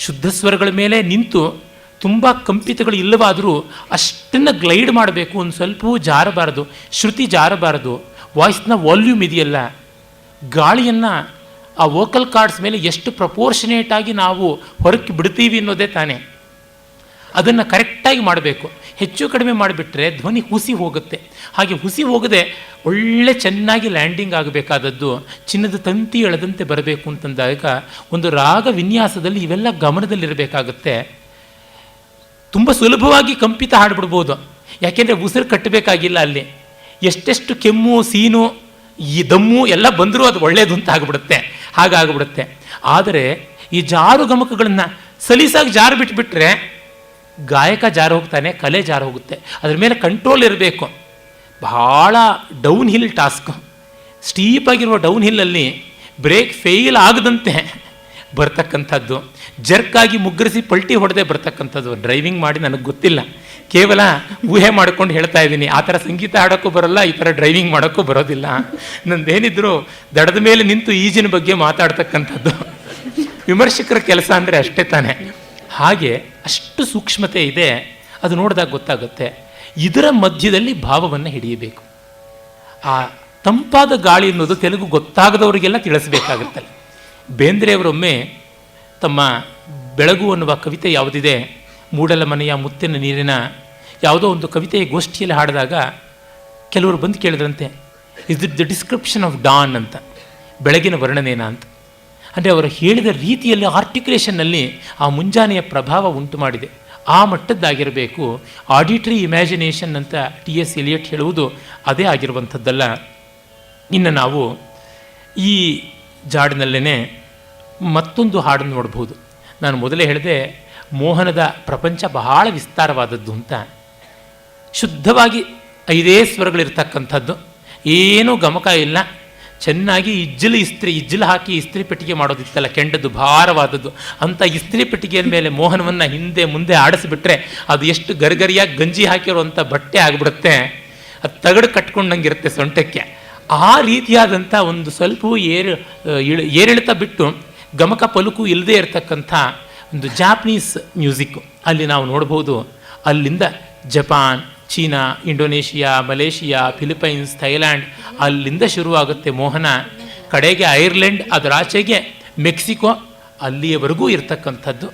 ಶುದ್ಧ ಸ್ವರಗಳ ಮೇಲೆ ನಿಂತು ತುಂಬ ಕಂಪಿತಗಳು ಇಲ್ಲವಾದರೂ ಅಷ್ಟನ್ನು ಗ್ಲೈಡ್ ಮಾಡಬೇಕು, ಒಂದು ಸ್ವಲ್ಪವೂ ಜಾರಬಾರದು, ಶ್ರುತಿ ಜಾರಬಾರದು. ವಾಯ್ಸ್ನ ವಾಲ್ಯೂಮ್ ಇದೆಯಲ್ಲ, ಗಾಳಿಯನ್ನು ಆ ವೋಕಲ್ ಕಾರ್ಡ್ಸ್ ಮೇಲೆ ಎಷ್ಟು ಪ್ರಪೋರ್ಷನೇಟಾಗಿ ನಾವು ಹೊರಕ್ಕೆ ಬಿಡ್ತೀವಿ ಅನ್ನೋದೇ ತಾನೇ. ಅದನ್ನು ಕರೆಕ್ಟಾಗಿ ಮಾಡಬೇಕು. ಹೆಚ್ಚು ಕಡಿಮೆ ಮಾಡಿಬಿಟ್ರೆ ಧ್ವನಿ ಹುಸಿ ಹೋಗುತ್ತೆ. ಹಾಗೆ ಹುಸಿ ಹೋಗದೆ ಒಳ್ಳೆ ಚೆನ್ನಾಗಿ ಲ್ಯಾಂಡಿಂಗ್ ಆಗಬೇಕಾದದ್ದು ಚಿನ್ನದ ತಂತಿ ಎಳೆದಂತೆ ಬರಬೇಕು ಅಂತಂದಾಗ ಒಂದು ರಾಗ ವಿನ್ಯಾಸದಲ್ಲಿ ಇವೆಲ್ಲ ಗಮನದಲ್ಲಿರಬೇಕಾಗುತ್ತೆ. ತುಂಬ ಸುಲಭವಾಗಿ ಕಂಪಿತ ಹಾಡ್ಬಿಡ್ಬೋದು, ಯಾಕೆಂದರೆ ಉಸಿರು ಕಟ್ಟಬೇಕಾಗಿಲ್ಲ. ಅಲ್ಲಿ ಎಷ್ಟೆಷ್ಟು ಕೆಮ್ಮು ಸೀನು ಈ ದಮ್ಮು ಎಲ್ಲ ಬಂದರೂ ಅದು ಒಳ್ಳೆಯದು ಅಂತ ಆಗಿಬಿಡುತ್ತೆ, ಹಾಗಾಗ್ಬಿಡುತ್ತೆ. ಆದರೆ ಈ ಜಾರು ಗಮಕಗಳನ್ನು ಸಲೀಸಾಗಿ ಜಾರು ಬಿಟ್ಬಿಟ್ರೆ ಗಾಯಕ ಜಾರು ಹೋಗ್ತಾನೆ, ಕಲೆ ಜಾರು ಹೋಗುತ್ತೆ. ಅದ್ರ ಮೇಲೆ ಕಂಟ್ರೋಲ್ ಇರಬೇಕು. ಬಹಳ ಡೌನ್ ಹಿಲ್ ಟಾಸ್ಕ್. ಸ್ಟೀಪಾಗಿರುವ ಡೌನ್ ಹಿಲ್ಲಲ್ಲಿ ಬ್ರೇಕ್ ಫೇಲ್ ಆಗದಂತೆ ಬರ್ತಕ್ಕಂಥದ್ದು, ಜರ್ಕಾಗಿ ಮುಗ್ಗರಿಸಿ ಪಲ್ಟಿ ಹೊಡೆದೇ ಬರ್ತಕ್ಕಂಥದ್ದು. ಡ್ರೈವಿಂಗ್ ಮಾಡಿ ನನಗೆ ಗೊತ್ತಿಲ್ಲ, ಕೇವಲ ಊಹೆ ಮಾಡ್ಕೊಂಡು ಹೇಳ್ತಾ ಇದ್ದೀನಿ. ಆ ಥರ ಸಂಗೀತ ಹಾಡೋಕ್ಕೂ ಬರೋಲ್ಲ, ಈ ಥರ ಡ್ರೈವಿಂಗ್ ಮಾಡೋಕ್ಕೂ ಬರೋದಿಲ್ಲ. ನಂದೇನಿದ್ರು ದಡದ ಮೇಲೆ ನಿಂತು ಈಜಿನ ಬಗ್ಗೆ ಮಾತಾಡ್ತಕ್ಕಂಥದ್ದು. ವಿಮರ್ಶಕರ ಕೆಲಸ ಅಂದರೆ ಅಷ್ಟೇ ತಾನೆ. ಹಾಗೆ ಅಷ್ಟು ಸೂಕ್ಷ್ಮತೆ ಇದೆ, ಅದು ನೋಡಿದಾಗ ಗೊತ್ತಾಗುತ್ತೆ. ಇದರ ಮಧ್ಯದಲ್ಲಿ ಭಾವವನ್ನು ಹಿಡಿಯಬೇಕು. ಆ ತಂಪಾದ ಗಾಳಿ ಅನ್ನೋದು ತೆಲುಗು ಗೊತ್ತಾಗದವರಿಗೆಲ್ಲ ತಿಳಿಸ್ಬೇಕಾಗುತ್ತಲ್ಲ. ಬೇಂದ್ರೆಯವರೊಮ್ಮೆ ತಮ್ಮ ಬೆಳಗು ಅನ್ನುವ ಕವಿತೆ ಯಾವುದಿದೆ, ಮೂಡಲ ಮನೆಯ ಮುತ್ತಿನ ನೀರಿನ ಯಾವುದೋ ಒಂದು ಕವಿತೆಯ ಗೋಷ್ಠಿಯಲ್ಲಿ ಹಾಡಿದಾಗ ಕೆಲವರು ಬಂದು ಕೇಳಿದ್ರಂತೆ, is it the description of dawn ಅಂತ, ಬೆಳಗಿನ ವರ್ಣನೇನ ಅಂತ. ಅಂದರೆ ಅವರು ಹೇಳಿದ ರೀತಿಯಲ್ಲಿ, ಆರ್ಟಿಕ್ಯುಲೇಷನ್ನಲ್ಲಿ ಆ ಮುಂಜಾನೆಯ ಪ್ರಭಾವ ಉಂಟು ಮಾಡಿದೆ. ಆ ಮಟ್ಟದ್ದಾಗಿರಬೇಕು. ಆಡಿಟರಿ ಇಮ್ಯಾಜಿನೇಷನ್ ಅಂತ T.S. ಎಲಿಯಟ್ ಹೇಳುವುದು ಅದೇ ಆಗಿರುವಂಥದ್ದಲ್ಲ. ಇನ್ನು ನಾವು ಈ ಜಾಡಿನಲ್ಲೇ ಮತ್ತೊಂದು ಹಾಡನ್ನು ನೋಡ್ಬೋದು. ನಾನು ಮೊದಲೇ ಹೇಳಿದೆ, ಮೋಹನದ ಪ್ರಪಂಚ ಬಹಳ ವಿಸ್ತಾರವಾದದ್ದು ಅಂತ. ಶುದ್ಧವಾಗಿ 5 ಸ್ವರಗಳಿರ್ತಕ್ಕಂಥದ್ದು, ಏನೂ ಗಮಕ ಇಲ್ಲ. ಚೆನ್ನಾಗಿ ಇಜ್ಜಲು ಹಾಕಿ ಇಸ್ತ್ರಿ ಪೆಟ್ಟಿಗೆ ಮಾಡೋದಿತ್ತಲ್ಲ, ಕೆಂಡದ್ದು ಭಾರವಾದದ್ದು, ಅಂಥ ಇಸ್ತ್ರಿ ಪೆಟ್ಟಿಗೆಯ ಮೇಲೆ ಮೋಹನವನ್ನು ಹಿಂದೆ ಮುಂದೆ ಆಡಿಸಿಬಿಟ್ರೆ ಅದು ಎಷ್ಟು ಗರಿಗರಿಯಾಗಿ ಗಂಜಿ ಹಾಕಿರುವಂಥ ಬಟ್ಟೆ ಆಗಿಬಿಡುತ್ತೆ. ಅದು ತಗಡು ಕಟ್ಕೊಂಡಂಗಿರುತ್ತೆ ಸೊಂಟಕ್ಕೆ. ಆ ರೀತಿಯಾದಂಥ ಒಂದು ಸ್ವಲ್ಪ ಏರಿಳಿತ ಬಿಟ್ಟು ಗಮಕ ಪಲುಕು ಇಲ್ಲದೆ ಇರತಕ್ಕಂಥ ಒಂದು ಜಾಪನೀಸ್ ಮ್ಯೂಸಿಕ್ಕು ಅಲ್ಲಿ ನಾವು ನೋಡ್ಬೋದು. ಅಲ್ಲಿಂದ Japan, China, Indonesia, Malaysia, Philippines, Thailand, ಅಲ್ಲಿಂದ ಶುರುವಾಗುತ್ತೆ ಮೋಹನ. ಕಡೆಗೆ ಐರ್ಲೆಂಡ್, ಅದರ ಆಚೆಗೆ ಮೆಕ್ಸಿಕೋ, ಅಲ್ಲಿಯವರೆಗೂ ಇರತಕ್ಕಂಥದ್ದು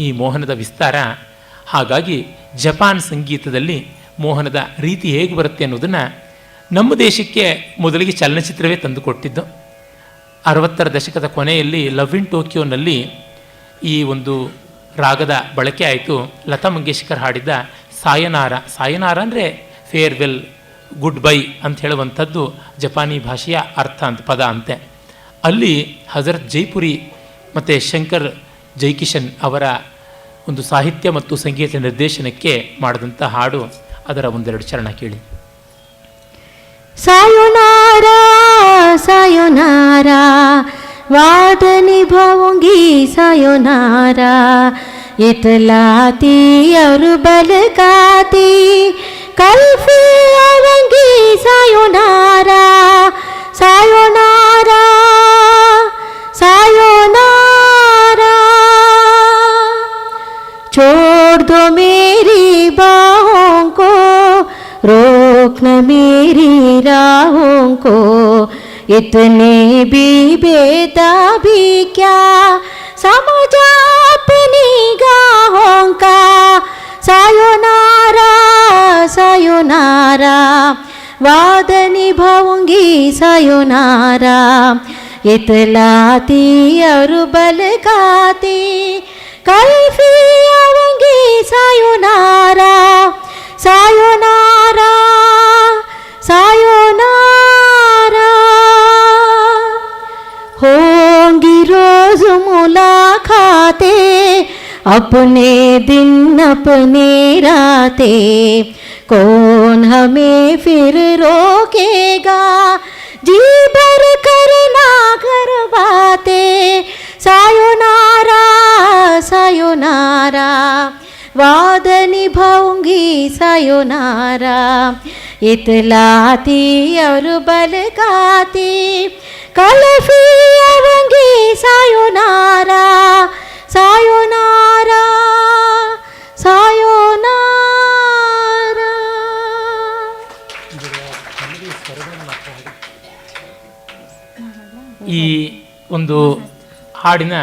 ಈ ಮೋಹನದ ವಿಸ್ತಾರ. ಹಾಗಾಗಿ ಜಪಾನ್ ಸಂಗೀತದಲ್ಲಿ ಮೋಹನದ ರೀತಿ ಹೇಗೆ ಬರುತ್ತೆ ಅನ್ನೋದನ್ನು ನಮ್ಮ ದೇಶಕ್ಕೆ ಮೊದಲಿಗೆ ಚಲನಚಿತ್ರವೇ ತಂದುಕೊಟ್ಟಿದ್ದು. 60ರ ದಶಕದ ಕೊನೆಯಲ್ಲಿ ಲವ್ ಇನ್ ಟೋಕಿಯೋನಲ್ಲಿ ಈ ಒಂದು ರಾಗದ ಬಳಕೆ ಆಯಿತು. ಲತಾ ಮಂಗೇಶ್ಕರ್ ಹಾಡಿದ ಸಾಯನಾರ ಅಂದರೆ ಫೇರ್ವೆಲ್, ಗುಡ್ ಬೈ ಅಂತ ಹೇಳುವಂಥದ್ದು ಜಪಾನಿ ಭಾಷೆಯ ಅರ್ಥ ಅಂತ, ಪದ ಅಂತೆ. ಅಲ್ಲಿ ಹಜರತ್ ಜೈಪುರಿ ಮತ್ತು ಶಂಕರ್ ಜೈಕಿಶನ್ ಅವರ ಒಂದು ಸಾಹಿತ್ಯ ಮತ್ತು ಸಂಗೀತ ನಿರ್ದೇಶನಕ್ಕೆ ಮಾಡಿದಂಥ ಹಾಡು, ಅದರ ಒಂದೆರಡು ಚರಣ ಕೇಳಿ. ಸಾಯೋನಾರ ಸಾಯೋನಾರ वाद निभाऊंगी सायोनारा, इतलाती और बलकाती कल फिर आऊंगी सायोनारा, सायोनारा सायोनारा। छोड़ दो मेरी बाहों को, रोक न मेरी राहों को, इतने भी बेताबी क्या समझा अपनी गाहों का। सायोनारा सायोनारा वाद निभाऊंगी सायोनारा, इतलाती और बलकाती कल फिर आऊंगी सायोनारा, सायोनारा सायोनारा। होंगी रोज मुलाकाते, अपने दिन अपने रातें, कौन हमें फिर रोकेगा जी भर करना कर बातें। सायोनारा सायोनारा वाद निभाऊंगी सायोनारा, इतलाती और बलकाती कल फिर आऊंगी सायोनारा, सायोनारा सायोनारा। ಈ ಒಂದು ಹಾಡಿನ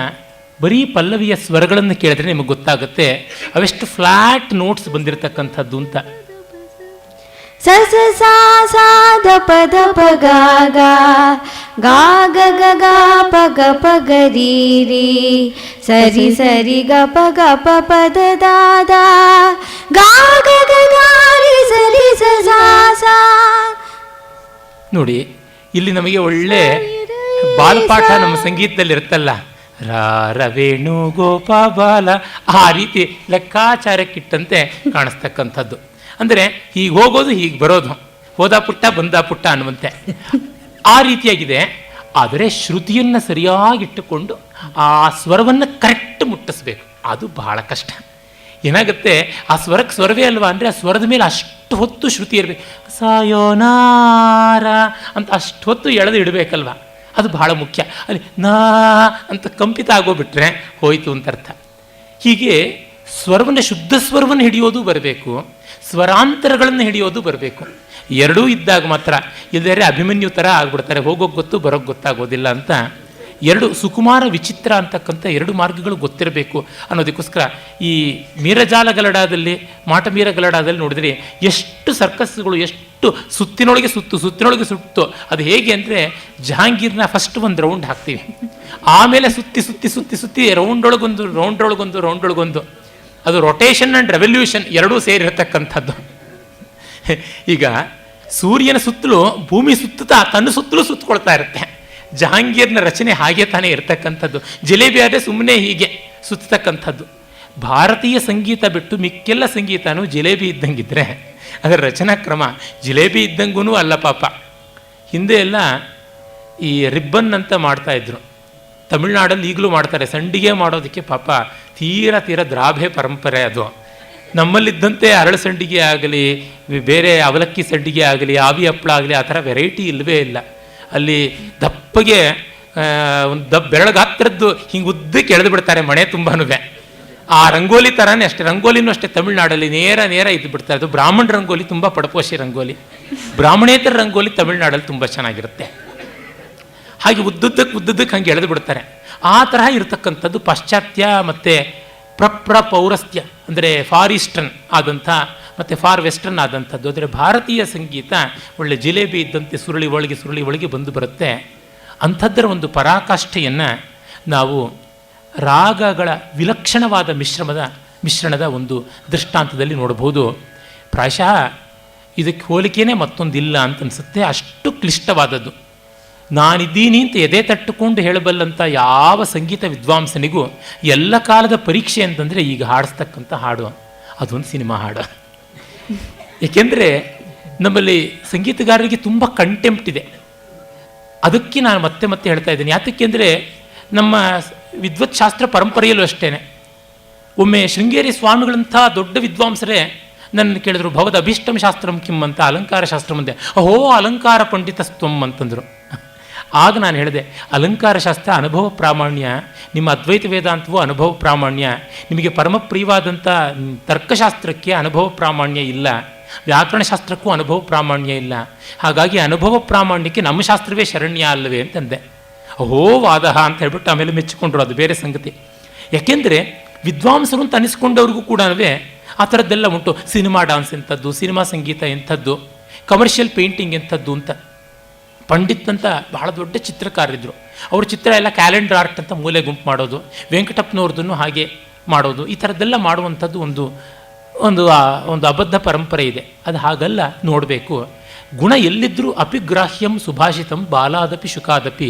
ಬರೀ ಪಲ್ಲವಿಯ ಸ್ವರಗಳನ್ನು ಕೇಳಿದ್ರೆ ನಿಮಗೆ ಗೊತ್ತಾಗುತ್ತೆ ಅವೆಷ್ಟು ಫ್ಲಾಟ್ ನೋಟ್ಸ್ ಬಂದಿರತಕ್ಕಂಥದ್ದು ಅಂತ. ಸ ಸ ಸಾ ಸಾ ದ ಪ ದ ಪ ಗಾ ಗಾ, ಗಾ ಗ ಗ ಗಾ ಪ ಗ ಪ ಗ ರೀ ರೀ, ಸರಿ ಸರಿ ಗ ಪ ಪ ದ ದಾ ದಾ, ಗಾ ಗ ಗ ಗಾ ರಿ ಸರಿ ಸ ಸಾ ಸಾ. ನೋಡಿ, ಇಲ್ಲಿ ನಮಗೆ ಒಳ್ಳೆ ಬಾಲ್ಪಾಠ ನಮ್ಮ ಸಂಗೀತದಲ್ಲಿ ಇರುತ್ತಲ್ಲ, ರಾರವೇಣು ಗೋಪಾಲ ಆ ರೀತಿ ಲೆಕ್ಕಾಚಾರಕ್ಕಿಟ್ಟಂತೆ ಕಾಣಿಸ್ತಕ್ಕಂಥದ್ದು. ಅಂದರೆ ಹೀಗೆ ಹೋಗೋದು ಹೀಗೆ ಬರೋದು, ಹೋದ ಪುಟ್ಟ ಬಂದ ಪುಟ್ಟ ಅನ್ನುವಂತೆ ಆ ರೀತಿಯಾಗಿದೆ. ಆದರೆ ಶ್ರುತಿಯನ್ನು ಸರಿಯಾಗಿಟ್ಟುಕೊಂಡು ಆ ಸ್ವರವನ್ನು ಕರೆಕ್ಟ್ ಮುಟ್ಟಿಸ್ಬೇಕು, ಅದು ಬಹಳ ಕಷ್ಟ. ಏನಾಗುತ್ತೆ, ಆ ಸ್ವರಕ್ಕೆ ಸ್ವರವೇ ಅಲ್ವಾ ಅಂದರೆ ಆ ಸ್ವರದ ಮೇಲೆ ಅಷ್ಟು ಹೊತ್ತು ಶ್ರುತಿ ಇರಬೇಕು. ಸಾಯೋನಾರ ಅಂತ ಅಷ್ಟು ಹೊತ್ತು ಎಳೆದು ಇಡಬೇಕಲ್ವ, ಅದು ಬಹಳ ಮುಖ್ಯ. ಅಲ್ಲಿ ನಾ ಅಂತ ಕಂಪಿತ ಆಗೋಗ್ಬಿಟ್ರೆ ಹೋಯಿತು ಅಂತ ಅರ್ಥ. ಹೀಗೆ ಸ್ವರವನ್ನು, ಶುದ್ಧ ಸ್ವರವನ್ನು ಹಿಡಿಯೋದು ಬರಬೇಕು, ಸ್ವರಾಂತರಗಳನ್ನು ಹಿಡಿಯೋದು ಬರಬೇಕು. ಎರಡೂ ಇದ್ದಾಗ ಮಾತ್ರ, ಇಲ್ಲದೇ ಅಭಿಮನ್ಯು ಥರ ಆಗ್ಬಿಡ್ತಾರೆ, ಹೋಗೋಕ್ಕೆ ಗೊತ್ತು ಬರೋಕ್ಕೆ ಗೊತ್ತಾಗೋದಿಲ್ಲ ಅಂತ. ಎರಡು ಸುಕುಮಾರ ವಿಚಿತ್ರ ಅಂತಕ್ಕಂಥ ಎರಡು ಮಾರ್ಗಗಳು ಗೊತ್ತಿರಬೇಕು ಅನ್ನೋದಕ್ಕೋಸ್ಕರ ಈ ಮೀರಜಾಲ ಗಲಡಾದಲ್ಲಿ, ಮಾಟಮೀರ ಗಲಡಾದಲ್ಲಿ ನೋಡಿದ್ರೆ ಎಷ್ಟು ಸರ್ಕಸ್ಗಳು, ಎಷ್ಟು ಸುತ್ತಿನೊಳಗೆ ಸುತ್ತಿನೊಳಗೆ ಸುತ್ತು. ಅದು ಹೇಗೆ ಅಂದರೆ ಜಹಾಂಗೀರ್ನ ಫಸ್ಟ್ ಒಂದು ರೌಂಡ್ ಹಾಕ್ತೀವಿ, ಆಮೇಲೆ ಸುತ್ತಿ ಸುತ್ತಿ ಸುತ್ತಿ ಸುತ್ತಿ ರೌಂಡೊಳಗೊಂದು ಅದು ರೊಟೇಷನ್ ಆ್ಯಂಡ್ ರೆವಲ್ಯೂಷನ್ ಎರಡೂ ಸೇರಿರತಕ್ಕಂಥದ್ದು. ಈಗ ಸೂರ್ಯನ ಸುತ್ತಲೂ ಭೂಮಿ ಸುತ್ತುತ್ತಾ ತನ್ನ ಸುತ್ತಲೂ ಸುತ್ತಕೊಳ್ತಾ ಇರುತ್ತೆ. ಜಹಾಂಗೀರ್ನ ರಚನೆ ಹಾಗೆ ತಾನೇ ಇರ್ತಕ್ಕಂಥದ್ದು. ಜಿಲೇಬಿ ಆದರೆ ಸುಮ್ಮನೆ ಹೀಗೆ ಸುತ್ತತಕ್ಕಂಥದ್ದು. ಭಾರತೀಯ ಸಂಗೀತ ಬಿಟ್ಟು ಮಿಕ್ಕೆಲ್ಲ ಸಂಗೀತನೂ ಜಿಲೇಬಿ ಇದ್ದಂಗಿದ್ರೆ ಅದರ ರಚನಾ ಕ್ರಮ ಜಿಲೇಬಿ ಇದ್ದಂಗೂ ಅಲ್ಲ ಪಾಪ. ಹಿಂದೆ ಎಲ್ಲ ಈ ರಿಬ್ಬನ್ ಅಂತ ಮಾಡ್ತಾಯಿದ್ರು, ತಮಿಳ್ನಾಡಲ್ಲಿ ಈಗಲೂ ಮಾಡ್ತಾರೆ. ಸಂಡಿಗೆ ಮಾಡೋದಕ್ಕೆ ಪಾಪ ತೀರ ದ್ರಾಭೆ ಪರಂಪರೆ ಅದು. ನಮ್ಮಲ್ಲಿದ್ದಂತೆ ಅರಳು ಸಂಡಿಗೆ ಆಗಲಿ, ಬೇರೆ ಅವಲಕ್ಕಿ ಸಂಡಿಗೆ ಆಗಲಿ, ಆವಿ ಹಪ್ಪಳ ಆಗಲಿ, ಆ ಥರ ವೆರೈಟಿ ಇಲ್ಲವೇ ಇಲ್ಲ. ಅಲ್ಲಿ ದಪ್ಪಗೆ ಒಂದು ಬೆರಳಗಾತ್ರದ್ದು ಹಿಂಗೆ ಉದ್ದಕ್ಕೆ ಎಳೆದು ಬಿಡ್ತಾರೆ ಮಣೆ ತುಂಬಾನು. ಆ ರಂಗೋಲಿ ಥರನೇ ಅಷ್ಟೇ, ರಂಗೋಲಿನೂ ಅಷ್ಟೇ ತಮಿಳ್ನಾಡಲ್ಲಿ ನೇರ ಇದು ಬಿಡ್ತಾರೆ. ಅದು ಬ್ರಾಹ್ಮಣ ರಂಗೋಲಿ ತುಂಬ ಪಡಪೋಷಿ ರಂಗೋಲಿ, ಬ್ರಾಹ್ಮಣೇತರ ರಂಗೋಲಿ ತಮಿಳ್ನಾಡಲ್ಲಿ ತುಂಬ ಚೆನ್ನಾಗಿರುತ್ತೆ. ಹಾಗೆ ಉದ್ದುದ್ದಕ್ಕೆ ಹಂಗೆ ಎಳೆದು ಬಿಡ್ತಾರೆ. ಆ ತರಹ ಇರತಕ್ಕಂಥದ್ದು ಪಾಶ್ಚಾತ್ಯ ಮತ್ತು ಪೌರಸ್ತ್ಯ ಅಂದರೆ ಫಾರ್ ಈಸ್ಟರ್ನ್ ಆದಂಥ ಮತ್ತು ಫಾರ್ ವೆಸ್ಟರ್ನ್ ಆದಂಥದ್ದು. ಅಂದರೆ ಭಾರತೀಯ ಸಂಗೀತ ಒಳ್ಳೆ ಜಿಲೇಬಿ ಇದ್ದಂತೆ ಸುರುಳಿ ಒಳಗೆ ಬಂದು ಬರುತ್ತೆ. ಅಂಥದ್ದರ ಒಂದು ಪರಾಕಾಷ್ಠೆಯನ್ನು ನಾವು ರಾಗಗಳ ವಿಲಕ್ಷಣವಾದ ಮಿಶ್ರಣದ ಒಂದು ದೃಷ್ಟಾಂತದಲ್ಲಿ ನೋಡಬಹುದು. ಪ್ರಾಯಶಃ ಇದಕ್ಕೆ ಹೋಲಿಕೆಯೇ ಮತ್ತೊಂದಿಲ್ಲ ಅಂತ ಅನಿಸುತ್ತೆ, ಅಷ್ಟು ಕ್ಲಿಷ್ಟವಾದದ್ದು. ನಾನಿದ್ದೀನಿ ಅಂತ ಎದೆ ತಟ್ಟುಕೊಂಡು ಹೇಳಬಲ್ಲಂಥ ಯಾವ ಸಂಗೀತ ವಿದ್ವಾಂಸನಿಗೂ ಎಲ್ಲ ಕಾಲದ ಪರೀಕ್ಷೆ ಅಂತಂದರೆ ಈಗ ಹಾಡಿಸ್ತಕ್ಕಂಥ ಹಾಡು ಅದೊಂದು ಸಿನಿಮಾ ಹಾಡು. ಏಕೆಂದರೆ ನಮ್ಮಲ್ಲಿ ಸಂಗೀತಗಾರರಿಗೆ ತುಂಬ ಕಂಟೆಂಪ್ಟ್ ಇದೆ. ಅದಕ್ಕೆ ನಾನು ಮತ್ತೆ ಹೇಳ್ತಾ ಇದ್ದೀನಿ. ಯಾತಕ್ಕೆ ಅಂದರೆ ನಮ್ಮ ವಿದ್ವತ್ಶಾಸ್ತ್ರ ಪರಂಪರೆಯಲ್ಲೂ ಅಷ್ಟೇ. ಒಮ್ಮೆ ಶೃಂಗೇರಿ ಸ್ವಾಮಿಗಳಂಥ ದೊಡ್ಡ ವಿದ್ವಾಂಸರೇ ನನ್ನ ಕೇಳಿದ್ರು, ಭವದ ಅಭೀಷ್ಟಂ ಶಾಸ್ತ್ರಂ ಕಿಮ್ ಅಂತ, ಅಲಂಕಾರ ಶಾಸ್ತ್ರ ಮುಂದೆ. ಅಹೋ ಅಲಂಕಾರ ಪಂಡಿತಸ್ತ್ವಂ ಅಂತಂದರು. ಆಗ ನಾನು ಹೇಳಿದೆ, ಅಲಂಕಾರ ಶಾಸ್ತ್ರ ಅನುಭವ ಪ್ರಾಮಾಣ್ಯ, ನಿಮ್ಮ ಅದ್ವೈತ ವೇದಾಂತವೂ ಅನುಭವ ಪ್ರಾಮಾಣ್ಯ, ನಿಮಗೆ ಪರಮಪ್ರಿಯವಾದಂಥ ತರ್ಕಶಾಸ್ತ್ರಕ್ಕೆ ಅನುಭವ ಪ್ರಾಮಾಣ್ಯ ಇಲ್ಲ, ವ್ಯಾಕರಣಶಾಸ್ತ್ರಕ್ಕೂ ಅನುಭವ ಪ್ರಾಮಾಣ್ಯ ಇಲ್ಲ. ಹಾಗಾಗಿ ಅನುಭವ ಪ್ರಾಮಾಣ್ಯಕ್ಕೆ ನಮ್ಮ ಶಾಸ್ತ್ರವೇ ಶರಣ್ಯ ಅಲ್ಲವೇ ಅಂತಂದೆ. ಅಹೋ ವಾದ ಅಂತ ಹೇಳ್ಬಿಟ್ಟು ಆಮೇಲೆ ಮೆಚ್ಚಿಕೊಂಡ್ರು, ಅದು ಬೇರೆ ಸಂಗತಿ. ಯಾಕೆಂದರೆ ವಿದ್ವಾಂಸರು ಅಂತ ಅನಿಸ್ಕೊಂಡವ್ರಿಗೂ ಕೂಡ ಆ ಥರದ್ದೆಲ್ಲ ಉಂಟು. ಸಿನಿಮಾ ಡಾನ್ಸ್ ಎಂಥದ್ದು, ಸಿನಿಮಾ ಸಂಗೀತ ಎಂಥದ್ದು, ಕಮರ್ಷಿಯಲ್ ಪೇಂಟಿಂಗ್ ಎಂಥದ್ದು ಅಂತ. ಪಂಡಿತ್ ಅಂತ ಬಹಳ ದೊಡ್ಡ ಚಿತ್ರಕಾರರಿದ್ದರು. ಅವ್ರ ಚಿತ್ರ ಎಲ್ಲ ಕ್ಯಾಲೆಂಡರ್ ಆರ್ಟ್ ಅಂತ ಮೂಲೆ ಗುಂಪು ಮಾಡೋದು, ವೆಂಕಟಪ್ಪನವ್ರದ್ದನ್ನು ಹಾಗೆ ಮಾಡೋದು, ಈ ಥರದ್ದೆಲ್ಲ ಮಾಡುವಂಥದ್ದು ಒಂದು ಅಬದ್ಧ ಪರಂಪರೆ ಇದೆ. ಅದು ಹಾಗಲ್ಲ ನೋಡಬೇಕು. ಗುಣ ಎಲ್ಲಿದ್ದರೂ ಅಪಿಗ್ರಾಹ್ಯಂ ಸುಭಾಷಿತಂ ಬಾಲಾದಪಿ ಶುಕಾದಪಿ,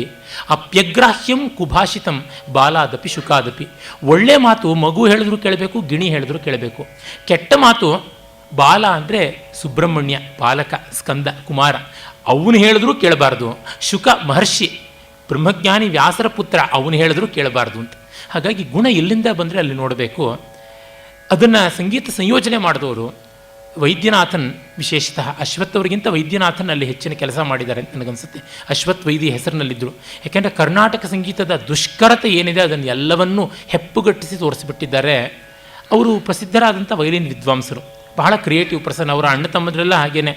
ಅಪ್ಯಗ್ರಾಹ್ಯಂ ಕುಭಾಷಿತಂ ಬಾಲಾದಪಿ ಶುಕಾದಪಿ. ಒಳ್ಳೆ ಮಾತು ಮಗು ಹೇಳಿದ್ರು ಕೇಳಬೇಕು, ಗಿಣಿ ಹೇಳಿದ್ರು ಕೇಳಬೇಕು. ಕೆಟ್ಟ ಮಾತು ಬಾಲ ಅಂದರೆ ಸುಬ್ರಹ್ಮಣ್ಯ, ಬಾಲಕ, ಸ್ಕಂದ, ಕುಮಾರ, ಅವನು ಹೇಳಿದ್ರೂ ಕೇಳಬಾರ್ದು. ಶುಕ ಮಹರ್ಷಿ, ಬ್ರಹ್ಮಜ್ಞಾನಿ ವ್ಯಾಸರ ಪುತ್ರ, ಅವನು ಹೇಳಿದ್ರೂ ಕೇಳಬಾರ್ದು ಅಂತ. ಹಾಗಾಗಿ ಗುಣ ಎಲ್ಲಿಂದ ಬಂದರೆ ಅಲ್ಲಿ ನೋಡಬೇಕು. ಅದನ್ನು ಸಂಗೀತ ಸಂಯೋಜನೆ ಮಾಡಿದವರು ವೈದ್ಯನಾಥನ್, ವಿಶೇಷತಃ ಅಶ್ವಥ್ ಅವರಿಗಿಂತ ವೈದ್ಯನಾಥನ್ ಅಲ್ಲಿ ಹೆಚ್ಚಿನ ಕೆಲಸ ಮಾಡಿದ್ದಾರೆ ಅಂತ ನನಗನ್ಸುತ್ತೆ. ಅಶ್ವಥ್ ವೈದ್ಯ ಹೆಸರಿನಲ್ಲಿದ್ದರು. ಯಾಕೆಂದರೆ ಕರ್ನಾಟಕ ಸಂಗೀತದ ದುಷ್ಕರತೆ ಏನಿದೆ ಅದನ್ನು ಎಲ್ಲವನ್ನೂ ಹೆಪ್ಪುಗಟ್ಟಿಸಿ ತೋರಿಸಿಬಿಟ್ಟಿದ್ದಾರೆ. ಅವರು ಪ್ರಸಿದ್ಧರಾದಂಥ ವೈಲಿನ್ ವಿದ್ವಾಂಸರು, ಬಹಳ ಕ್ರಿಯೇಟಿವ್ ಪರ್ಸನ್. ಅವರ ಅಣ್ಣ ತಮ್ಮದ್ರೆಲ್ಲ ಹಾಗೇನೆ,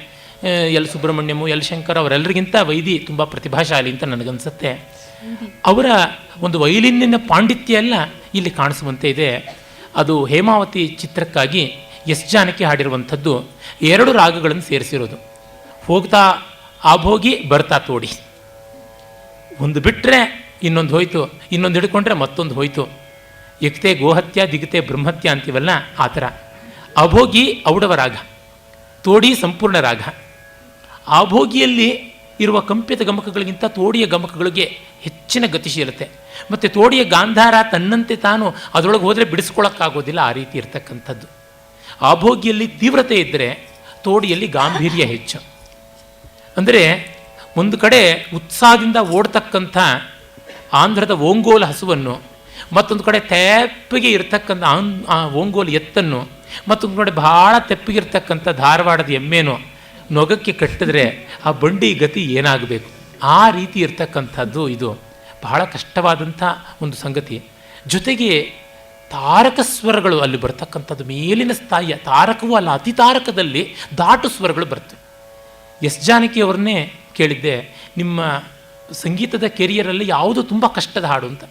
ಎಲ್ ಸುಬ್ರಹ್ಮಣ್ಯಮು, ಎಲ್ ಶಂಕರ್ ಅವರೆಲ್ಲರಿಗಿಂತ ವೈದಿ ತುಂಬ ಪ್ರತಿಭಾಶಾಲಿ ಅಂತ ನನಗನ್ಸುತ್ತೆ. ಅವರ ಒಂದು ವೈಲಿನ್ನಿನ ಪಾಂಡಿತ್ಯ ಎಲ್ಲ ಇಲ್ಲಿ ಕಾಣಿಸುವಂತೆ ಇದೆ. ಅದು ಹೇಮಾವತಿ ಚಿತ್ರಕ್ಕಾಗಿ ಎಸ್ ಜಾನಕಿ ಹಾಡಿರುವಂಥದ್ದು. 2 ರಾಗಗಳನ್ನು ಸೇರಿಸಿರೋದು, ಹೋಗ್ತಾ ಆಭೋಗಿ ಬರ್ತಾ ತೋಡಿ. ಒಂದು ಬಿಟ್ಟರೆ ಇನ್ನೊಂದು ಹೋಯ್ತು, ಇನ್ನೊಂದು ಹಿಡ್ಕೊಂಡ್ರೆ ಮತ್ತೊಂದು ಹೋಯ್ತು. ಎಕ್ತೆ ಗೋಹತ್ಯ ದಿಗತೆ ಬ್ರಹ್ಮತ್ಯ ಅಂತೀವಲ್ಲ ಆ ಥರ. ಅಭೋಗಿ ಔಡವ ರಾಗ, ತೋಡಿ ಸಂಪೂರ್ಣ ರಾಗ. ಆಭೋಗಿಯಲ್ಲಿ ಇರುವ ಕಂಪಿತ ಗಮಕಗಳಿಗಿಂತ ತೋಡಿಯ ಗಮಕಗಳಿಗೆ ಹೆಚ್ಚಿನ ಗತಿಶೀಲತೆ, ಮತ್ತು ತೋಡಿಯ ಗಾಂಧಾರ ತನ್ನಂತೆ ತಾನು ಅದರೊಳಗೆ ಹೋದರೆ ಬಿಡಿಸ್ಕೊಳ್ಳೋಕ್ಕಾಗೋದಿಲ್ಲ, ಆ ರೀತಿ ಇರತಕ್ಕಂಥದ್ದು. ಆಭೋಗಿಯಲ್ಲಿ ತೀವ್ರತೆ ಇದ್ದರೆ ತೋಡಿಯಲ್ಲಿ ಗಾಂಭೀರ್ಯ ಹೆಚ್ಚು. ಅಂದರೆ ಒಂದು ಕಡೆ ಉತ್ಸಾಹದಿಂದ ಓಡ್ತಕ್ಕಂಥ ಆಂಧ್ರದ ಓಂಗೋಲ ಹಸುವನ್ನು, ಮತ್ತೊಂದು ಕಡೆ ತೆಪ್ಪಗೆ ಇರತಕ್ಕಂಥ ಓಂಗೋಲ್ ಎತ್ತನ್ನು, ಮತ್ತೊಂದು ಕಡೆ ಬಹಳ ತೆಪ್ಪಗಿರ್ತಕ್ಕಂಥ ಧಾರವಾಡದ ಎಮ್ಮೆನೋ ನೊಗಕ್ಕೆ ಕಟ್ಟಿದ್ರೆ ಆ ಬಂಡಿ ಗತಿ ಏನಾಗಬೇಕು, ಆ ರೀತಿ ಇರ್ತಕ್ಕಂಥದ್ದು. ಇದು ಬಹಳ ಕಷ್ಟವಾದಂಥ ಒಂದು ಸಂಗತಿ. ಜೊತೆಗೆ ತಾರಕ ಸ್ವರಗಳು ಅಲ್ಲಿ ಬರ್ತಕ್ಕಂಥದ್ದು, ಮೇಲಿನ ಸ್ಥಾಯಿಯ ತಾರಕವೂ ಅಲ್ಲ, ಅತಿ ತಾರಕದಲ್ಲಿ ದಾಟು ಸ್ವರಗಳು ಬರ್ತವೆ. ಎಸ್ ಜಾನಕಿಯವರನ್ನೇ ಕೇಳಿದ್ದೆ, ನಿಮ್ಮ ಸಂಗೀತದ ಕೆರಿಯರಲ್ಲಿ ಯಾವುದು ತುಂಬ ಕಷ್ಟದ ಹಾಡು ಅಂತ.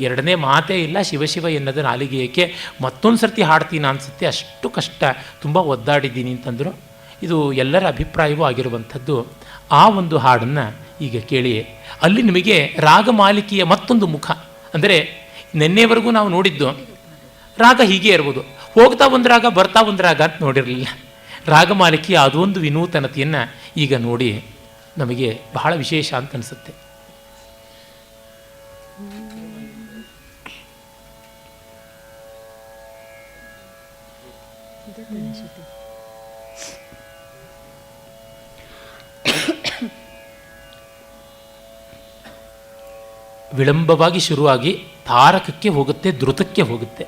ಎರಡನೇ ಮಾತೇ ಇಲ್ಲ, ಶಿವಶಿವ ಎನ್ನದ ನಾಲಿಗೆ ಏಕೆ, ಮತ್ತೊಂದು ಸರ್ತಿ ಹಾಡ್ತೀನಿ ಅನಿಸುತ್ತೆ, ಅಷ್ಟು ಕಷ್ಟ, ತುಂಬ ಒದ್ದಾಡಿದ್ದೀನಿ ಅಂತಂದರು. ಇದು ಎಲ್ಲರ ಅಭಿಪ್ರಾಯವೂ ಆಗಿರುವಂಥದ್ದು. ಆ ಒಂದು ಹಾಡನ್ನು ಈಗ ಕೇಳಿ. ಅಲ್ಲಿ ನಿಮಗೆ ರಾಗಮಾಲಿಕೆಯ ಮತ್ತೊಂದು ಮುಖ, ಅಂದರೆ ನಿನ್ನೆವರೆಗೂ ನಾವು ನೋಡಿದ್ದು ರಾಗ ಹೀಗೆ ಇರ್ಬೋದು, ಹೋಗ್ತಾ ಒಂದು ರಾಗ ಬರ್ತಾ ಒಂದು ರಾಗ ಅಂತ ನೋಡಿರಲಿಲ್ಲ. ರಾಗಮಾಲಿಕೆಯ ಅದೊಂದು ವಿನೂತನತೆಯನ್ನು ಈಗ ನೋಡಿ ನಮಗೆ ಬಹಳ ವಿಶೇಷ ಅಂತ ಅನಿಸುತ್ತೆ. ವಿಳಂಬವಾಗಿ ಶುರುವಾಗಿ ತಾರಕಕ್ಕೆ ಹೋಗುತ್ತೆ, ದ್ರುತಕ್ಕೆ ಹೋಗುತ್ತೆ.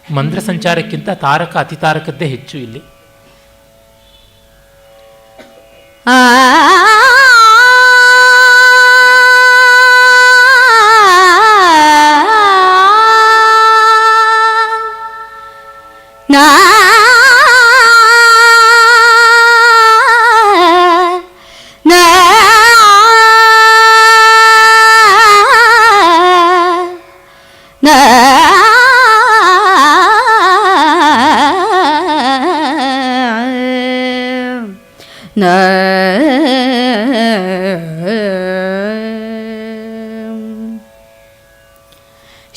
ಮಂದ್ರ ಸಂಚಾರಕ್ಕಿಂತ ತಾರಕ ಅತಿ ತಾರಕದ್ದೇ ಹೆಚ್ಚು ಇಲ್ಲಿ.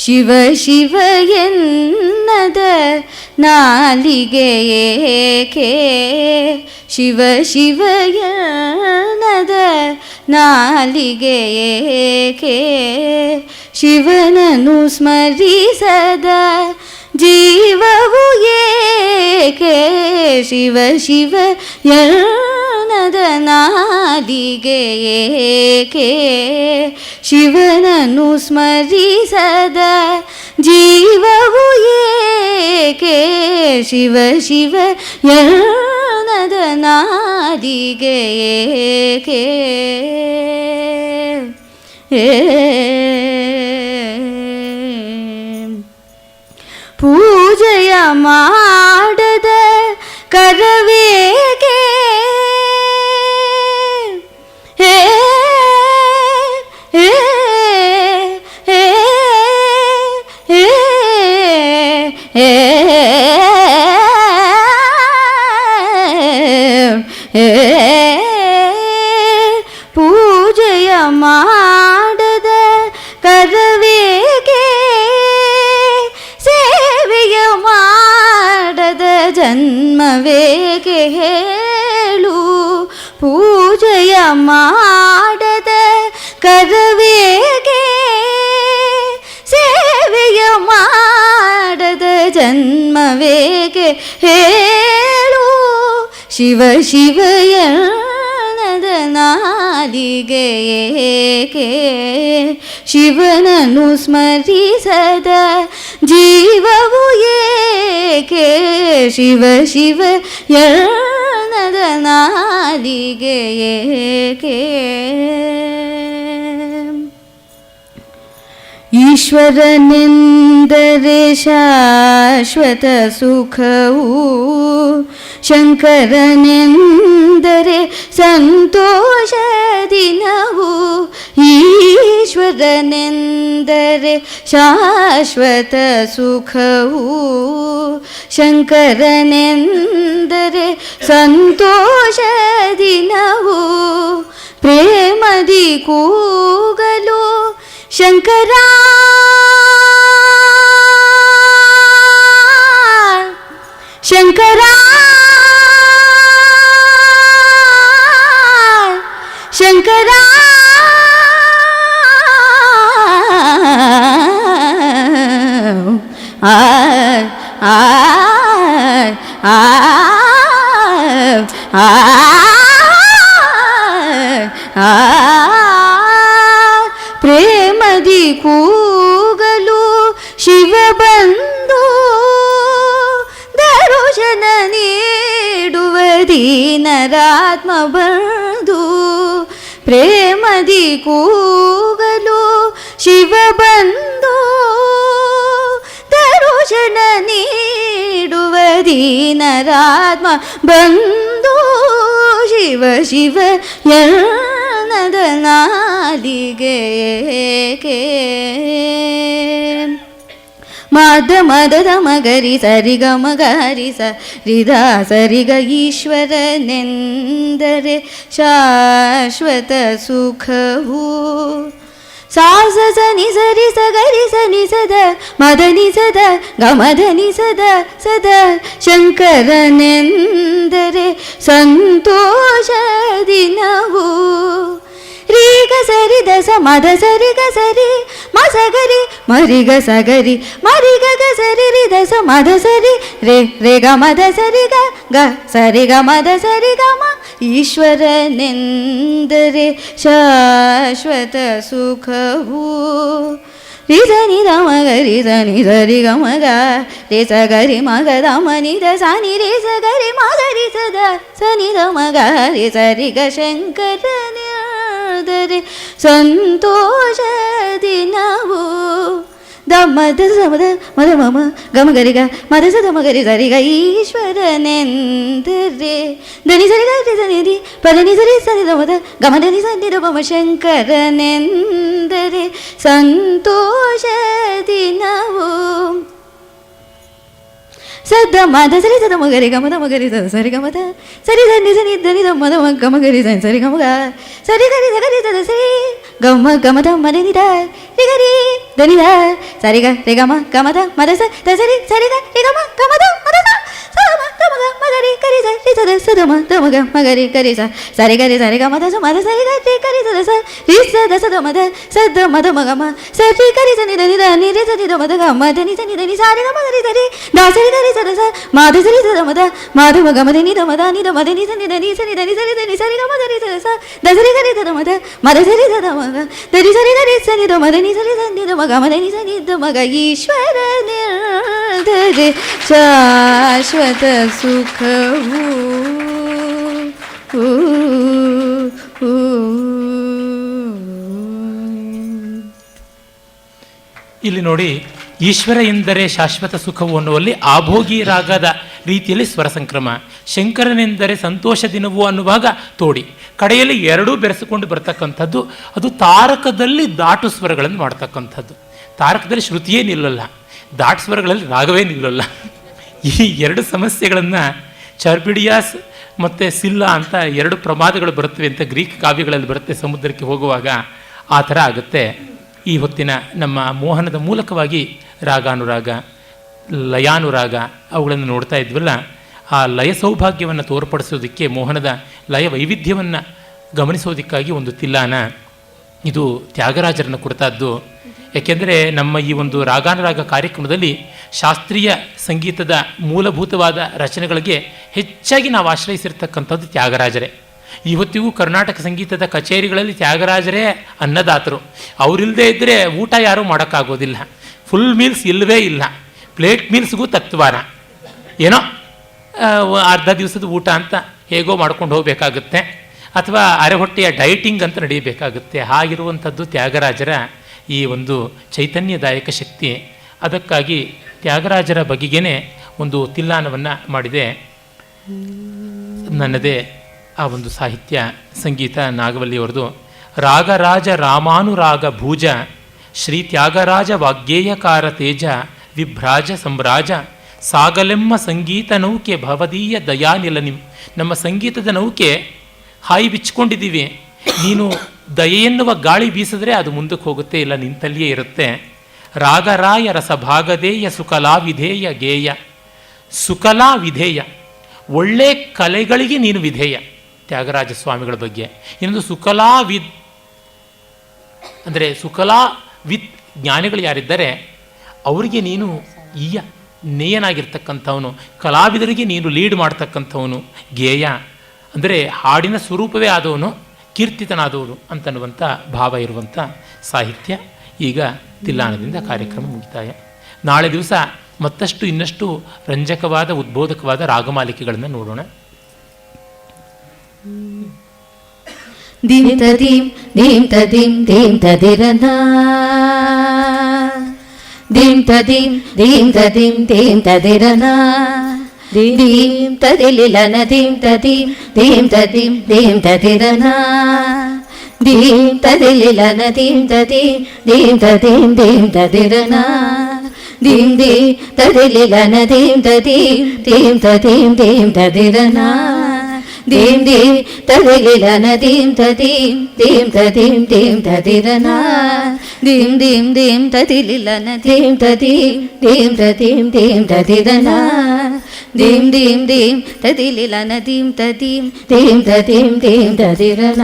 ಶಿವ ಶಿವ ಎನ್ನದ ನಾಲಿಗೆ ಏಕೆ, ಶಿವ ಶಿವ ಎನ್ನದ ನಾಲಿಗೆ ಏಕೆ, ಶಿವನನ್ನು ಸ್ಮರಿಸದ ಜೀವವು ಏಕೆ, ಶಿವ ಶಿವ ಎನ್ನದ ನಾಲಿಗೆ ಏಕೆ, ಶಿವನನ್ನು ಸ್ಮರಿಸದ ಜೀವವು ಏಕೆ, ಶಿವ ಶಿವ ಎನ್ನದ ನಾಲಿಗೆ ಏಕೆ. ಪೂಜೆಯ ಮಾಡದ ಕರವೇಕೆ, ಹೇ ಹೇ ಹೇ ಹೇ ಹೇ ಹೇ, ಪೂಜೆಯ ಮಾಡದ ಕರವೇಕೆ, ಸೇವೆಯ ಮಾಡದ ಜನ್ಮವೇಕೆ ಹೇಳು, ಪೂಜೆಯ ಮಾಡದ ಕರವೇಕೆ, ಸೇವೆಯ ಮಾಡದ ಜನ್ಮವೇಕೆ ಹೇಳು, ಶಿವ ಶಿವ ಎನ್ನದ ನಾಲಿಗೆ ಏಕೆ, ಶಿವನನ್ನು ಸ್ಮರಿಸದ ಜೀವವು ಏಕೆ, ಶಿವ ಶಿವ ಎನ್ನದ ನಾಲಿಗೆ ಏಕೆ. ಈಶ್ವರನೆಂದರೆ ಶಾಶ್ವತ ಸುಖವು, ಶಂಕರನೆಂದರೆ ಸಂತೋಷ ದಿನವು, ಈಶ್ವರನೆಂದರೆ ಶಾಶ್ವತ ಸುಖವು, ಶಂಕರನೆಂದರೆ ಸಂತೋಷ ದಿನವು, ಪ್ರೇಮದಿ ಕೂಗಲು ಶಂಕರ ಶಂಕರ ಶಂಕರ ಆ ಆ ಆ ಆ ಪ್ರೇಮದಿ ಕೂಗಲು ಶಿವ ಬಂದು ದರುಶನ ನೀಡುವ ದೀನರಾತ್ಮ ಬಂದು ಪ್ರೇಮದಿ ಕೂಗಲು ಶಿವ ಬಂದು ದರುಶನ ನೀಡುವ ದೀನರಾತ್ಮ ಬಂದು ಶಿವ ಶಿವ ಎನ್ನದ ನಾಲಿಗೆ ಮದ ಮದದ ಮಗರಿ ಸರಿಗ ಮಗರಿ ಸರಿದ ಸರಿಗ ಈಶ್ವರನೆಂದರೆ ಶಾಶ್ವತ ಸುಖವು ಸಾಸ ಸನಿ ಸರಿ ಸಗರಿ ಸನಿ ಸದ ಮದನಿ ಸದ ಗಮಧನಿ ಸದ ಸದ ಶಂಕರನೆಂದರೆ ಸಂತೋಷ ದಿನವು ರೀಗ ಸರಿ ದಸ ಮದ ಸರಿ ಗ ಸರಿ ಮಸಗರಿ ಮರಿಗ ಸಗರಿ ಮರಿಗ ಗ ಸರಿ ರಿ ದಸ ಮದ ಸರಿ ರೇ ರೇ ಗ ಮದ ಸರಿ ಗ ಗ ಸರಿ ಗ ಮದ ಸರಿ ಗ ಮ ಈಶ್ವರನೆಂದರೆ ಶಾಶ್ವತ ಸುಖವು ರಿ ಸನಿ ದ ಮಗ ರಿ ಸನಿ ಸರಿ ಗ ಮಗ ರೇ ಸಗರಿ ಮಗ ದ ಮನಿ ದ ಸನಿ ರೇ ಸಗರಿ ಮಗ ರಿ ಸದ ಸನಿ ದ ಮಗ ರೇ ಸರಿ ಗ ಶಂಕರನೇ ಸಂತೋಷ ದಿನವು ದ ಮದ ಮದ ಮದ ಮಮ ಗಮ ಗರಿಗ ಮದ ಸದ ಮಗರಿ ಸರಿಗ ಈಶ್ವರನೆಂದರೆ ಧನಿ ಸರಿ ರಿ ಸನಿ ರಿ ಪದನಿ ಸರಿ ಸನಿ ದ ಮದ ಗಮ ಧನಿ ಸನಿ ದ ಮಮ ಶಂಕರನೆಂದರೆ ಸಂತೋಷ ದಿನವು ಸದ ಮದ ಸರಿ ಸದ ಮಗರಿ ಗಮದ ಮಗರಿ ಸದ ಸರಿ ಗಮದ ಸರಿ ಧನಿ ಸನಿ ಧನಿ ದ ಮದ ಗಮ ಗರಿ ಸನಿ ಸರಿ ಗಮಗ ಸರಿ ಗರಿ ಸಗರಿ ಸದ ಸರಿ ಗಮ ಗಮದ ಮದ ನಿದ ರಿ ಗರಿ ಧನಿ ದ ಸರಿ ಗ ರಿ ಗಮ ಗಮದ ಮದ ಸ ದ ಸರಿ ಸರಿ ಗ ರಿ ಗಮ ಗಮದ ಮದ ಸ ಸಮ ಗಮ ಮಗರಿ ಕರಿ ಸ ರಿ ಸದ ಸದ ಮ ದ ಮಗ ಮಗರಿ ಕರಿ ಸ ಸರಿ ಗರಿ ಸರಿ ಗಮ ದ ಸ ಮದ ಸರಿ ಗ ರಿ ಕರಿ ಸದ ಸ ರಿ ಸದ ಸದ ಮದ ಸದ ಮದ ಮಗ ಮ ಸರಿ ಕರಿ ಸನಿ ಧನಿ ದ ನಿ ರಿ ಸನಿ ದ ಮದ ಗಮ ಧನಿ ಸನಿ ಧನಿ ಸಾರಿ ಗ ಮಗರಿ ಸರಿ ದ ಸರಿ ಗರಿ ಸದ ಸ ಮಾದ ಸರಿ ಸದ ಮದ ಮಾದ ಮಗ ಮದ ನಿ ದ ಮದ ನಿ ದ ಮದ ನಿ ಸನಿ ಧನಿ ಸರಿ ಧನಿ ಸರಿ ಧನಿ ಸರಿ ಗ ಮದ ರಿ ಸದ ಸ ದ ಸರಿ ಗರಿ ಸದ ಮದ ಮದ ಸರಿ ಸದ ಮಗ ಧರಿ ಸರಿ ಧರಿ ಸನಿ ದ ಮದ ನಿ ಸರಿ ಧನಿ ದ ಮಗ ಮದ ನಿ ಸನಿ ದ ಮಗ ಈಶ್ವರನೆಂದರೆ ಶಾಶ್ವತ ಸುಖವು ಇಲ್ಲಿ ನೋಡಿ, ಈಶ್ವರ ಎಂದರೆ ಶಾಶ್ವತ ಸುಖವು ಅನ್ನುವಲ್ಲಿ ಆಭೋಗಿ ರಾಗದ ರೀತಿಯಲ್ಲಿ ಸ್ವರ ಸಂಕ್ರಮ, ಶಂಕರನೆಂದರೆ ಸಂತೋಷ ದಿನವು ಅನ್ನುವಾಗ ತೋಡಿ, ಕಡೆಯಲ್ಲಿ ಎರಡೂ ಬೆರೆಸಿಕೊಂಡು ಬರ್ತಕ್ಕಂಥದ್ದು. ಅದು ತಾರಕದಲ್ಲಿ ದಾಟು ಸ್ವರಗಳನ್ನು ಮಾಡ್ತಕ್ಕಂಥದ್ದು. ತಾರಕದಲ್ಲಿ ಶ್ರುತಿಯೇ ನಿಲ್ಲಲ್ಲ, ದಾಟು ಸ್ವರಗಳಲ್ಲಿ ರಾಗವೇ ನಿಲ್ಲಲ್ಲ. ಈ ಎರಡು ಸಮಸ್ಯೆಗಳನ್ನು ಚಾರ್ಪಿಡಿಯಾಸ್ ಮತ್ತು ಸಿಲ್ಲಾ ಅಂತ ಎರಡು ಪ್ರಮಾದಗಳು ಬರುತ್ತವೆ ಅಂತ ಗ್ರೀಕ್ ಕಾವ್ಯಗಳಲ್ಲಿ ಬರುತ್ತೆ. ಸಮುದ್ರಕ್ಕೆ ಹೋಗುವಾಗ ಆ ಥರ ಆಗುತ್ತೆ. ಈ ಹೊತ್ತಿನ ನಮ್ಮ ಮೋಹನದ ಮೂಲಕವಾಗಿ ರಾಗಾನುರಾಗ, ಲಯಾನುರಾಗ ಅವುಗಳನ್ನು ನೋಡ್ತಾ ಇದ್ವಲ್ಲ, ಆ ಲಯ ಸೌಭಾಗ್ಯವನ್ನು ತೋರ್ಪಡಿಸೋದಕ್ಕೆ, ಮೋಹನದ ಲಯ ವೈವಿಧ್ಯವನ್ನು ಗಮನಿಸೋದಕ್ಕಾಗಿ ಒಂದು ತಿಲ್ಲಾನ ಇದು ತ್ಯಾಗರಾಜರನ್ನು ಕೊಡ್ತಾದ್ದು. ಏಕೆಂದರೆ ನಮ್ಮ ಈ ಒಂದು ರಾಗಾನುರಾಗ ಕಾರ್ಯಕ್ರಮದಲ್ಲಿ ಶಾಸ್ತ್ರೀಯ ಸಂಗೀತದ ಮೂಲಭೂತವಾದ ರಚನೆಗಳಿಗೆ ಹೆಚ್ಚಾಗಿ ನಾವು ಆಶ್ರಯಿಸಿರ್ತಕ್ಕಂಥದ್ದು ತ್ಯಾಗರಾಜರೇ. ಇವತ್ತಿಗೂ ಕರ್ನಾಟಕ ಸಂಗೀತದ ಕಚೇರಿಗಳಲ್ಲಿ ತ್ಯಾಗರಾಜರೇ ಅನ್ನದಾತರು. ಅವರಿಲ್ಲದೆ ಇದ್ದರೆ ಊಟ ಯಾರೂ ಮಾಡೋಕ್ಕಾಗೋದಿಲ್ಲ. ಫುಲ್ ಮೀಲ್ಸ್ ಇಲ್ಲವೇ ಇಲ್ಲ. ಪ್ಲೇಟ್ ಮೀಲ್ಸ್ಗೂ ತತ್ವಾನ, ಏನೋ ಅರ್ಧ ದಿವಸದ ಊಟ ಅಂತ ಹೇಗೋ ಮಾಡ್ಕೊಂಡು ಹೋಗಬೇಕಾಗುತ್ತೆ, ಅಥವಾ ಅರೆ ಹೊಟ್ಟೆಯ ಡೈಟಿಂಗ್ ಅಂತ ನಡೆಯಬೇಕಾಗುತ್ತೆ. ಹಾಗಿರುವಂಥದ್ದು ತ್ಯಾಗರಾಜರ ಈ ಒಂದು ಚೈತನ್ಯದಾಯಕ ಶಕ್ತಿ. ಅದಕ್ಕಾಗಿ ತ್ಯಾಗರಾಜರ ಬಗೆಗೇ ಒಂದು ತಿಲ್ಲಾನವನ್ನು ಮಾಡಿದೆ. ನನ್ನದೇ ಆ ಒಂದು ಸಾಹಿತ್ಯ ಸಂಗೀತ ನಾಗವಲ್ಲಿಯವರದು. ರಾಗರಾಜ ರಾಮಾನುರಾಗ ಭೂಜ ಶ್ರೀ ತ್ಯಾಗರಾಜ ವಾಗ್ಗೇಯಕಾರ ತೇಜ ವಿಭ್ರಾಜ ಸಂಭ್ರಾಜ ಸಾಗಲೆಮ್ಮ ಸಂಗೀತ ನೌಕೆ ಭವದೀಯ ದಯಾನಿಲನಿಂ. ನಮ್ಮ ಸಂಗೀತದ ನೌಕೆ ಹಾಯಿ ಬಿಚ್ಕೊಂಡಿದ್ದೀವಿ, ನೀನು ದಯೆಯೆನ್ನುವ ಗಾಳಿ ಬೀಸಿದ್ರೆ ಅದು ಮುಂದಕ್ಕೆ ಹೋಗುತ್ತೆ, ಇಲ್ಲ ನಿಂತಲ್ಲಿಯೇ ಇರುತ್ತೆ. ರಾಗರಾಯ ರಸಭಾಗದೇಯ ಸುಕಲಾ ವಿಧೇಯ ಗೇಯ. ಸುಕಲಾ ವಿಧೇಯ, ಒಳ್ಳೆ ಕಲೆಗಳಿಗೆ ನೀನು ವಿಧೇಯ. ತ್ಯಾಗರಾಜ ಸ್ವಾಮಿಗಳ ಬಗ್ಗೆ. ಇನ್ನೊಂದು ಸುಕಲಾ ವಿದ್ ಅಂದರೆ ಸುಕಲಾ ವಿತ್ ಜ್ಞಾನಿಗಳು ಯಾರಿದ್ದಾರೆ ಅವರಿಗೆ ನೀನು ನೇಯನಾಗಿರ್ತಕ್ಕಂಥವನು, ಕಲಾವಿದರಿಗೆ ನೀನು ಲೀಡ್ ಮಾಡ್ತಕ್ಕಂಥವನು, ಗೇಯ ಅಂದರೆ ಹಾಡಿನ ಸ್ವರೂಪವೇ ಆದವನು, ಕೀರ್ತಿತನಾದವನು ಅಂತನ್ನುವಂಥ ಭಾವ ಇರುವಂಥ ಸಾಹಿತ್ಯ. ಈಗ ತಿಲ್ಲಾನದಿಂದ ಕಾರ್ಯಕ್ರಮ ಮುಗಿತಾಯ. ನಾಳೆ ದಿವಸ ಮತ್ತಷ್ಟು ಇನ್ನಷ್ಟು ರಂಜಕವಾದ ಉದ್ಬೋಧಕವಾದ ರಾಗಮಾಲಿಕೆಗಳನ್ನು ನೋಡೋಣ. ದೀಂ ತದೀಂ ದೀಂ ತದೀಂ ದೀಂ ತದಿರನ ದೀಂ ತದೀಂ ದೀಂ ತದೀಂ ದೀಂ ತದಿರನ ದೀಂ ತದಿಲಿಲನ ದೀಂ ತದೀಂ ದೀಂ ತದೀಂ ದೀಂ ತದಿರನ ದೀಂ ತದಿಲಿಲನ ದೀಂ ತದೀಂ ದೀಂ ತದೀಂ ದೀಂ ತದಿರನ ದೀಂ ದೀಂ ತದಿಲಿಲನ ದೀಂ ತದೀಂ ದೀಂ ತದೀಂ ದೀಂ ತದಿರನ ದೀಂ ದೀಂ ತದಿಲಿಲನ ದೀಂ ತದೀಂ ದೀಂ ತದೀಂ ದೀಂ ತದಿರನ ದೀಂ ದೀಂ ದೀಂ ತದಿಲಿಲನ ದೀಂ ತದೀಂ ದೀಂ ತದೀಂ ದೀಂ ತದಿರನ ದೀಂ ದೀಂ ದೀಂ ತದಿಲಿಲನ ದೀಂ ತದೀಂ ದೀಂ ತದೀಂ ದೀಂ ತದಿರನ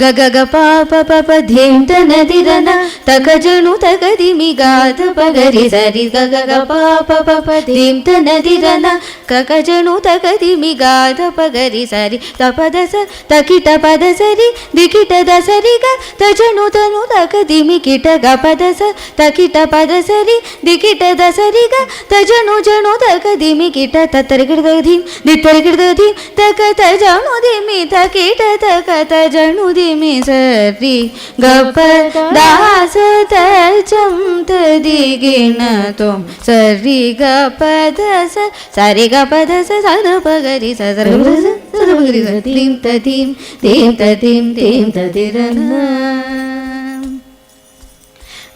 ಗಗ ಗ ಪ ಪ ಪ ಪ ಧೀಂ ತನದಿರನ ತಕ ಜನು ತಕ ದಿಮಿ ಗಾಧ ಪಗರಿ ಸರಿ ಗಗ ಗ ಪ ಪ ಪ ಪ ಧೀಂ ತನದಿರನ ಕಕ ಜನು ತಕ ದಿಮಿ ಗಾಧ ಪಗರಿ ಸರಿ ತಪದ ಸ ತಕಿಟ ಪದ ಸರಿ ದಿಕಿಟ ದ ಸರಿ ಗ ತಜನು ತನು ತಕ ದಿಮಿ ಕಿಟ ಗ ಪದ ಸ ತಕಿಟ ಪದ ಸರಿ ದಿಕಿಟ ದ ಸರಿ ಗ ತಜನು ಜನು ತಕ ದಿಮಿ ಕಿಟ ತತ್ತರಿಗಿಡ ಧೀಂ ದಿತ್ತರಿಗಿಡ ಧೀಂ ತಕ ತಜನು ದಿಮಿ ತಕಿಟ ತಕ ತಜನು ಮಿ ಸರಿ ಗಪ ದಾಸ ತಚಂ ತದಿಗಿಣ ತೊಂ ಸರಿ ಗಪ ದಸ ಸರಿ ಗಪ ದಸ ಸದ ಪಗರಿ ಸದರ ಸದ ಪಗರಿ ದೀಂ ತದೀಂ ದೀಂ ತದೀಂ ದೀಂ ತದಿರನ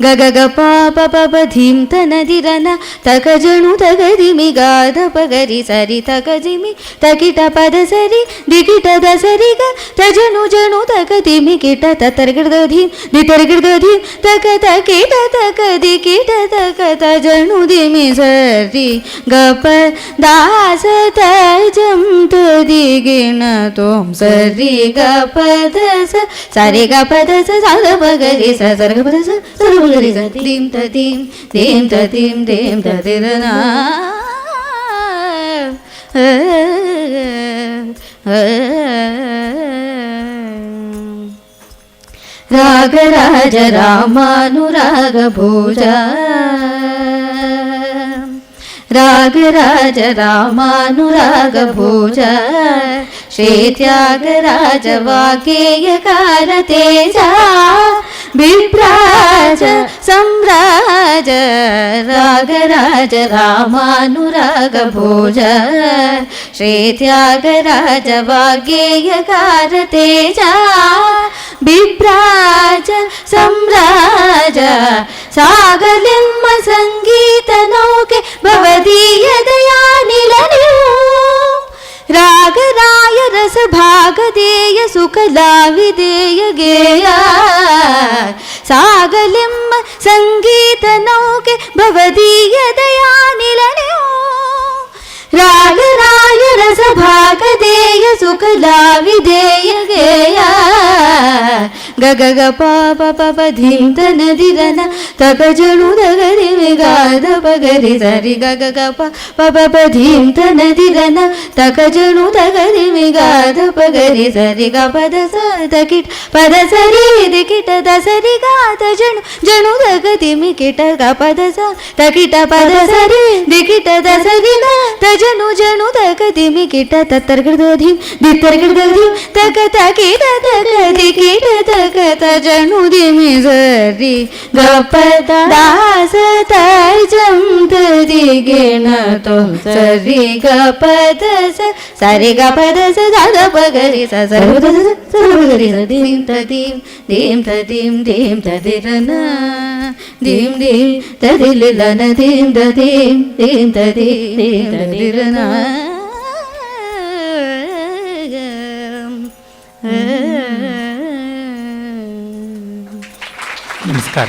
ಗಗ ಗ ಪ ಪ ಪ ಪ ಧೀಂ ತನದಿರನ ತಕ ಜನು ತಕ ದಿಮಿ ಗಾಧ ಪಗರಿ ಸರಿ ತಕ ಜಿಮಿ ತಕಿಟ ಪದ ಸರಿ ದಿಕಿಟ ದ ಸರಿ ಗ ತಜನು ಜನು ತಕ ದಿಮಿ ಕಿಟ ತತ್ತರಗಿಡ ಧೀಂ ದಿತರಗಿಡ ಧೀಂ ತಕ ತಕಿಟ ತಕ ದಿಕಿಟ ತಕ ತಜನು ದಿಮಿ ಸರಿ ಗ ಪ ದಾಸ ತಜಂ ತದಿಗಿಣ ತೊಂ ಸರಿ ಗ ಪ ದಸ ಸರಿ ಗ ಪ ದಸ ಸದ ಪಗರಿ ಸರ ಗ ಪ ದಸ ದೀಂ ತದೀಂ ದೀಂ ತದೀಂ ದೀಂ ತದಿರನ ರಾಗರಾಜ ರಾಮಾನುರಾಗ ಭೋಜ ರಾಗರಾಜ ರಾಮಾನುರಾಗ ಭೋಜ ಶ್ರೀ ತ್ಯಾಗರಾಜ ವಾಗ್ಗೇಯಕಾರ ತೇಜ ಬಿಭ್ರಾಜ ಸಂರಾಜ ರಾಗರಾಜ ರಾಮಾನುರಾಗ ಭೋಜ ಶ್ರೀ ತ್ಯಾಗರಾಜ ವಾಗ್ಗೇಯಕಾರ ತೇಜ ಬಿಭ್ರಾಜ ಸಂರಾಜ ಸಾಗಲೆಮ್ಮ ಸಂಗೀತ ನೌಕೆ ಭವದೀಯ ದಯಾನಿಲನೆ ರಾಗರಾಯ ರಸ ಭಾಗದೇಯ ಸುಖಲಾವಿದೇಯ ಗೇಯ ಸಾಗಲೆಮ್ಮ ಸಂಗೀತ ನೌಕೆ ಭವದೀಯ ದಯಾನಿಲನೆಯೋ ರಾಗರಾಯ ರಸ ಭಾಗದೇಯ ಸುಖಲಾವಿದೇಯ ಗೇಯ ಗಗ ಗ ಪ ಪ ಪ ಪ ಧೀಂ ತನದಿರನ ತಕ ಜನು ದಗರಿ ಗಾಧ ಪಗರಿ ಸರಿ ಗಗ ಗ ಪ ಪ ಪ ಪ ಧೀಂ ತನದಿರನ ತಕ ಜನು ದಗರಿ ಗಾಧ ಪಗರಿ ಸರಿ ಗ ಪದ ಸ ತಕಿಟ ಪದ ಸರಿ ದಿಕಿಟ ದ ಸರಿ ಗಾಧ ಜನು ಜನು ದಗತಿ ಮಿ ಕಿಟ ಗ ಪದ ಸ ತಕಿಟ ಪದ ಸರಿ ದಿಕಿಟ ದ ಸರಿ ಗ ತಜನು ಜನು ದಗತಿ ಮಿ ಕಿಟ ತತ್ತರ್ಗಿಡ ಧೀಂ ದಿತ್ತರ್ಗಿಡ ಧೀಂ ತಕ ತಕಿಟ ತಕ ದಿಕಿಟ ತಕ ತಜನು ದಿಮಿ ಸರಿ ಗಪ ದಾಸ ತಜಂ ತದಿಗಿಣ ತೊಂ ಸರಿ ಗಪ ದಸ ಸರಿ ಗಪ ದಸ ಸದ ಪಗರಿ ಸರ ಪಗರಿ ದೀಂ ತದೀಂ ದೀಂ ತದೀಂ ದೀಂ ತದಿರನ ದೀಂ ದೀಂ ತದಿಲಿಲನ ದೀಂ ತದೀಂ ದೀಂ ತದೀಂ ದೀಂ ತದಿರನ ನಮಸ್ಕಾರ.